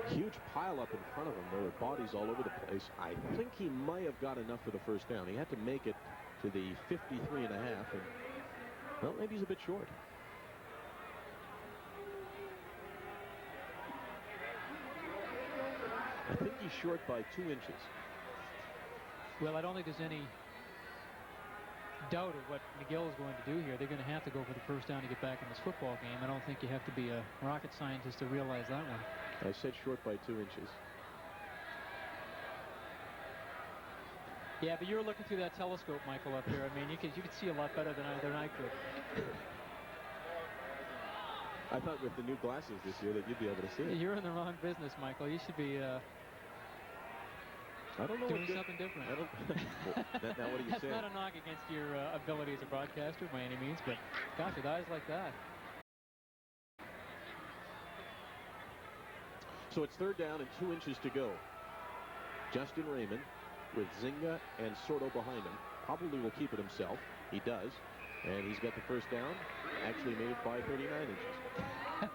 Speaker 1: huge pile up in front of him. There were bodies all over the place. I think he might have got enough for the first down. He had to make it to the 53 and a half, and well, maybe he's a bit short. I think he's short by 2 inches.
Speaker 2: Well, I don't think there's any doubt of what McGill is going to do here. They're going to have to go for the first down to get back in this football game. I don't think you have to be a rocket scientist to realize that one.
Speaker 1: I said short by 2 inches.
Speaker 2: Yeah, but you're looking through that telescope, Michael, up here. I mean, you can see a lot better than I could.
Speaker 1: I thought with the new glasses this year that you'd be able to see it.
Speaker 2: You're in the wrong business, Michael. You should be
Speaker 1: I don't know
Speaker 2: doing something different.
Speaker 1: I don't. Well, now what are you
Speaker 2: That's
Speaker 1: saying?
Speaker 2: not a knock against your ability as a broadcaster by any means, but gosh, with eyes like that.
Speaker 1: So it's 3rd down and 2 inches to go. Justin Raymond with Zinga and Sordo behind him. Probably will keep it himself. He does. And he's got the first down. Actually made by 39 inches.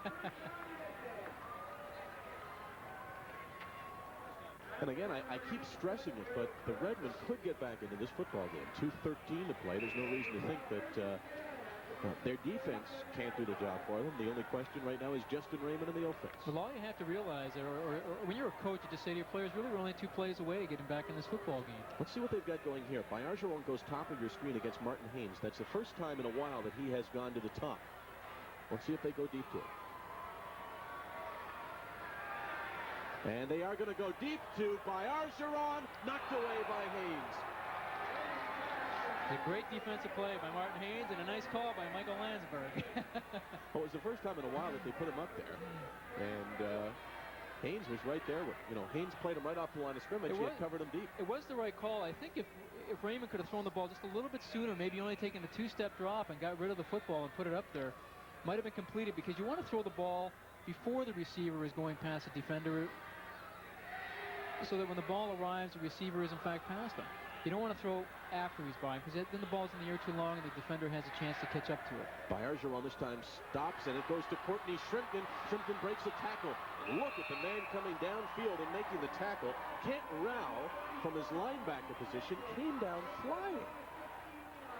Speaker 1: And again, I keep stressing it, but the Redmen could get back into this football game. 2:13 to play. There's no reason to think that their defense can't do the job for them. The only question right now is Justin Raymond and the offense.
Speaker 2: Well, all you have to realize, or when you're a coach, you just say to your players, really, we're only 2 plays away to getting back in this football game.
Speaker 1: Let's see what they've got going here. Bayer-Giron goes top of your screen against Martin Haynes. That's the first time in a while that he has gone to the top. Let's see if they go deep to it. And they are going to go deep to Bayer-Giron, knocked away by Haynes.
Speaker 2: A great defensive play by Martin Haynes and a nice call by Michael Landsberg.
Speaker 1: Well, it was the first time in a while that they put him up there. And Haynes was right there. Haynes played him right off the line of scrimmage. He had covered him deep.
Speaker 2: It was the right call. I think if Raymond could have thrown the ball just a little bit sooner, maybe only taken the 2-step drop and got rid of the football and put it up there, might have been completed, because you want to throw the ball before the receiver is going past the defender, so that when the ball arrives, the receiver is in fact past him. You don't want to throw after he's by him, because then the ball's in the air too long and the defender has a chance to catch up to it.
Speaker 1: Bayer-Giron this time stops, and it goes to Courtney Shrimpton. Shrimpton breaks the tackle. Look at the man coming downfield and making the tackle. Kent Rao, from his linebacker position, came down flying.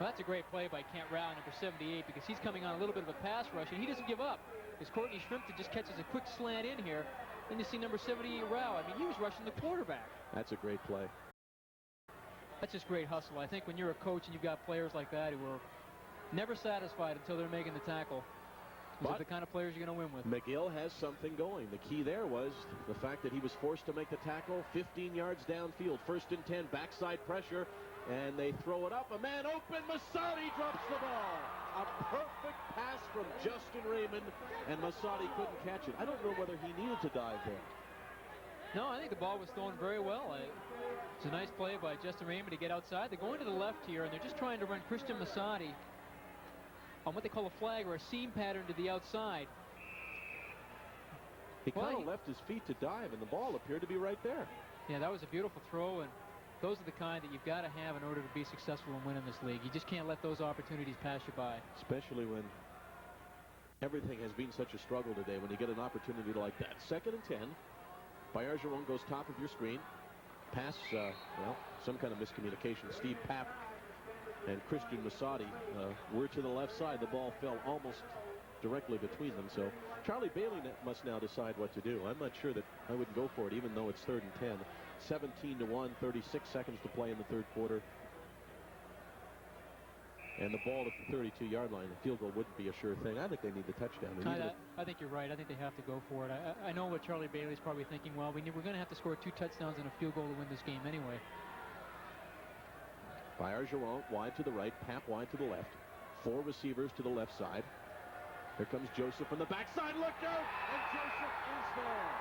Speaker 2: Well, that's a great play by Kent Rao, number 78, because he's coming on a little bit of a pass rush, and he doesn't give up. As Courtney Shrimpton just catches a quick slant in here, then you see number 78 Rao. I mean, he was rushing the quarterback.
Speaker 1: That's a great play.
Speaker 2: That's just great hustle. I think when you're a coach and you've got players like that who are never satisfied until they're making the tackle, those are the kind of players you're going to win with.
Speaker 1: McGill has something going. The key there was the fact that he was forced to make the tackle 15 yards downfield. 1st and 10, backside pressure, and they throw it up. A man open. Masadi drops the ball. A perfect pass from Justin Raymond, and Masadi couldn't catch it. I don't know whether he needed to dive there.
Speaker 2: No, I think the ball was thrown very well. It's a nice play by Justin Raymond to get outside. They're going to the left here, and they're just trying to run Christian Masadi on what they call a flag or a seam pattern to the outside.
Speaker 1: He kind of left his feet to dive, and the ball appeared to be right there.
Speaker 2: Yeah, that was a beautiful throw, and those are the kind that you've got to have in order to be successful and win in this league. You just can't let those opportunities pass you by.
Speaker 1: Especially when everything has been such a struggle today, when you get an opportunity like that. 2nd and 10. Bayer-Giron goes top of your screen. Pass, some kind of miscommunication. Steve Papp and Christian Masadi were to the left side. The ball fell almost directly between them. So Charlie Bailey must now decide what to do. I'm not sure that I wouldn't go for it, even though it's 3rd and 10. 17-1, 36 seconds to play in the 3rd quarter. And the ball at the 32-yard line, the field goal wouldn't be a sure thing. I think they need the touchdown.
Speaker 2: I think you're right. I think they have to go for it. I know what Charlie Bailey's probably thinking. Well, we're going to have to score 2 touchdowns and a field goal to win this game anyway.
Speaker 1: Bayer-Giron wide to the right, Papp wide to the left. 4 receivers to the left side. Here comes Joseph from the backside. Look out! And Joseph is there.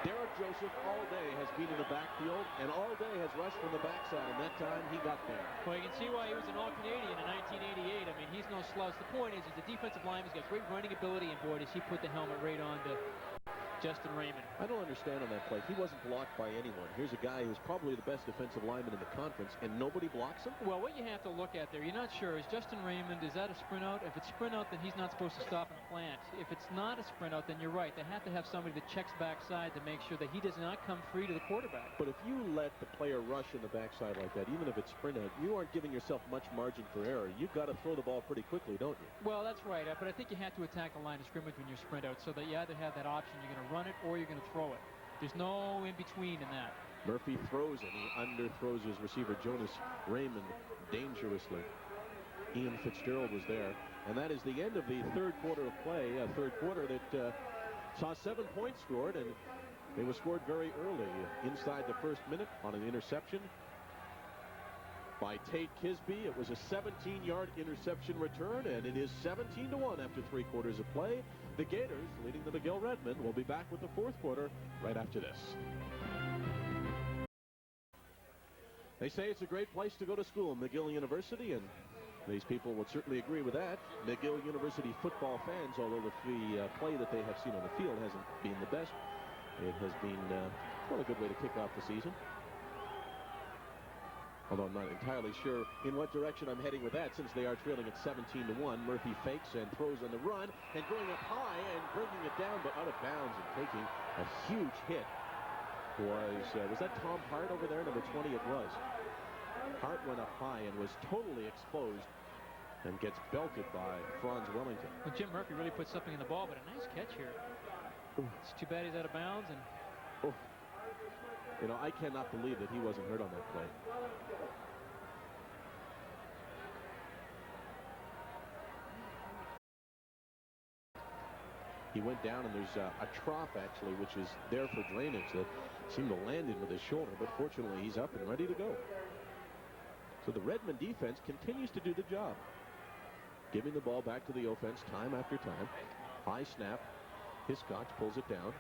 Speaker 1: Derek Joseph all day has been in the backfield and all day has rushed from the backside, and that time he got there.
Speaker 2: Well, you can see why he was an All-Canadian in 1988. I mean, he's no slouch. The point is, he's a defensive lineman. He's got great running ability, and boy, does he put the helmet right on to Justin Raymond.
Speaker 1: I don't understand on that play. He wasn't blocked by anyone. Here's a guy who's probably the best defensive lineman in the conference, and nobody blocks him?
Speaker 2: Well, what you have to look at there, you're not sure. Is Justin Raymond, is that a sprint out? If it's sprint out, then he's not supposed to stop and plant. If it's not a sprint out, then you're right. They have to have somebody that checks backside to make sure that he does not come free to the quarterback.
Speaker 1: But if you let the player rush in the backside like that, even if it's sprint out, you aren't giving yourself much margin for error. You've got to throw the ball pretty quickly, don't you?
Speaker 2: Well, that's right. But I think you have to attack the line of scrimmage when you're sprint out, so that you either have that option, you're going to run it or you're going to throw it. There's no in-between in that.
Speaker 1: Murphy throws and he underthrows his receiver, Jonas Raymond, dangerously. Ian Fitzgerald was there. And that is the end of the third quarter of play, a third quarter that saw 7 points scored, and they were scored very early. Inside the first minute on an interception by Tate Kisby. It was a 17-yard interception return, and it is 17-1 after 3 quarters of play. The Gators, leading the McGill Redmen, will be back with the fourth quarter right after this. They say it's a great place to go to school, McGill University, and these people would certainly agree with that. McGill University football fans, although the play that they have seen on the field hasn't been the best, it has been well, a good way to kick off the season. Although I'm not entirely sure in what direction I'm heading with that, since they are trailing at 17-1. Murphy fakes and throws on the run, and going up high and bringing it down, but out of bounds and taking a huge hit was that Tom Hart over there? Number 20 it was. Hart went up high and was totally exposed and gets belted by Franz Wellington.
Speaker 2: Well, Jim Murphy really put something in the ball, but a nice catch here. It's too bad he's out of bounds. And
Speaker 1: you know, I cannot believe that he wasn't hurt on that play. He went down, and there's a trough, actually, which is there for drainage that seemed to land in with his shoulder, but fortunately he's up and ready to go. So the Redmond defense continues to do the job, giving the ball back to the offense time after time. High snap. Hiscox pulls it down.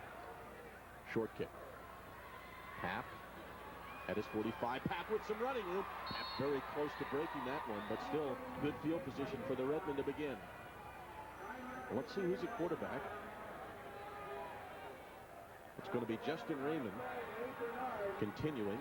Speaker 1: Short kick. Papp at his 45. Papp with some running room. Papp very close to breaking that one, but still good field position for the Redmen to begin. Well, let's see who's at quarterback. It's going to be Justin Raymond continuing.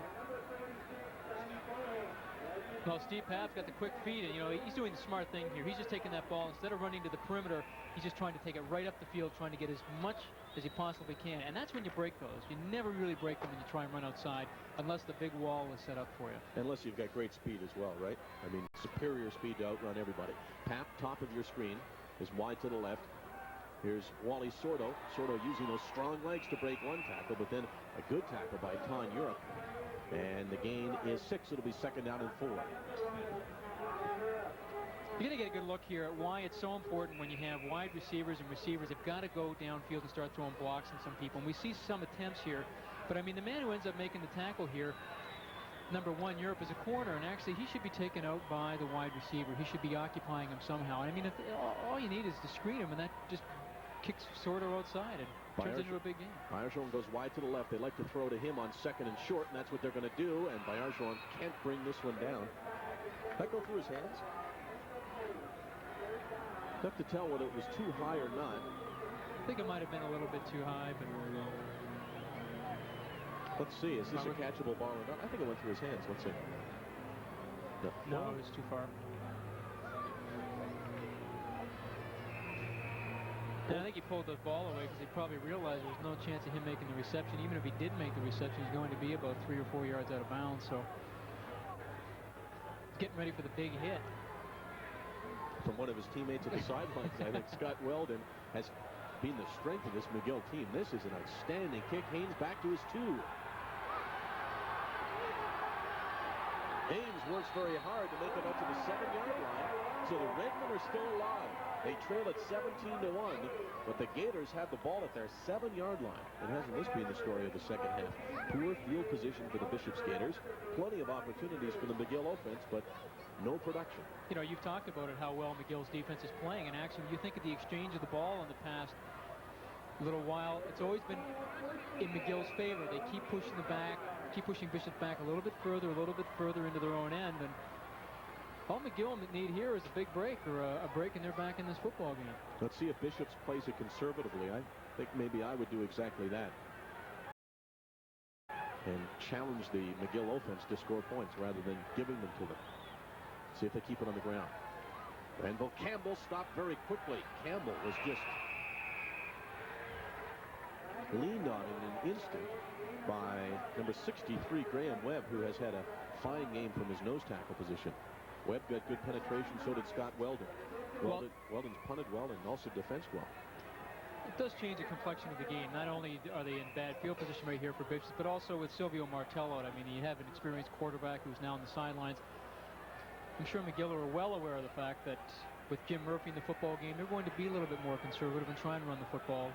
Speaker 2: Well, Steve Papp's got the quick feet, and, you know, he's doing the smart thing here. He's just taking that ball. Instead of running to the perimeter, he's just trying to take it right up the field, trying to get as much as he possibly can. And that's when you break those. You never really break them when you try and run outside, unless the big wall is set up for you.
Speaker 1: Unless you've got great speed as well, right? I mean, superior speed to outrun everybody. Papp, top of your screen, is wide to the left. Here's Wally Sordo. Sordo using those strong legs to break one tackle, but then a good tackle by Con Europe. And the gain is 6. It'll be second down and 4.
Speaker 2: You're going to get a good look here at why it's so important when you have wide receivers, and receivers have got to go downfield and start throwing blocks on some people. And we see some attempts here. But, I mean, the man who ends up making the tackle here, number 1, Europe, is a corner. And actually, he should be taken out by the wide receiver. He should be occupying him somehow. And, I mean, if, all you need is to screen him, and that just kicks Sordo outside and turns into a big game.
Speaker 1: Bergeron goes wide to the left. They like to throw to him on second and short, and that's what they're going to do. And Bergeron can't bring this one down. Did that go through his hands? Tough to tell whether it was too high or not.
Speaker 2: I think it might have been a little bit too high, but
Speaker 1: let's see. Is this a catchable ball or not? I think it went through his hands. Let's see.
Speaker 2: No, it was too far. And I think he pulled the ball away because he probably realized there was no chance of him making the reception. Even if he did make the reception, he's going to be about 3 or 4 yards out of bounds. So he's getting ready for the big hit.
Speaker 1: From one of his teammates at the sidelines, I think Scott Weldon has been the strength of this McGill team. This is an outstanding kick. Haynes back to his 2. Haynes works very hard to make it up to the 7-yard line. So the Redmen are still alive. They trail at 17-1, but the Gators have the ball at their 7-yard line. And hasn't this been the story of the second half? Poor field position for the Bishop's Gators. Plenty of opportunities for the McGill offense, but no production.
Speaker 2: You know, you've talked about it, how well McGill's defense is playing. And actually, when you think of the exchange of the ball in the past little while, it's always been in McGill's favor. They keep pushing the back, keep pushing Bishop back a little bit further into their own end. And all McGill need here is a big break or a break in their back in this football game.
Speaker 1: Let's see if Bishop's plays it conservatively. I think maybe I would do exactly that. And challenge the McGill offense to score points rather than giving them to them. See if they keep it on the ground. Granville Campbell stopped very quickly. Campbell was just leaned on in an instant by number 63, Graham Webb, who has had a fine game from his nose tackle position. Webb got good penetration, so did Scott Weldon. Weldon's punted well and also defensed well.
Speaker 2: It does change the complexion of the game. Not only are they in bad field position right here for Bishop, but also with Silvio Martello. I mean, you have an experienced quarterback who's now on the sidelines. I'm sure McGill are well aware of the fact that with Jim Murphy in the football game, they're going to be a little bit more conservative and try and run the football.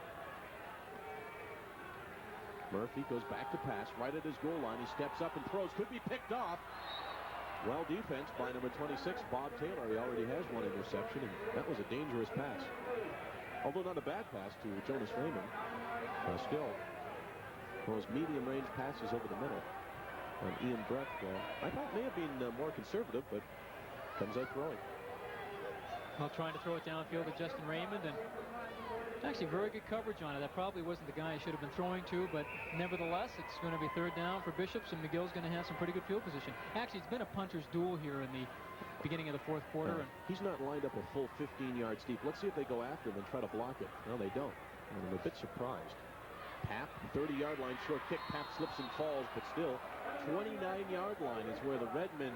Speaker 1: Murphy goes back to pass right at his goal line. He steps up and throws. Could be picked off. Well defense by number 26, Bob Taylor. He already has one interception, and that was a dangerous pass. Although not a bad pass to Jonas Raymond. Still, those medium-range passes over the middle. And Ian Brett, I thought may have been more conservative, but comes out throwing.
Speaker 2: Well, trying to throw it downfield to Justin Raymond, and actually very good coverage on it. That probably wasn't the guy he should have been throwing to, but nevertheless, it's going to be third down for Bishops, and McGill's going to have some pretty good field position. Actually, it's been a punter's duel here in the beginning of the fourth quarter. And
Speaker 1: he's not lined up a full 15 yards deep. Let's see if they go after him and try to block it. No, they don't. And I'm a bit surprised. Pap, 30-yard line, short kick. Pap slips and falls, but still, 29-yard line is where the Redmen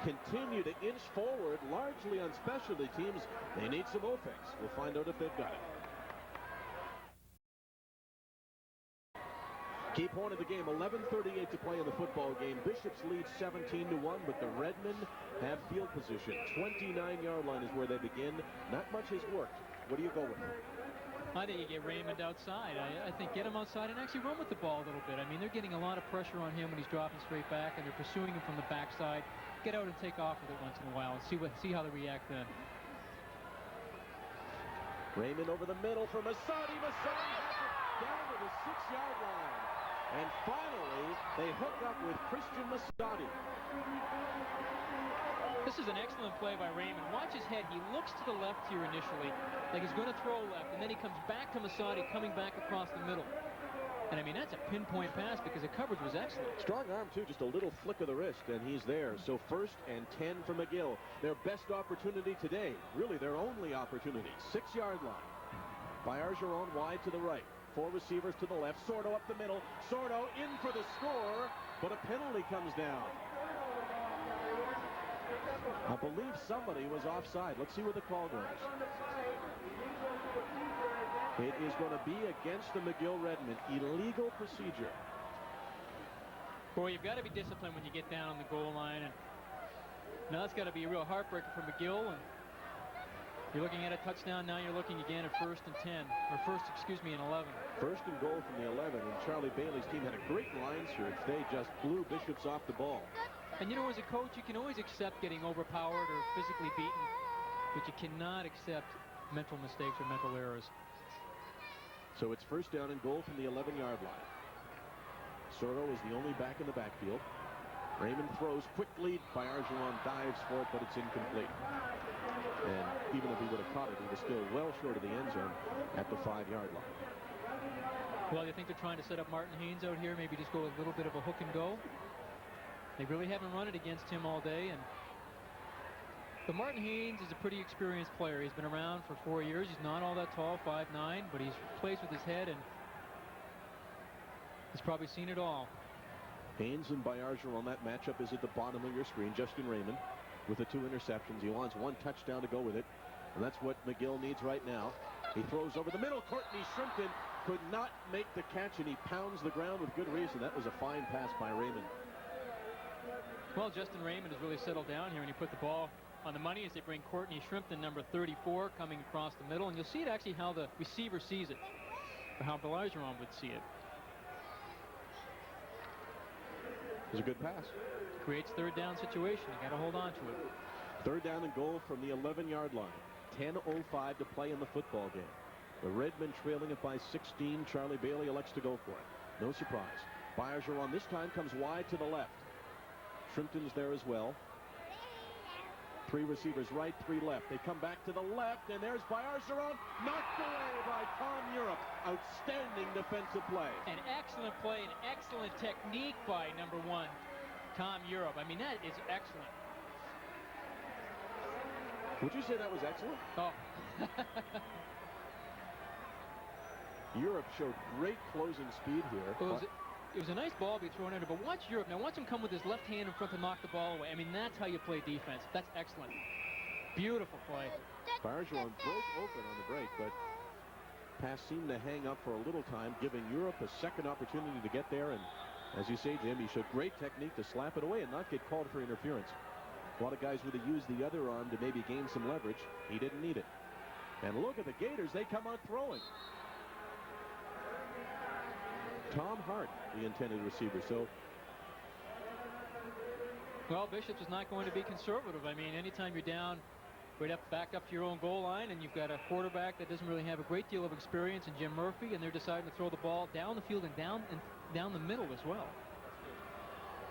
Speaker 1: continue to inch forward, largely on specialty teams. They need some offense. We'll find out if they've got it. Key point of the game, 11:38 to play in the football game. Bishops lead 17-1, but the Redmen have field position. 29-yard line is where they begin. Not much has worked. What do you go with?
Speaker 2: I think you get Raymond outside. I think get him outside and actually run with the ball a little bit. I mean, they're getting a lot of pressure on him when he's dropping straight back, and they're pursuing him from the backside. Get out and take off with it once in a while and see how they react then.
Speaker 1: Raymond over the middle for Masadi. Masadi has it down to the 6-yard line. And finally, they hook up with Christian Masadi.
Speaker 2: This is an excellent play by Raymond. Watch his head. He looks to the left here initially, like he's going to throw left, and then he comes back to Masadi, coming back across the middle. And I mean, that's a pinpoint pass because the coverage was excellent. Strong
Speaker 1: arm, too, just a little flick of the wrist, and he's there. So 1st and 10 for McGill. Their best opportunity today, really their only opportunity. 6-yard line. Bergeron wide to the right. 4 receivers to the left. Sordo up the middle. Sordo in for the score, but a penalty comes down. I believe somebody was offside. Let's see where the call goes. It is going to be against the McGill Redmen. Illegal procedure.
Speaker 2: Boy, you've got to be disciplined when you get down on the goal line. And now that's got to be a real heartbreaker for McGill. And you're looking at a touchdown. Now you're looking again at 1st and 10. Or 1st, excuse me, and 11.
Speaker 1: 1st and goal from the 11. And Charlie Bailey's team had a great line search. They just blew Bishops off the ball.
Speaker 2: And you know, as a coach, you can always accept getting overpowered or physically beaten, but you cannot accept mental mistakes or mental errors.
Speaker 1: So it's 1st down and goal from the 11-yard line. Sordo is the only back in the backfield. Raymond throws quickly. Bergeron dives for it, but it's incomplete. And even if he would have caught it, he was still well short of the end zone at the 5-yard line.
Speaker 2: Well, you think they're trying to set up Martin Haynes out here, maybe just go a little bit of a hook and go. They really haven't run it against him all day. But Martin Haynes is a pretty experienced player. He's been around for 4 years. He's not all that tall, 5'9", but he's plays with his head, and he's probably seen it all.
Speaker 1: Haynes and Bergeron, that matchup is at the bottom of your screen. Justin Raymond with the 2 interceptions. He wants 1 touchdown to go with it, and that's what McGill needs right now. He throws over the middle. Courtney Shrimpton could not make the catch, and he pounds the ground with good reason. That was a fine pass by Raymond.
Speaker 2: Well, Justin Raymond has really settled down here, and he put the ball on the money as they bring Courtney Shrimpton, number 34, coming across the middle. And you'll see it actually how the receiver sees it, or how Bergeron would see it.
Speaker 1: It was a good pass.
Speaker 2: Creates 3rd down situation. You got to hold on to it.
Speaker 1: 3rd down and goal from the 11-yard line. 10:05 to play in the football game. The Redmen trailing it by 16. Charlie Bailey elects to go for it. No surprise. Bergeron this time comes wide to the left. Shrimpton's there as well. 3 receivers right, 3 left. They come back to the left, and there's Bergeron, knocked away by Tom Europe. Outstanding defensive play.
Speaker 2: An excellent play, an excellent technique by number 1, Tom Europe. I mean, that is excellent.
Speaker 1: Would you say that was excellent?
Speaker 2: Oh.
Speaker 1: Europe showed great closing speed here.
Speaker 2: It was a nice ball to be thrown in, but watch Europe. Now watch him come with his left hand in front to knock the ball away. I mean, that's how you play defense. That's excellent. Beautiful play.
Speaker 1: Bergeron broke open on the break, but pass seemed to hang up for a little time, giving Europe a second opportunity to get there. And as you say, Jim, he showed great technique to slap it away and not get called for interference. A lot of guys would have used the other arm to maybe gain some leverage. He didn't need it. And look at the Gators. They come out throwing. Tom Hart, the intended receiver. So,
Speaker 2: well, Bishop's is not going to be conservative. I mean, anytime you're down, back up to your own goal line, and you've got a quarterback that doesn't really have a great deal of experience in Jim Murphy, and they're deciding to throw the ball down the field and down the middle as well.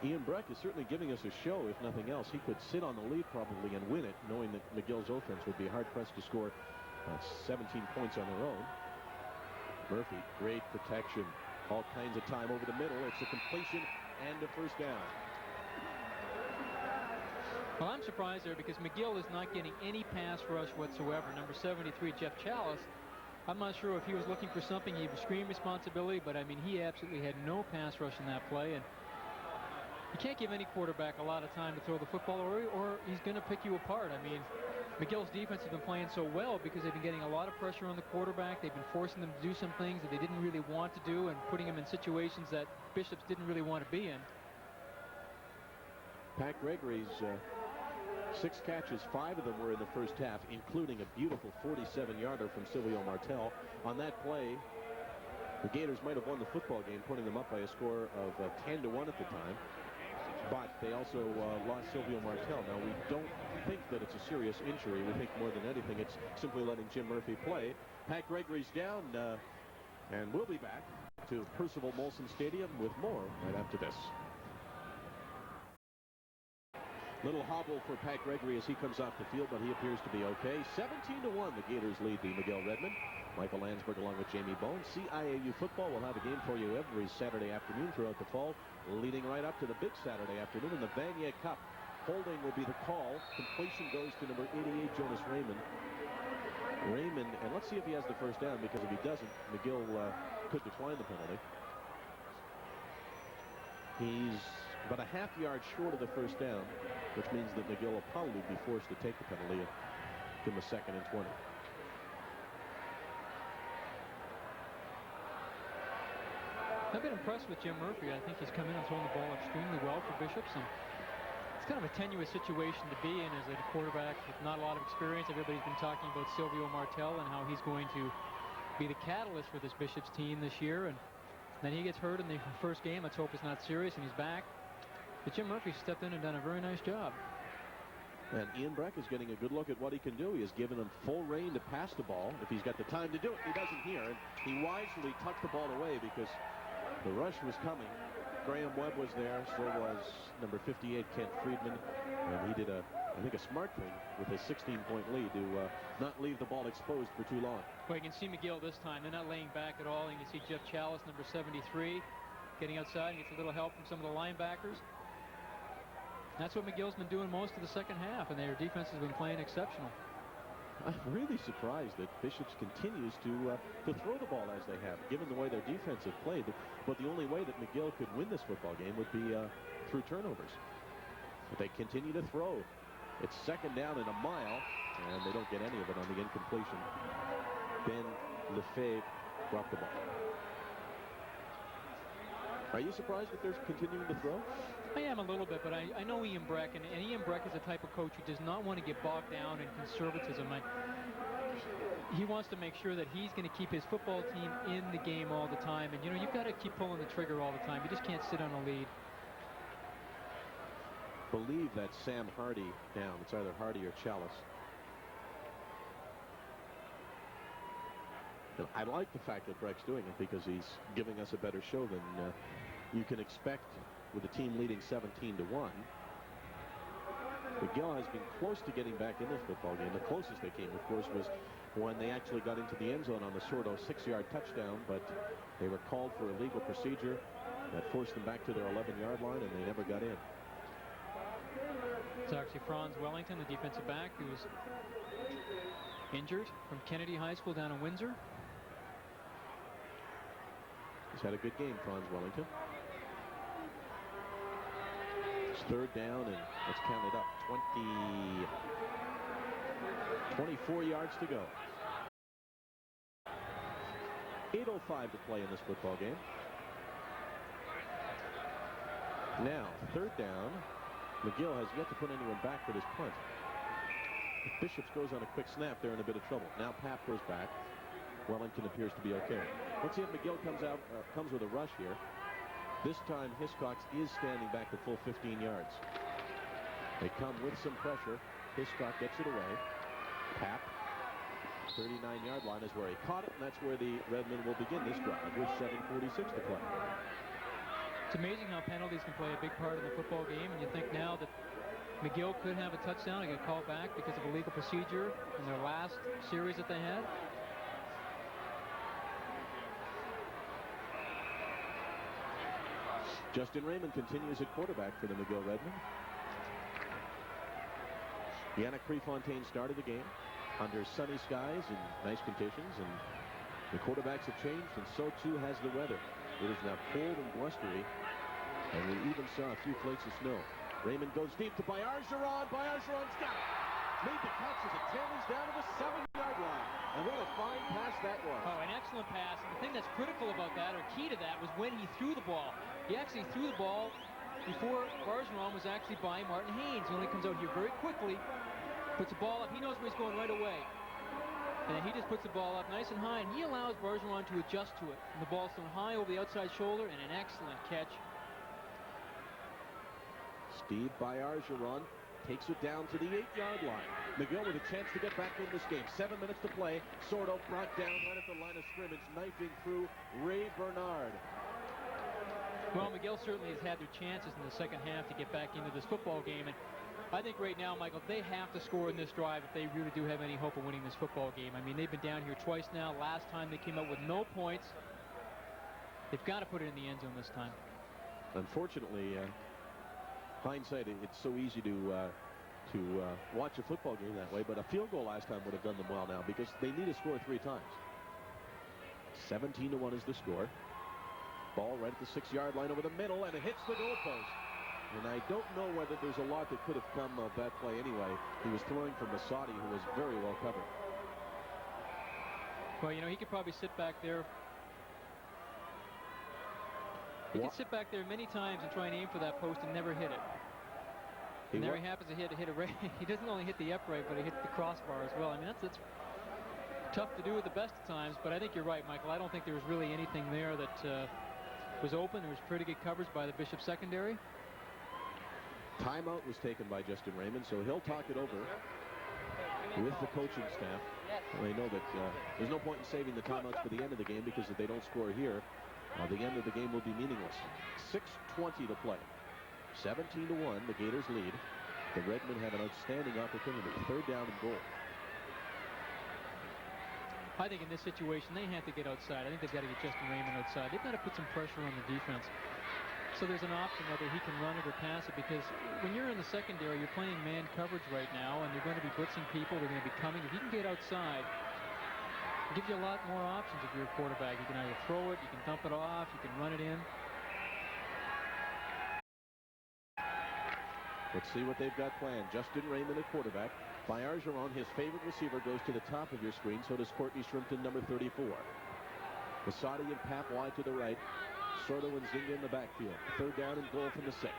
Speaker 1: Ian Breck is certainly giving us a show, if nothing else. He could sit on the lead probably and win it, knowing that McGill's offense would be hard-pressed to score 17 points on their own. Murphy, great protection. All kinds of time over the middle. It's a completion and a first down.
Speaker 2: Well, I'm surprised there because McGill is not getting any pass rush whatsoever. Number 73, Jeff Chalice. I'm not sure if he was looking for something. He was screen responsibility, but I mean, he absolutely had no pass rush in that play. And you can't give any quarterback a lot of time to throw the football, or he's going to pick you apart. I mean, McGill's defense has been playing so well because they've been getting a lot of pressure on the quarterback. They've been forcing them to do some things that they didn't really want to do and putting them in situations that Bishops didn't really want to be in.
Speaker 1: Pat Gregory's 6 catches, 5 of them were in the first half, including a beautiful 47-yarder from Silvio Martel. On that play, the Gators might have won the football game, putting them up by a score of 10-1 at the time. But they also lost Silvio Martel. Now, we don't think that it's a serious injury. We think more than anything it's simply letting Jim Murphy play. Pat Gregory's down, and we'll be back to Percival Molson Stadium with more right after this. Little hobble for Pat Gregory as he comes off the field, but he appears to be okay. 17-1, the Gators lead the McGill Redmen. Michael Landsberg along with Jamie Bone. CIAU football will have a game for you every Saturday afternoon throughout the fall, leading right up to the big Saturday afternoon in the Vanier Cup. Holding will be the call. Completion goes to number 88, Jonas Raymond. And let's see if he has the first down, because if he doesn't, McGill could decline the penalty. He's about a half yard short of the first down, which means that McGill will probably be forced to take the penalty and give him a 2nd and 20.
Speaker 2: I've been impressed with Jim Murphy. I think he's come in and thrown the ball extremely well for Bishops, and it's kind of a tenuous situation to be in as a quarterback with not a lot of experience. Everybody's been talking about Silvio Martel and how he's going to be the catalyst for this Bishops team this year, and then he gets hurt in the first game. Let's hope it's not serious, and he's back. But Jim Murphy stepped in and done a very nice job.
Speaker 1: And Ian Breck is getting a good look at what he can do. He has given him full rein to pass the ball if he's got the time to do it. He doesn't here, and he wisely tucked the ball away because the rush was coming. Graham Webb was there, so was number 58, Kent Friedman, and he did I think a smart thing with his 16-point lead to not leave the ball exposed for too long.
Speaker 2: Well, you can see McGill this time. They're not laying back at all. You can see Jeff Chalice, number 73, getting outside and gets a little help from some of the linebackers. That's what McGill's been doing most of the second half, and their defense has been playing exceptional.
Speaker 1: I'm really surprised that Bishops continues to throw the ball as they have, given the way their defense have played. But the only way that McGill could win this football game would be through turnovers. But they continue to throw. It's 2nd down and a mile, and they don't get any of it on the incompletion. Ben Lefebvre dropped the ball. Are you surprised that they're continuing to throw?
Speaker 2: I am a little bit, but I know Ian Breck, and Ian Breck is the type of coach who does not want to get bogged down in conservatism. He wants to make sure that he's going to keep his football team in the game all the time. And, you know, you've got to keep pulling the trigger all the time. You just can't sit on a lead.
Speaker 1: Believe that's Sam Hardy down. It's either Hardy or Chalice. And I like the fact that Breck's doing it because he's giving us a better show than you can expect with the team leading 17-1. McGill has been close to getting back in this football game. The closest they came, of course, was when they actually got into the end zone on the Sordo 6-yard touchdown, but they were called for a legal procedure that forced them back to their 11-yard line, and they never got in.
Speaker 2: It's actually Franz Wellington, the defensive back, who's injured from Kennedy High School down in Windsor.
Speaker 1: He's had a good game, Franz Wellington. It's third down, and let's count it up. 24 yards to go. 8:05 to play in this football game. Now, third down. McGill has yet to put anyone back for this punt. If Bishops goes on a quick snap, they're in a bit of trouble. Now Pap goes back. Wellington appears to be okay. Let's see if McGill comes with a rush here. This time, Hiscox is standing back the full 15 yards. They come with some pressure. Hiscox gets it away. Pap, 39-yard line is where he caught it, and that's where the Redmen will begin this drive with 7:46 to play.
Speaker 2: It's amazing how penalties can play a big part in the football game, and you think now that McGill could have a touchdown and get called back because of a legal procedure in their last series that they had.
Speaker 1: Justin Raymond continues at quarterback for the McGill Redmen. Yannick Prefontaine started the game under sunny skies and nice conditions, and the quarterbacks have changed, and so too has the weather. It is now cold and blustery, and we even saw a few flakes of snow. Raymond goes deep to Bergeron. Bergeron's got it. Made the catch as it tails down to the 7-yard line. And what a fine pass that was.
Speaker 2: Oh, an excellent pass. And the thing that's critical about that, or key to that, was when he threw the ball. He actually threw the ball before Bergeron was actually by Martin Haynes. He only comes out here very quickly, puts the ball up. He knows where he's going right away. And then he just puts the ball up nice and high, and he allows Bergeron to adjust to it. And the ball's thrown high over the outside shoulder, and an excellent catch.
Speaker 1: Steve Bergeron takes it down to the 8-yard line. McGill with a chance to get back in this game. 7 minutes to play. Sordo brought down right at the line of scrimmage, knifing through Ray Bernard.
Speaker 2: Well, McGill certainly has had their chances in the second half to get back into this football game. And I think right now, Michael, they have to score in this drive if they really do have any hope of winning this football game. I mean, they've been down here twice now. Last time they came out with no points. They've got to put it in the end zone this time.
Speaker 1: Unfortunately, hindsight, it's so easy to watch a football game that way, but a field goal last time would have done them well now because they need to score 3 times. 17-1 is the score. Ball right at the 6-yard line over the middle, and it hits the goalpost. And I don't know whether there's a lot that could have come of that play anyway. He was throwing from Masadi, who was very well covered.
Speaker 2: Well, you know, he could probably sit back there. He could sit back there many times and try and aim for that post and never hit it. And there he happens to hit a right. He doesn't only hit the upright, but he hit the crossbar as well. I mean, that's tough to do at the best of times, but I think you're right, Michael. I don't think there was really anything there that was open. There was pretty good coverage by the Bishop secondary.
Speaker 1: Timeout was taken by Justin Raymond, so he'll talk it over with the coaching staff. They know that there's no point in saving the timeouts for the end of the game because if they don't score here, the end of the game will be meaningless. 6:20 to play. 17-1, the Gators lead. The Redmen have an outstanding opportunity. Third down and goal.
Speaker 2: I think in this situation, they have to get outside. I think they've got to get Justin Raymond outside. They've got to put some pressure on the defense. So there's an option whether he can run it or pass it, because when you're in the secondary, you're playing man coverage right now, and you're going to be blitzing people. They're going to be coming. If you can get outside, it gives you a lot more options if you're a quarterback. You can either throw it, you can dump it off, you can run it in.
Speaker 1: Let's see what they've got planned. Justin Raymond at quarterback. Bergeron, his favorite receiver, goes to the top of your screen. So does Courtney Shrimpton, number 34. Masadi and Pap wide to the right. Sordo and Zinga in the backfield. Third down and goal from the 6.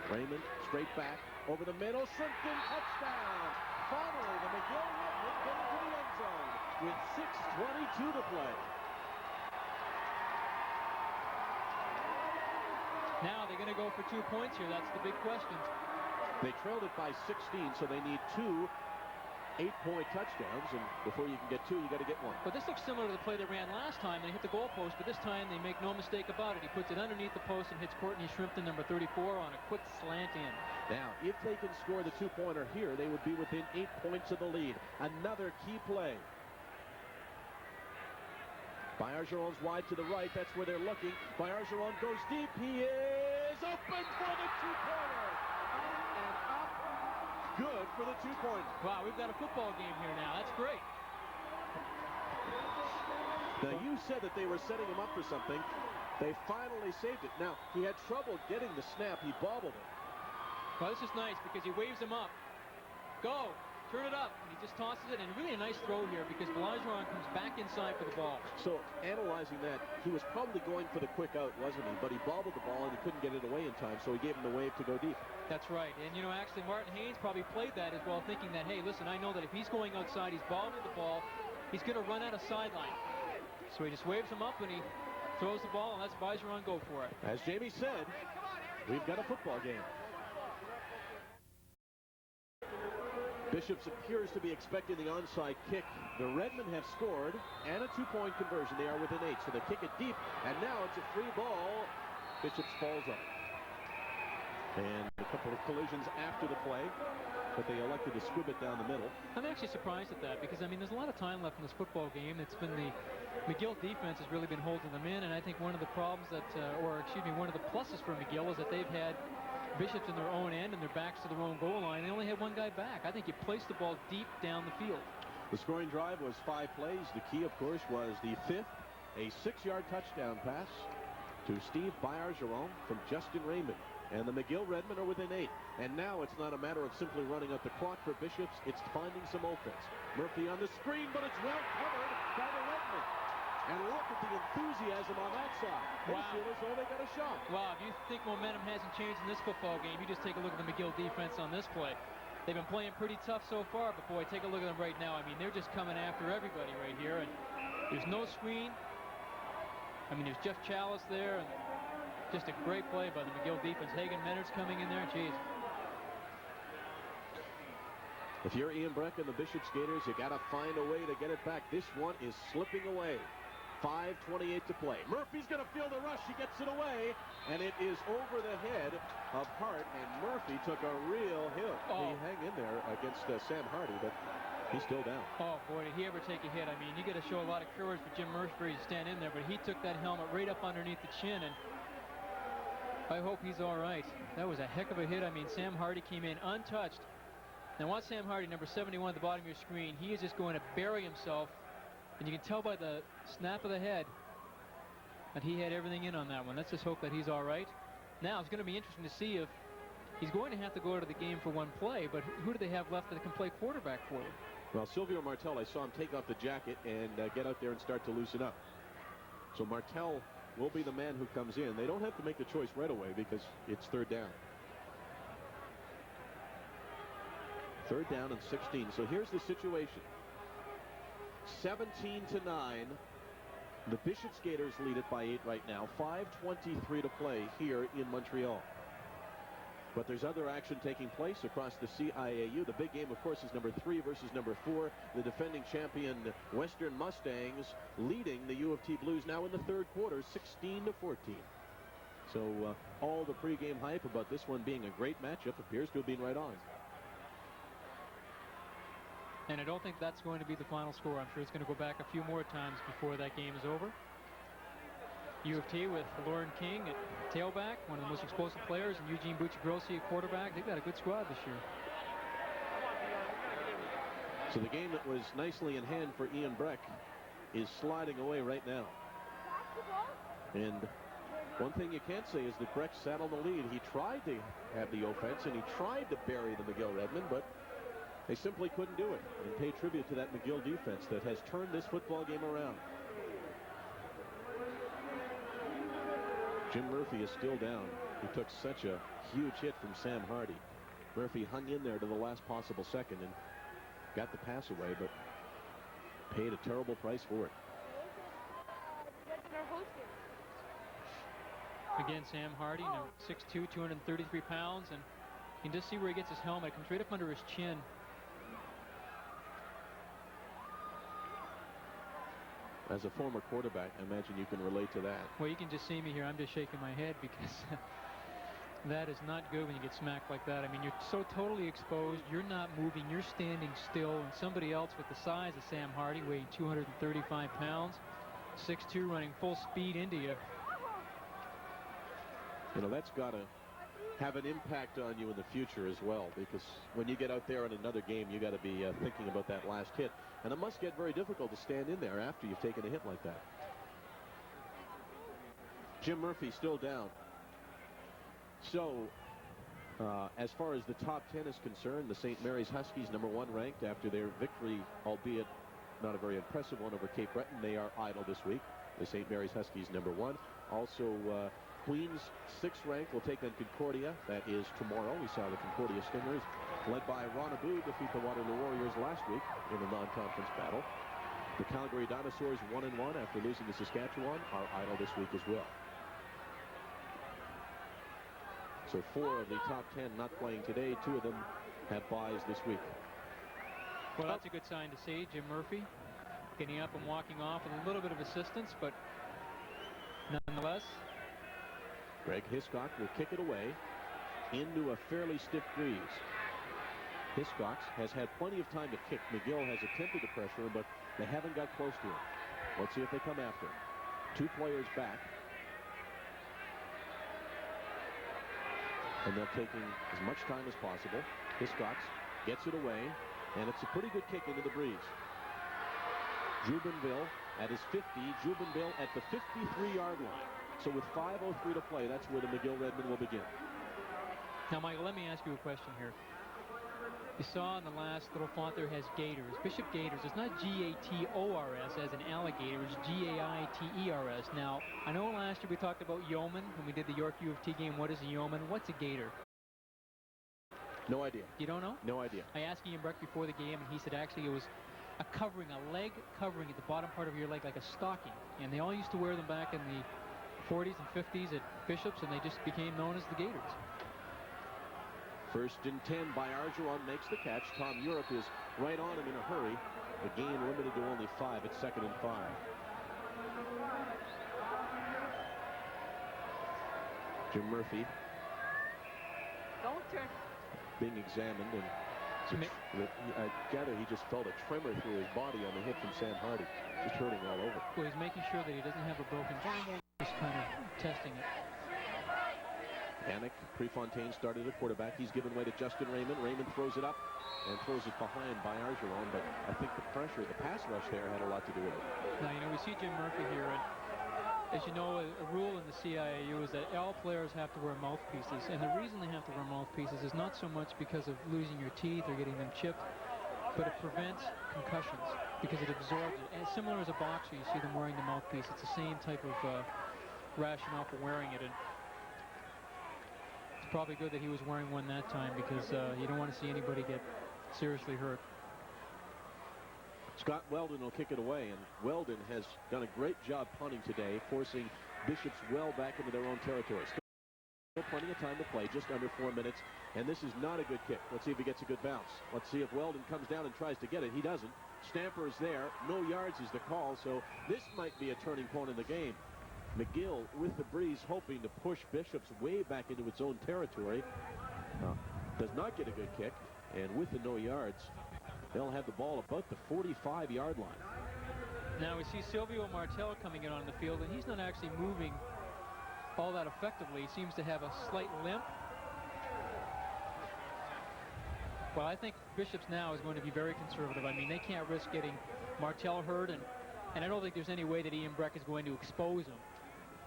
Speaker 1: Raymond straight back over the middle. Shrimpton, touchdown. Finally, the McGill Redmen get into the end zone with 6:22 to play.
Speaker 2: Now they're going to go for 2 points here. That's the big question.
Speaker 1: They trailed it by 16, so they need 2 8-point touchdowns, and before you can get 2, you got to get 1.
Speaker 2: But this looks similar to the play they ran last time. They hit the goalpost, but this time they make no mistake about it. He puts it underneath the post and hits Courtney Shrimpton, number 34, on a quick slant in.
Speaker 1: Now, if they can score the 2-pointer here, they would be within 8 points of the lead. Another key play. Bergeron's wide to the right. That's where they're looking. Bergeron goes deep. He is open for the 2-pointer. And up. Good for the 2-pointer.
Speaker 2: Wow, we've got a football game here now. That's great.
Speaker 1: Now, you said that they were setting him up for something. They finally saved it. Now, he had trouble getting the snap. He bobbled it.
Speaker 2: Well, this is nice because he waves him up. Go. Turn it up. And he just tosses it. And really a nice throw here because Bergeron comes back inside for the ball.
Speaker 1: So, analyzing that, he was probably going for the quick out, wasn't he? But he bobbled the ball and he couldn't get it away in time, so he gave him the wave to go deep.
Speaker 2: That's right. And, you know, actually, Martin Haynes probably played that as well, thinking that, hey, listen, I know that if he's going outside, he's bobbling the ball, he's going to run out of sideline. So he just waves him up and he throws the ball and lets Bergeron go for it.
Speaker 1: As Jamie said, we've got a football game. Bishops appears to be expecting the onside kick. The Redmen have scored and a 2-point conversion. They are within 8, so they kick it deep, and now it's a free ball. Bishops falls up. And a couple of collisions after the play, but they elected to squib it down the middle.
Speaker 2: I'm actually surprised at that because, I mean, there's a lot of time left in this football game. It's been the McGill defense has really been holding them in, and I think one of the problems that, one of the pluses for McGill is that they've had Bishops in their own end and their backs to their own goal line. They only had one guy back. I think he placed the ball deep down the field.
Speaker 1: The scoring drive was 5 plays. The key, of course, was the 5th, a 6-yard touchdown pass to Steve Bergeron from Justin Raymond. And the McGill Redmen are within 8. And now it's not a matter of simply running out the clock for Bishops. It's finding some offense. Murphy on the screen, but it's well covered by the Redmen. And look at the enthusiasm on that side. They feel as though they got a shot.
Speaker 2: Wow, if you think momentum hasn't changed in this football game, you just take a look at the McGill defense on this play. They've been playing pretty tough so far, but boy, take a look at them right now. I mean, they're just coming after everybody right here, and there's no screen. I mean, there's Jeff Chalice there, and just a great play by the McGill defense. Hagen Menard's coming in there, jeez.
Speaker 1: If you're Ian Breck and the Bishop Skaters, you got to find a way to get it back. This one is slipping away. 5:28 to play. Murphy's going to feel the rush. He gets it away, and it is over the head of Hart, and Murphy took a real hit. He hung in there against Sam Hardy, but he's still down.
Speaker 2: Oh, boy, did he ever take a hit. I mean, you got to show a lot of courage for Jim Murphy to stand in there, but he took that helmet right up underneath the chin, and I hope he's all right. That was a heck of a hit. I mean, Sam Hardy came in untouched. Now, watch Sam Hardy, number 71 at the bottom of your screen. He is just going to bury himself. And you can tell by the snap of the head that he had everything in on that one. Let's just hope that he's all right. Now, it's going to be interesting to see if he's going to have to go out of the game for one play, but who do they have left that can play quarterback for them?
Speaker 1: Well, Silvio Martel, I saw him take off the jacket and get out there and start to loosen up. So Martel will be the man who comes in. They don't have to make the choice right away because it's 3rd down. 3rd down and 16. So here's the situation. 17-9. The Bishop Skaters lead it by 8 right now. 5:23 to play here in Montreal. But there's other action taking place across the CIAU. The big game, of course, is number 3 versus number 4. The defending champion Western Mustangs leading the U of T Blues now in the 3rd quarter, 16-14. So all the pregame hype about this one being a great matchup appears to have been right on.
Speaker 2: And I don't think that's going to be the final score. I'm sure it's going to go back a few more times before that game is over. U of T with Lauren King at tailback, one of the most explosive players, and Eugene Buccigrossi at quarterback. They've got a good squad this year.
Speaker 1: So the game that was nicely in hand for Ian Breck is sliding away right now. And one thing you can't say is that Breck sat on the lead. He tried to have the offense, and he tried to bury the McGill Redmen, but they simply couldn't do it. And pay tribute to that McGill defense that has turned this football game around. Jim Murphy is still down. He took such a huge hit from Sam Hardy. Murphy hung in there to the last possible second and got the pass away, but paid a terrible price for it.
Speaker 2: Again, Sam Hardy, 6'2", 233 pounds, and you can just see where he gets his helmet. It comes right up under his chin.
Speaker 1: As a former quarterback, I imagine you can relate to that.
Speaker 2: Well, you can just see me here. I'm just shaking my head because that is not good when you get smacked like that. I mean, you're so totally exposed. You're not moving. You're standing still. And somebody else with the size of Sam Hardy, weighing 235 pounds, 6'2", running full speed into you.
Speaker 1: You know, that's got to have an impact on you in the future as well, because when you get out there in another game, you got to be thinking about that last hit. And it must get very difficult to stand in there after you've taken a hit like that. Jim Murphy still down. So, as far as the top 10 is concerned, the St. Mary's Huskies, #1 ranked after their victory, albeit not a very impressive one over Cape Breton. They are idle this week. The St. Mary's Huskies, #1. Also, Queens, 6th ranked, will take on Concordia. That is tomorrow. We saw the Concordia Stingers, led by Ron Abboud, defeat the Waterloo Warriors last week in the non-conference battle. The Calgary Dinosaurs, 1-1 after losing to Saskatchewan, are idle this week as well. So 4 of the top 10 not playing today. 2 of them have byes this week.
Speaker 2: Well, that's a good sign to see. Jim Murphy getting up and walking off with a little bit of assistance, but nonetheless.
Speaker 1: Greg Hiscock will kick it away into a fairly stiff breeze. Hiscock has had plenty of time to kick. McGill has attempted to pressure him, but they haven't got close to him. Let's see if they come after him. 2 players back. And they're taking as much time as possible. Hiscock gets it away, and it's a pretty good kick into the breeze. Jubenville at his 50. Jubenville at the 53-yard line. So with 5:03 to play, that's where the McGill Redmen will begin.
Speaker 2: Now, Michael, let me ask you a question here. You saw in the last little font there has Gators. Bishop Gators. It's not G-A-T-O-R-S as an alligator. It's G-A-I-T-E-R-S. Now, I know last year we talked about yeoman when we did the York U of T game. What is a yeoman? What's a gator?
Speaker 1: No idea.
Speaker 2: You don't know?
Speaker 1: No idea.
Speaker 2: I asked Ian Breck before the game, and he said actually it was a covering, a leg covering at the bottom part of your leg, like a stocking. And they all used to wear them back in the 40s and 50s at Bishop's, and they just became known as the Gators.
Speaker 1: 1st and 10 by Argeron makes the catch. Tom Europe is right on him in a hurry. The gain limited to only 5 at 2nd and 5. Jim Murphy
Speaker 11: Don't turn.
Speaker 1: being examined, and I gather he just felt a tremor through his body on the hit from Sam Hardy. Just hurting all over.
Speaker 2: Well, he's making sure that he doesn't have a broken jaw. Just kind of testing it.
Speaker 1: Anik Prefontaine started at quarterback. He's given way to Justin Raymond. Raymond throws it up and throws it behind by Argeron, but I think the pressure, the pass rush there had a lot to do with it.
Speaker 2: Now, you know, we see Jim Murphy here, and as you know, a rule in the CIAU is that all players have to wear mouthpieces, and the reason they have to wear mouthpieces is not so much because of losing your teeth or getting them chipped, but it prevents concussions because it absorbs it. And similar as a boxer, you see them wearing the mouthpiece. It's the same type of rationale for wearing it. And it's probably good that he was wearing one that time because you don't want to see anybody get seriously hurt.
Speaker 1: Scott Weldon will kick it away, and Weldon has done a great job punting today, forcing Bishop's well back into their own territory. Still plenty of time to play, just under 4 minutes, and this is not a good kick. Let's see if he gets a good bounce. Let's see if Weldon comes down and tries to get it. He doesn't. Stamper is there. No yards is the call, so this might be a turning point in the game. McGill with the breeze, hoping to push Bishop's way back into its own territory. Does not get a good kick, and with the no yards, they'll have the ball about the 45-yard line.
Speaker 2: Now we see Silvio Martel coming in on the field, and he's not actually moving all that effectively. He seems to have a slight limp. Well, I think Bishop's now is going to be very conservative. I mean, they can't risk getting Martel hurt, and I don't think there's any way that Ian Breck is going to expose him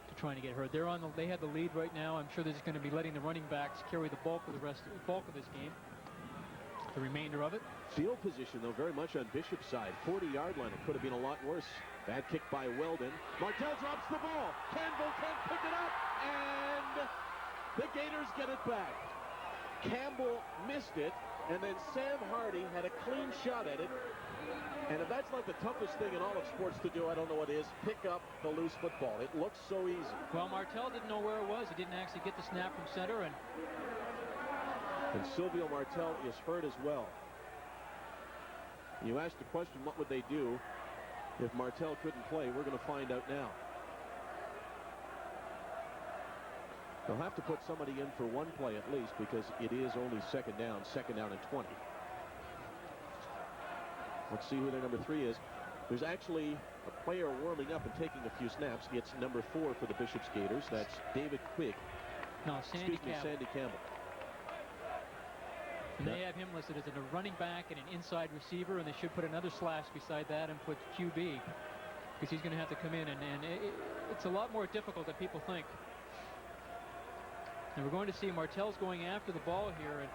Speaker 2: to trying to get hurt. They have the lead right now. I'm sure they're just going to be letting the running backs carry the bulk of this game. The remainder of it.
Speaker 1: Field position, though, very much on Bishop's side. 40-yard line. It could have been a lot worse. Bad kick by Weldon. Martel drops the ball. Campbell can't pick it up, and the Gators get it back. Campbell missed it, and then Sam Hardy had a clean shot at it. And if that's not the toughest thing in all of sports to do, I don't know what is. Pick up the loose football. It looks so easy.
Speaker 2: Well, Martel didn't know where it was. He didn't actually get the snap from center, and
Speaker 1: Silvio Martel is hurt as well. You asked the question, what would they do? If Martell couldn't play, we're going to find out now. They'll have to put somebody in for one play at least, because it is only second down and 20. Let's see who their number 3 is. There's actually a player warming up and taking a few snaps. It's number 4 for the Bishop's Gators. That's David Quigg.
Speaker 2: No, Sandy
Speaker 1: Campbell.
Speaker 2: And they have him listed as a running back and an inside receiver, and they should put another slash beside that and put QB, because he's going to have to come in, and it's a lot more difficult than people think. And we're going to see Martell's going after the ball here, and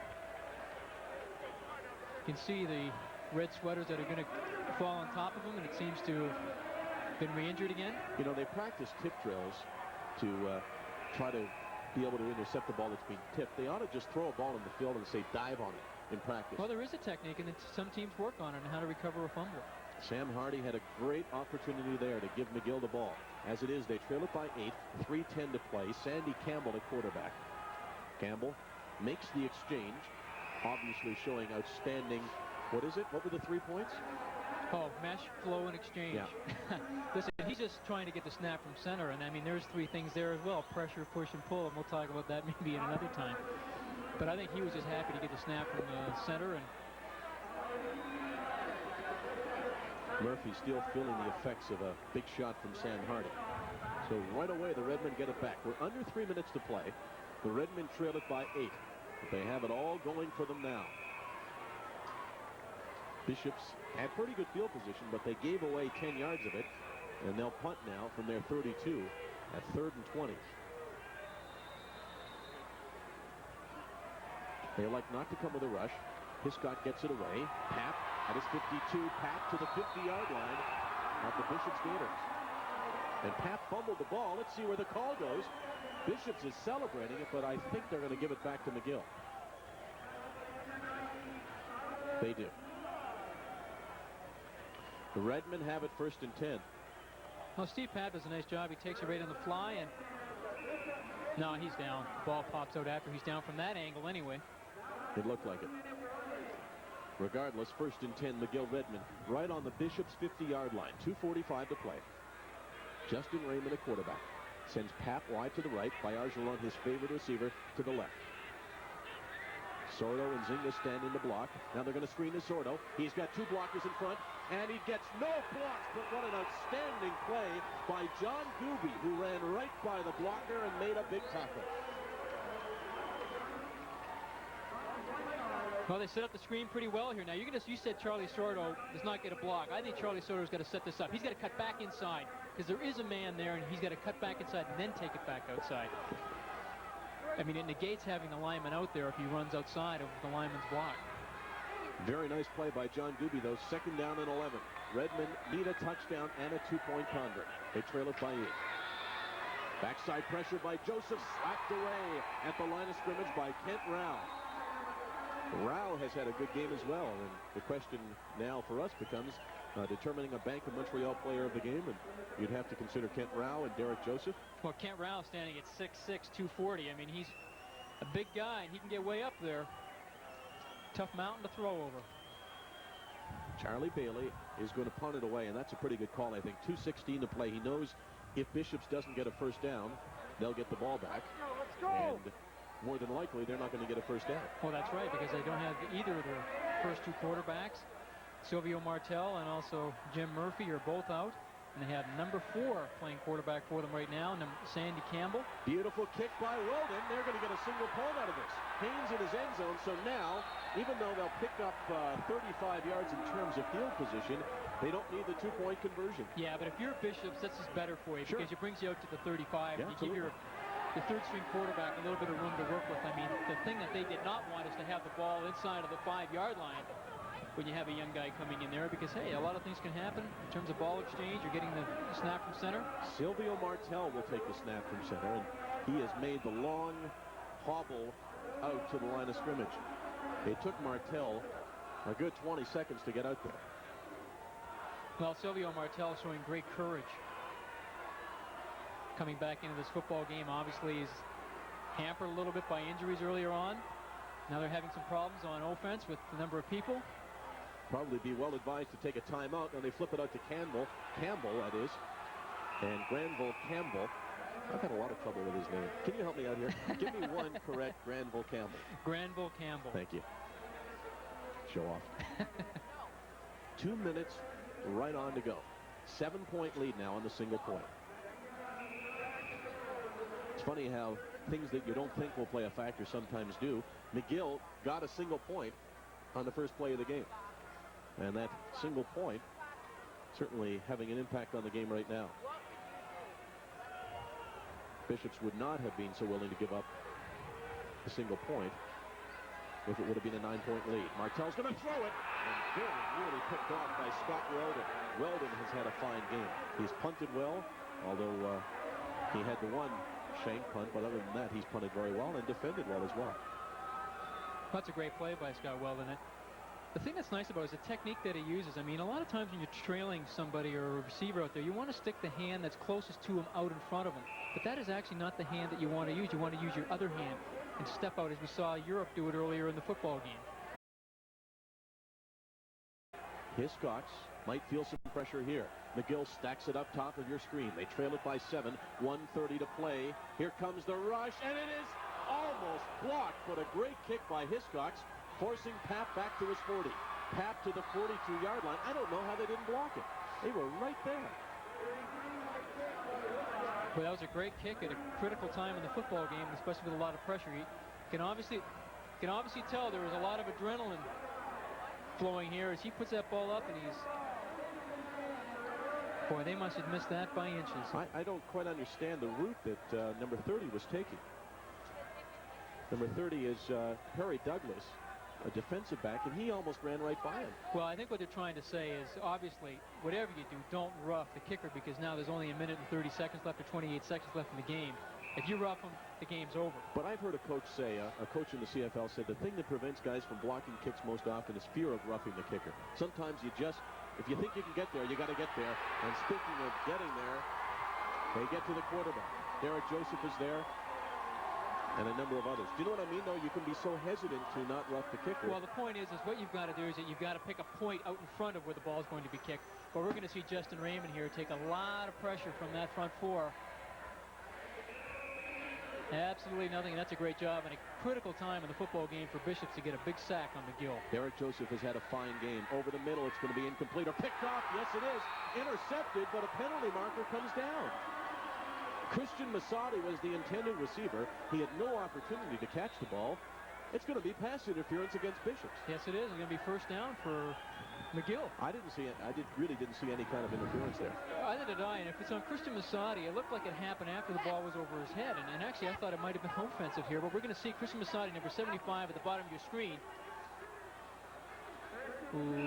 Speaker 2: you can see the red sweaters that are going to fall on top of him, and it seems to have been re-injured again.
Speaker 1: You know, they practice tip drills to try to be able to intercept the ball that's being tipped. They ought to just throw a ball in the field and say dive on it in practice.
Speaker 2: Well, there is a technique, and some teams work on it, and how to recover a fumble.
Speaker 1: Sam Hardy had a great opportunity there to give McGill the ball. As it is, they trail it by 8, 3:10 to play. Sandy Campbell at quarterback. Campbell makes the exchange, obviously showing outstanding, what is it? What were the 3 points?
Speaker 2: Oh, mesh, flow, and exchange.
Speaker 1: Yeah.
Speaker 2: Listen, he's just trying to get the snap from center, and I mean, there's 3 things there as well: pressure, push, and pull, and we'll talk about that maybe in another time. But I think he was just happy to get the snap from the center. And
Speaker 1: Murphy still feeling the effects of a big shot from Sam Hardy. So right away, the Redmen get it back. We're under 3 minutes to play. The Redmen trail it by 8. But they have it all going for them now. Bishops had pretty good field position, but they gave away 10 yards of it, and they'll punt now from their 32 at 3rd and 20. They like not to come with a rush. Hiscott gets it away. Pap at his 52. Pap to the 50-yard line of the Bishops Gators. And Pap fumbled the ball. Let's see where the call goes. Bishops is celebrating it, but I think they're going to give it back to McGill. They do. The Redmen have it 1st and 10.
Speaker 2: Well, Steve Pap does a nice job. He takes it right on the fly, and no, he's down. The ball pops out after he's down from that angle anyway.
Speaker 1: It looked like it. Regardless, 1st and 10, McGill Redmen, right on the Bishops' 50-yard line. 2:45 to play. Justin Raymond, a quarterback, sends Pap wide to the right. Bayargeron, his favorite receiver, to the left. Sordo and Zinga stand in the block. Now they're going to screen to Sordo. He's got 2 blockers in front, and he gets no blocks, but what an outstanding play by John Gooby, who ran right by the blocker and made a big tackle.
Speaker 2: Well, they set up the screen pretty well here. Now, you said Charlie Sordo does not get a block. I think Charlie Sordo's got to set this up. He's got to cut back inside, because there is a man there, and he's got to cut back inside and then take it back outside. I mean, it negates having the lineman out there if he runs outside of the lineman's block.
Speaker 1: Very nice play by John Gooby, though. 2nd down and 11. Redmen need a touchdown and a 2-point convert. They trail it by 8. Backside pressure by Joseph, slapped away at the line of scrimmage by Kent Rao. Rao has had a good game as well, and the question now for us becomes determining a Bank of Montreal player of the game, and you'd have to consider Kent Rao and Derek Joseph.
Speaker 2: Well, Kent Rao standing at 6'6", 240. I mean, he's a big guy, and he can get way up there. Tough mountain to throw over.
Speaker 1: Charlie Bailey is going to punt it away, and that's a pretty good call, I think. 2:16 to play. He knows if Bishops doesn't get a 1st down, they'll get the ball back.
Speaker 2: Let's go.
Speaker 1: And more than likely, they're not going to get a 1st down.
Speaker 2: Well, that's right, because they don't have either of their first 2 quarterbacks. Silvio Martell and also Jim Murphy are both out. And they have number 4 playing quarterback for them right now, Sandy Campbell.
Speaker 1: Beautiful kick by Weldon. They're going to get a single point out of this. Haynes in his end zone. So now, even though they'll pick up 35 yards in terms of field position, they don't need the 2-point conversion.
Speaker 2: Yeah, but if you're Bishops, this is better for you,
Speaker 1: sure,
Speaker 2: because it brings you out to the 35.
Speaker 1: Yeah,
Speaker 2: and you give your 3rd-string quarterback a little bit of room to work with. I mean, the thing that they did not want is to have the ball inside of the 5-yard line when you have a young guy coming in there, because, hey, a lot of things can happen in terms of ball exchange. You're getting the snap from center.
Speaker 1: Silvio Martell will take the snap from center, and he has made the long hobble out to the line of scrimmage. It took Martell a good 20 seconds to get out there.
Speaker 2: Well, Silvio Martell showing great courage. Coming back into this football game, obviously, is hampered a little bit by injuries earlier on. Now they're having some problems on offense with the number of people.
Speaker 1: probably be well advised to take a timeout. Now they flip it out to Campbell, that is, and Granville Campbell. I've had a lot of trouble with his name. Can you help me out here? Give me one correct Granville Campbell.
Speaker 2: Granville Campbell.
Speaker 1: Thank you. Show off. 2 minutes right on to go. 7-point lead now on the single point. It's funny how things that you don't think will play a factor sometimes do. McGill got a single point on the first play of the game. And that single point certainly having an impact on the game right now. Bishops would not have been so willing to give up a single point if it would have been a 9-point lead. Martell's going to throw it. And really picked off by Scott Weldon. Weldon has had a fine game. He's punted well, although he had the one shank punt, but other than that, he's punted very well and defended well as well.
Speaker 2: That's a great play by Scott Weldon. The thing that's nice about it is the technique that he uses. I mean, a lot of times when you're trailing somebody or a receiver out there, you want to stick the hand that's closest to him out in front of him. But that is actually not the hand that you want to use. You want to use your other hand and step out, as we saw Europe do it earlier in the football game.
Speaker 1: Hiscox might feel some pressure here. McGill stacks it up top of your screen. They trail it by 7. 1:30 to play. Here comes the rush, and it is almost blocked, but a great kick by Hiscox, forcing Pap back to his 40. Pap to the 42-yard line. I don't know how they didn't block it. They were right there.
Speaker 2: Well, that was a great kick at a critical time in the football game, especially with a lot of pressure. You can obviously tell there was a lot of adrenaline flowing here as he puts that ball up, and he's... Boy, they must have missed that by inches.
Speaker 1: I don't quite understand the route that number 30 was taking. Number 30 is Perry Douglas, a defensive back, and he almost ran right by him.
Speaker 2: Well, I think what they're trying to say is, obviously, whatever you do, don't rough the kicker, because now there's only 1 minute and 30 seconds left or 28 seconds left in the game. If you rough him, the game's over.
Speaker 1: But I've heard a coach say, a coach in the CFL said, the thing that prevents guys from blocking kicks most often is fear of roughing the kicker. Sometimes you just, if you think you can get there, you got to get there. And speaking of getting there, they get to the quarterback. Derek Joseph is there, and a number of others. Do you know what I mean, though? You can be so hesitant to not rough the kicker.
Speaker 2: Well, the point is what you've got to do is that you've got to pick a point out in front of where the ball is going to be kicked. But we're going to see Justin Raymond here take a lot of pressure from that front four. Absolutely nothing, and that's a great job and a critical time in the football game for Bishops to get a big sack on McGill.
Speaker 1: Derek Joseph has had a fine game. Over the middle, it's going to be incomplete or picked off. Yes, it is. Intercepted, but a penalty marker comes down. Christian Masadi was the intended receiver. He had no opportunity to catch the ball. It's going to be pass interference against Bishops.
Speaker 2: Yes, it is. It's going to be first down for McGill.
Speaker 1: I didn't see it. I really didn't see any kind of interference there.
Speaker 2: Either did I, and if it's on Christian Masadi, it looked like it happened after the ball was over his head, and actually I thought it might have been offensive here, but we're going to see Christian Masadi, number 75, at the bottom of your screen.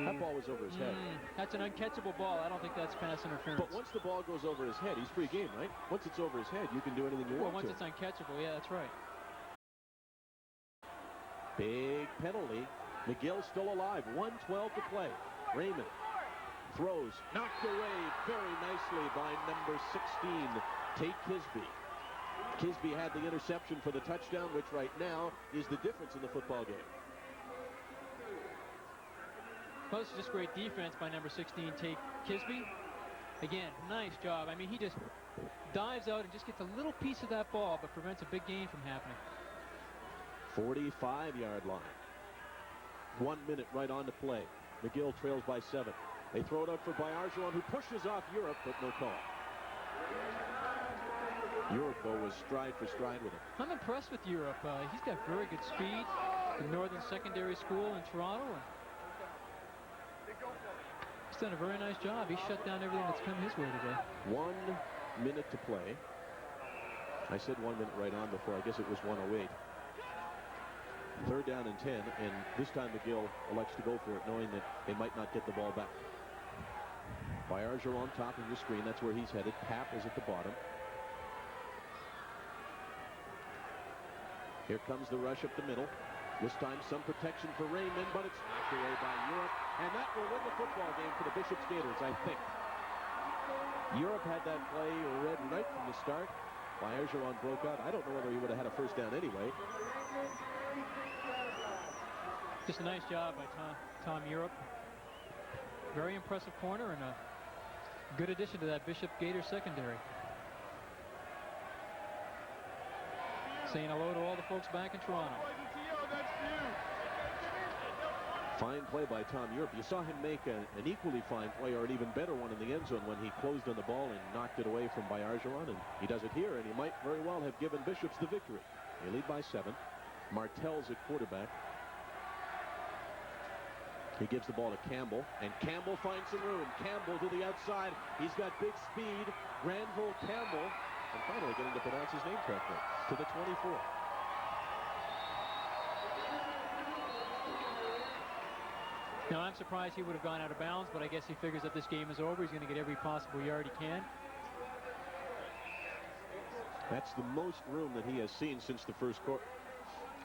Speaker 1: That ball was over his head.
Speaker 2: That's an uncatchable ball. I don't think that's pass interference.
Speaker 1: But once the ball goes over his head, he's free game, right? Once it's over his head, you can do anything you want to.
Speaker 2: Well, once it's uncatchable, yeah, that's right.
Speaker 1: Big penalty. McGill still alive. 1:12 to play. Raymond throws, knocked away very nicely by number 16, Tate Kisby. Kisby had the interception for the touchdown, which right now is the difference in the football game.
Speaker 2: Well, this is just great defense by number 16, Tate Kisby. Again, nice job. I mean, he just dives out and just gets a little piece of that ball, but prevents a big gain from happening.
Speaker 1: 45-yard line. 1 minute right on to play. McGill trails by 7. They throw it out for Bergeron, who pushes off Europe, but no call. Europe, though, was stride for stride with him.
Speaker 2: I'm impressed with Europe. He's got very good speed. The Northern Secondary School in Toronto. He's done a very nice job. He shut down everything that's come his way today.
Speaker 1: 1 minute to play. I said 1 minute right on before. I guess it was 1:08. Third down and 10, and this time McGill elects to go for it, knowing that they might not get the ball back. Bergeron on top of your screen. That's where he's headed. Pap is at the bottom. Here comes the rush up the middle. This time some protection for Raymond, but it's knocked away by Europe, and that will win the football game for the Bishops Gators, I think. Europe had that play read right from the start. Bergeron broke out. I don't know whether he would have had a first down anyway.
Speaker 2: Just a nice job by Tom Europe. Very impressive corner and a good addition to that Bishop Gators secondary. Saying hello to all the folks back in Toronto.
Speaker 1: Fine play by Tom Europe. You saw him make an equally fine play, or an even better one in the end zone, when he closed on the ball and knocked it away from Bergeron, and he does it here, and he might very well have given Bishops the victory. They lead by 7. Martell's at quarterback. He gives the ball to Campbell, and Campbell finds some room. Campbell to the outside. He's got big speed. Granville Campbell, and finally getting to pronounce his name correctly, to the 24.
Speaker 2: Now, I'm surprised he would have gone out of bounds, but I guess he figures that this game is over. He's going to get every possible yard he can.
Speaker 1: That's the most room that he has seen since the first quarter.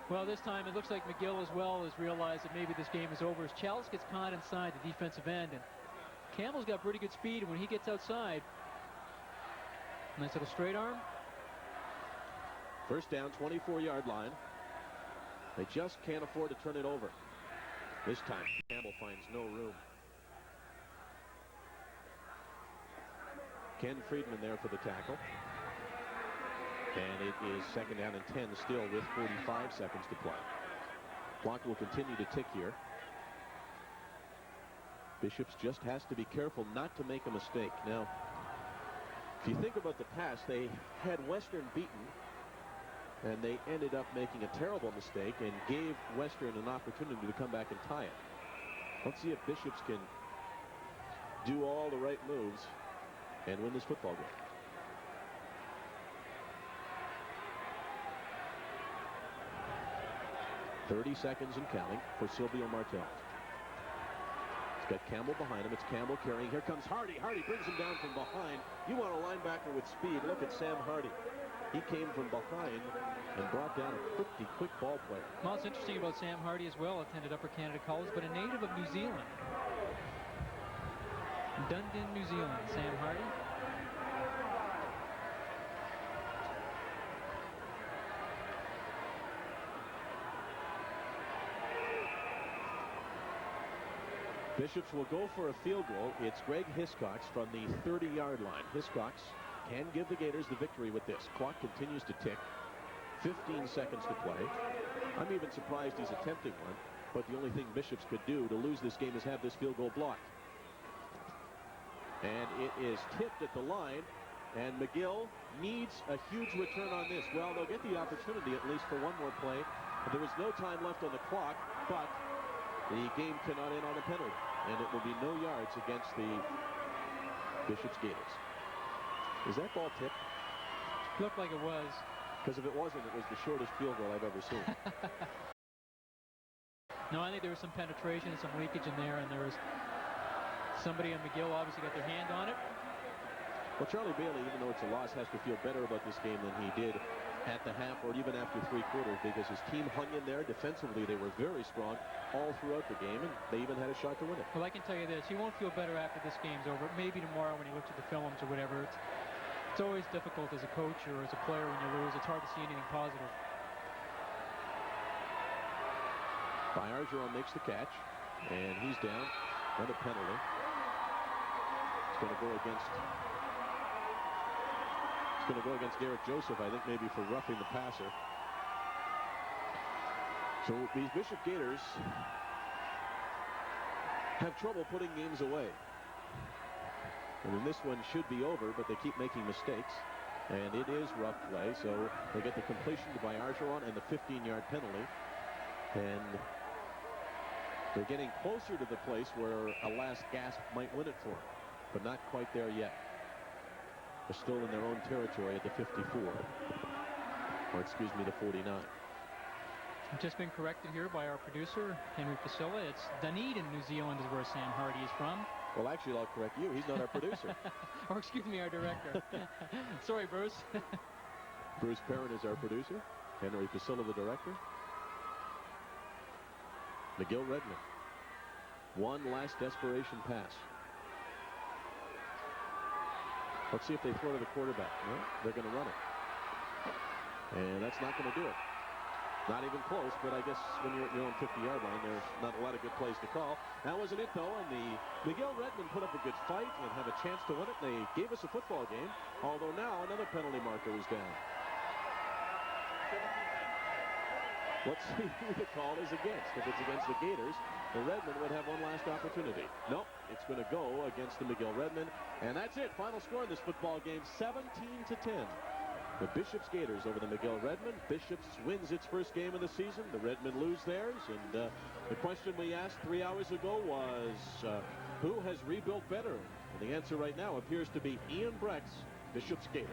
Speaker 2: Well, this time it looks like McGill as well has realized that maybe this game is over, as Chalice gets caught inside the defensive end, and Campbell's got pretty good speed, and when he gets outside, nice little straight arm.
Speaker 1: First down, 24-yard line. They just can't afford to turn it over. This time, Campbell finds no room. Ken Friedman there for the tackle. And it is second down and 10 still with 45 seconds to play. Clock will continue to tick here. Bishops just has to be careful not to make a mistake. Now, if you think about the past, they had Western beaten, and they ended up making a terrible mistake and gave Western an opportunity to come back and tie it. Let's see if Bishops can do all the right moves and win this football game. .30 seconds and counting for Silvio Martell. He's got Campbell behind him. It's Campbell carrying. Here comes Hardy. Hardy brings him down from behind. You want a linebacker with speed. Look at Sam Hardy. He came from behind and brought down a pretty quick ball player.
Speaker 2: Well, it's interesting about Sam Hardy as well. Attended Upper Canada College, but a native of New Zealand. Dunedin, New Zealand. Sam Hardy.
Speaker 1: Bishops will go for a field goal. It's Greg Hiscox from the 30-yard line. Hiscox can give the Gators the victory with this. Clock continues to tick. 15 seconds to play. I'm even surprised he's attempting one, but the only thing Bishops could do to lose this game is have this field goal blocked. And it is tipped at the line, and McGill needs a huge return on this. Well, they'll get the opportunity at least for one more play. There is no time left on the clock, but the game cannot end on a penalty, and it will be no yards against the Bishops Gators. Is that ball tipped?
Speaker 2: Looked like it was.
Speaker 1: Because if it wasn't, it was the shortest field goal I've ever seen.
Speaker 2: No, I think there was some penetration and some leakage in there, and there was somebody on McGill obviously got their hand on it.
Speaker 1: Well, Charlie Bailey, even though it's a loss, has to feel better about this game than he did at the half or even after 3 quarters, because his team hung in there. Defensively, they were very strong all throughout the game, and they even had a shot to win it.
Speaker 2: Well, I can tell you this. He won't feel better after this game's over. Maybe tomorrow when he looks at the films or whatever. It's always difficult as a coach or as a player when you lose. It's hard to see anything positive.
Speaker 1: Bergeron makes the catch, and he's down. Another penalty. It's going to go against... It's going to go against Derek Joseph, I think, maybe for roughing the passer. So these Bishop Gators have trouble putting games away. And then this one should be over, but they keep making mistakes. And it is rough play, so they get the completion to Bergeron and the 15-yard penalty. And they're getting closer to the place where a last gasp might win it for them, but not quite there yet. They're still in their own territory at the 54, or excuse me, the 49.
Speaker 2: I've just been corrected here by our producer, Henry Pasilla. It's Dunedin, New Zealand is where Sam Hardy is from.
Speaker 1: Well, actually, I'll correct you. He's not our producer.
Speaker 2: Or excuse me, our director. Sorry, Bruce.
Speaker 1: Bruce Perrin is our producer. Henry Pasilla, the director. McGill Redmond. One last desperation pass. Let's see if they throw to the quarterback. No, they're going to run it. And that's not going to do it. Not even close, but I guess when you're at your own 50-yard line, there's not a lot of good plays to call. That wasn't it, though, and the McGill Redmen put up a good fight and have a chance to win it. They gave us a football game, although now another penalty marker is down. Let's see who the call is against. If it's against the Gators, the Redmen would have one last opportunity. Nope, it's going to go against the McGill Redmen, and that's it. Final score in this football game, 17-10. The Bishops Gators over the McGill Redmen. Bishops wins its first game of the season. The Redmen lose theirs. And the question we asked 3 hours ago was, who has rebuilt better? And the answer right now appears to be Ian Breck's Bishops Gators.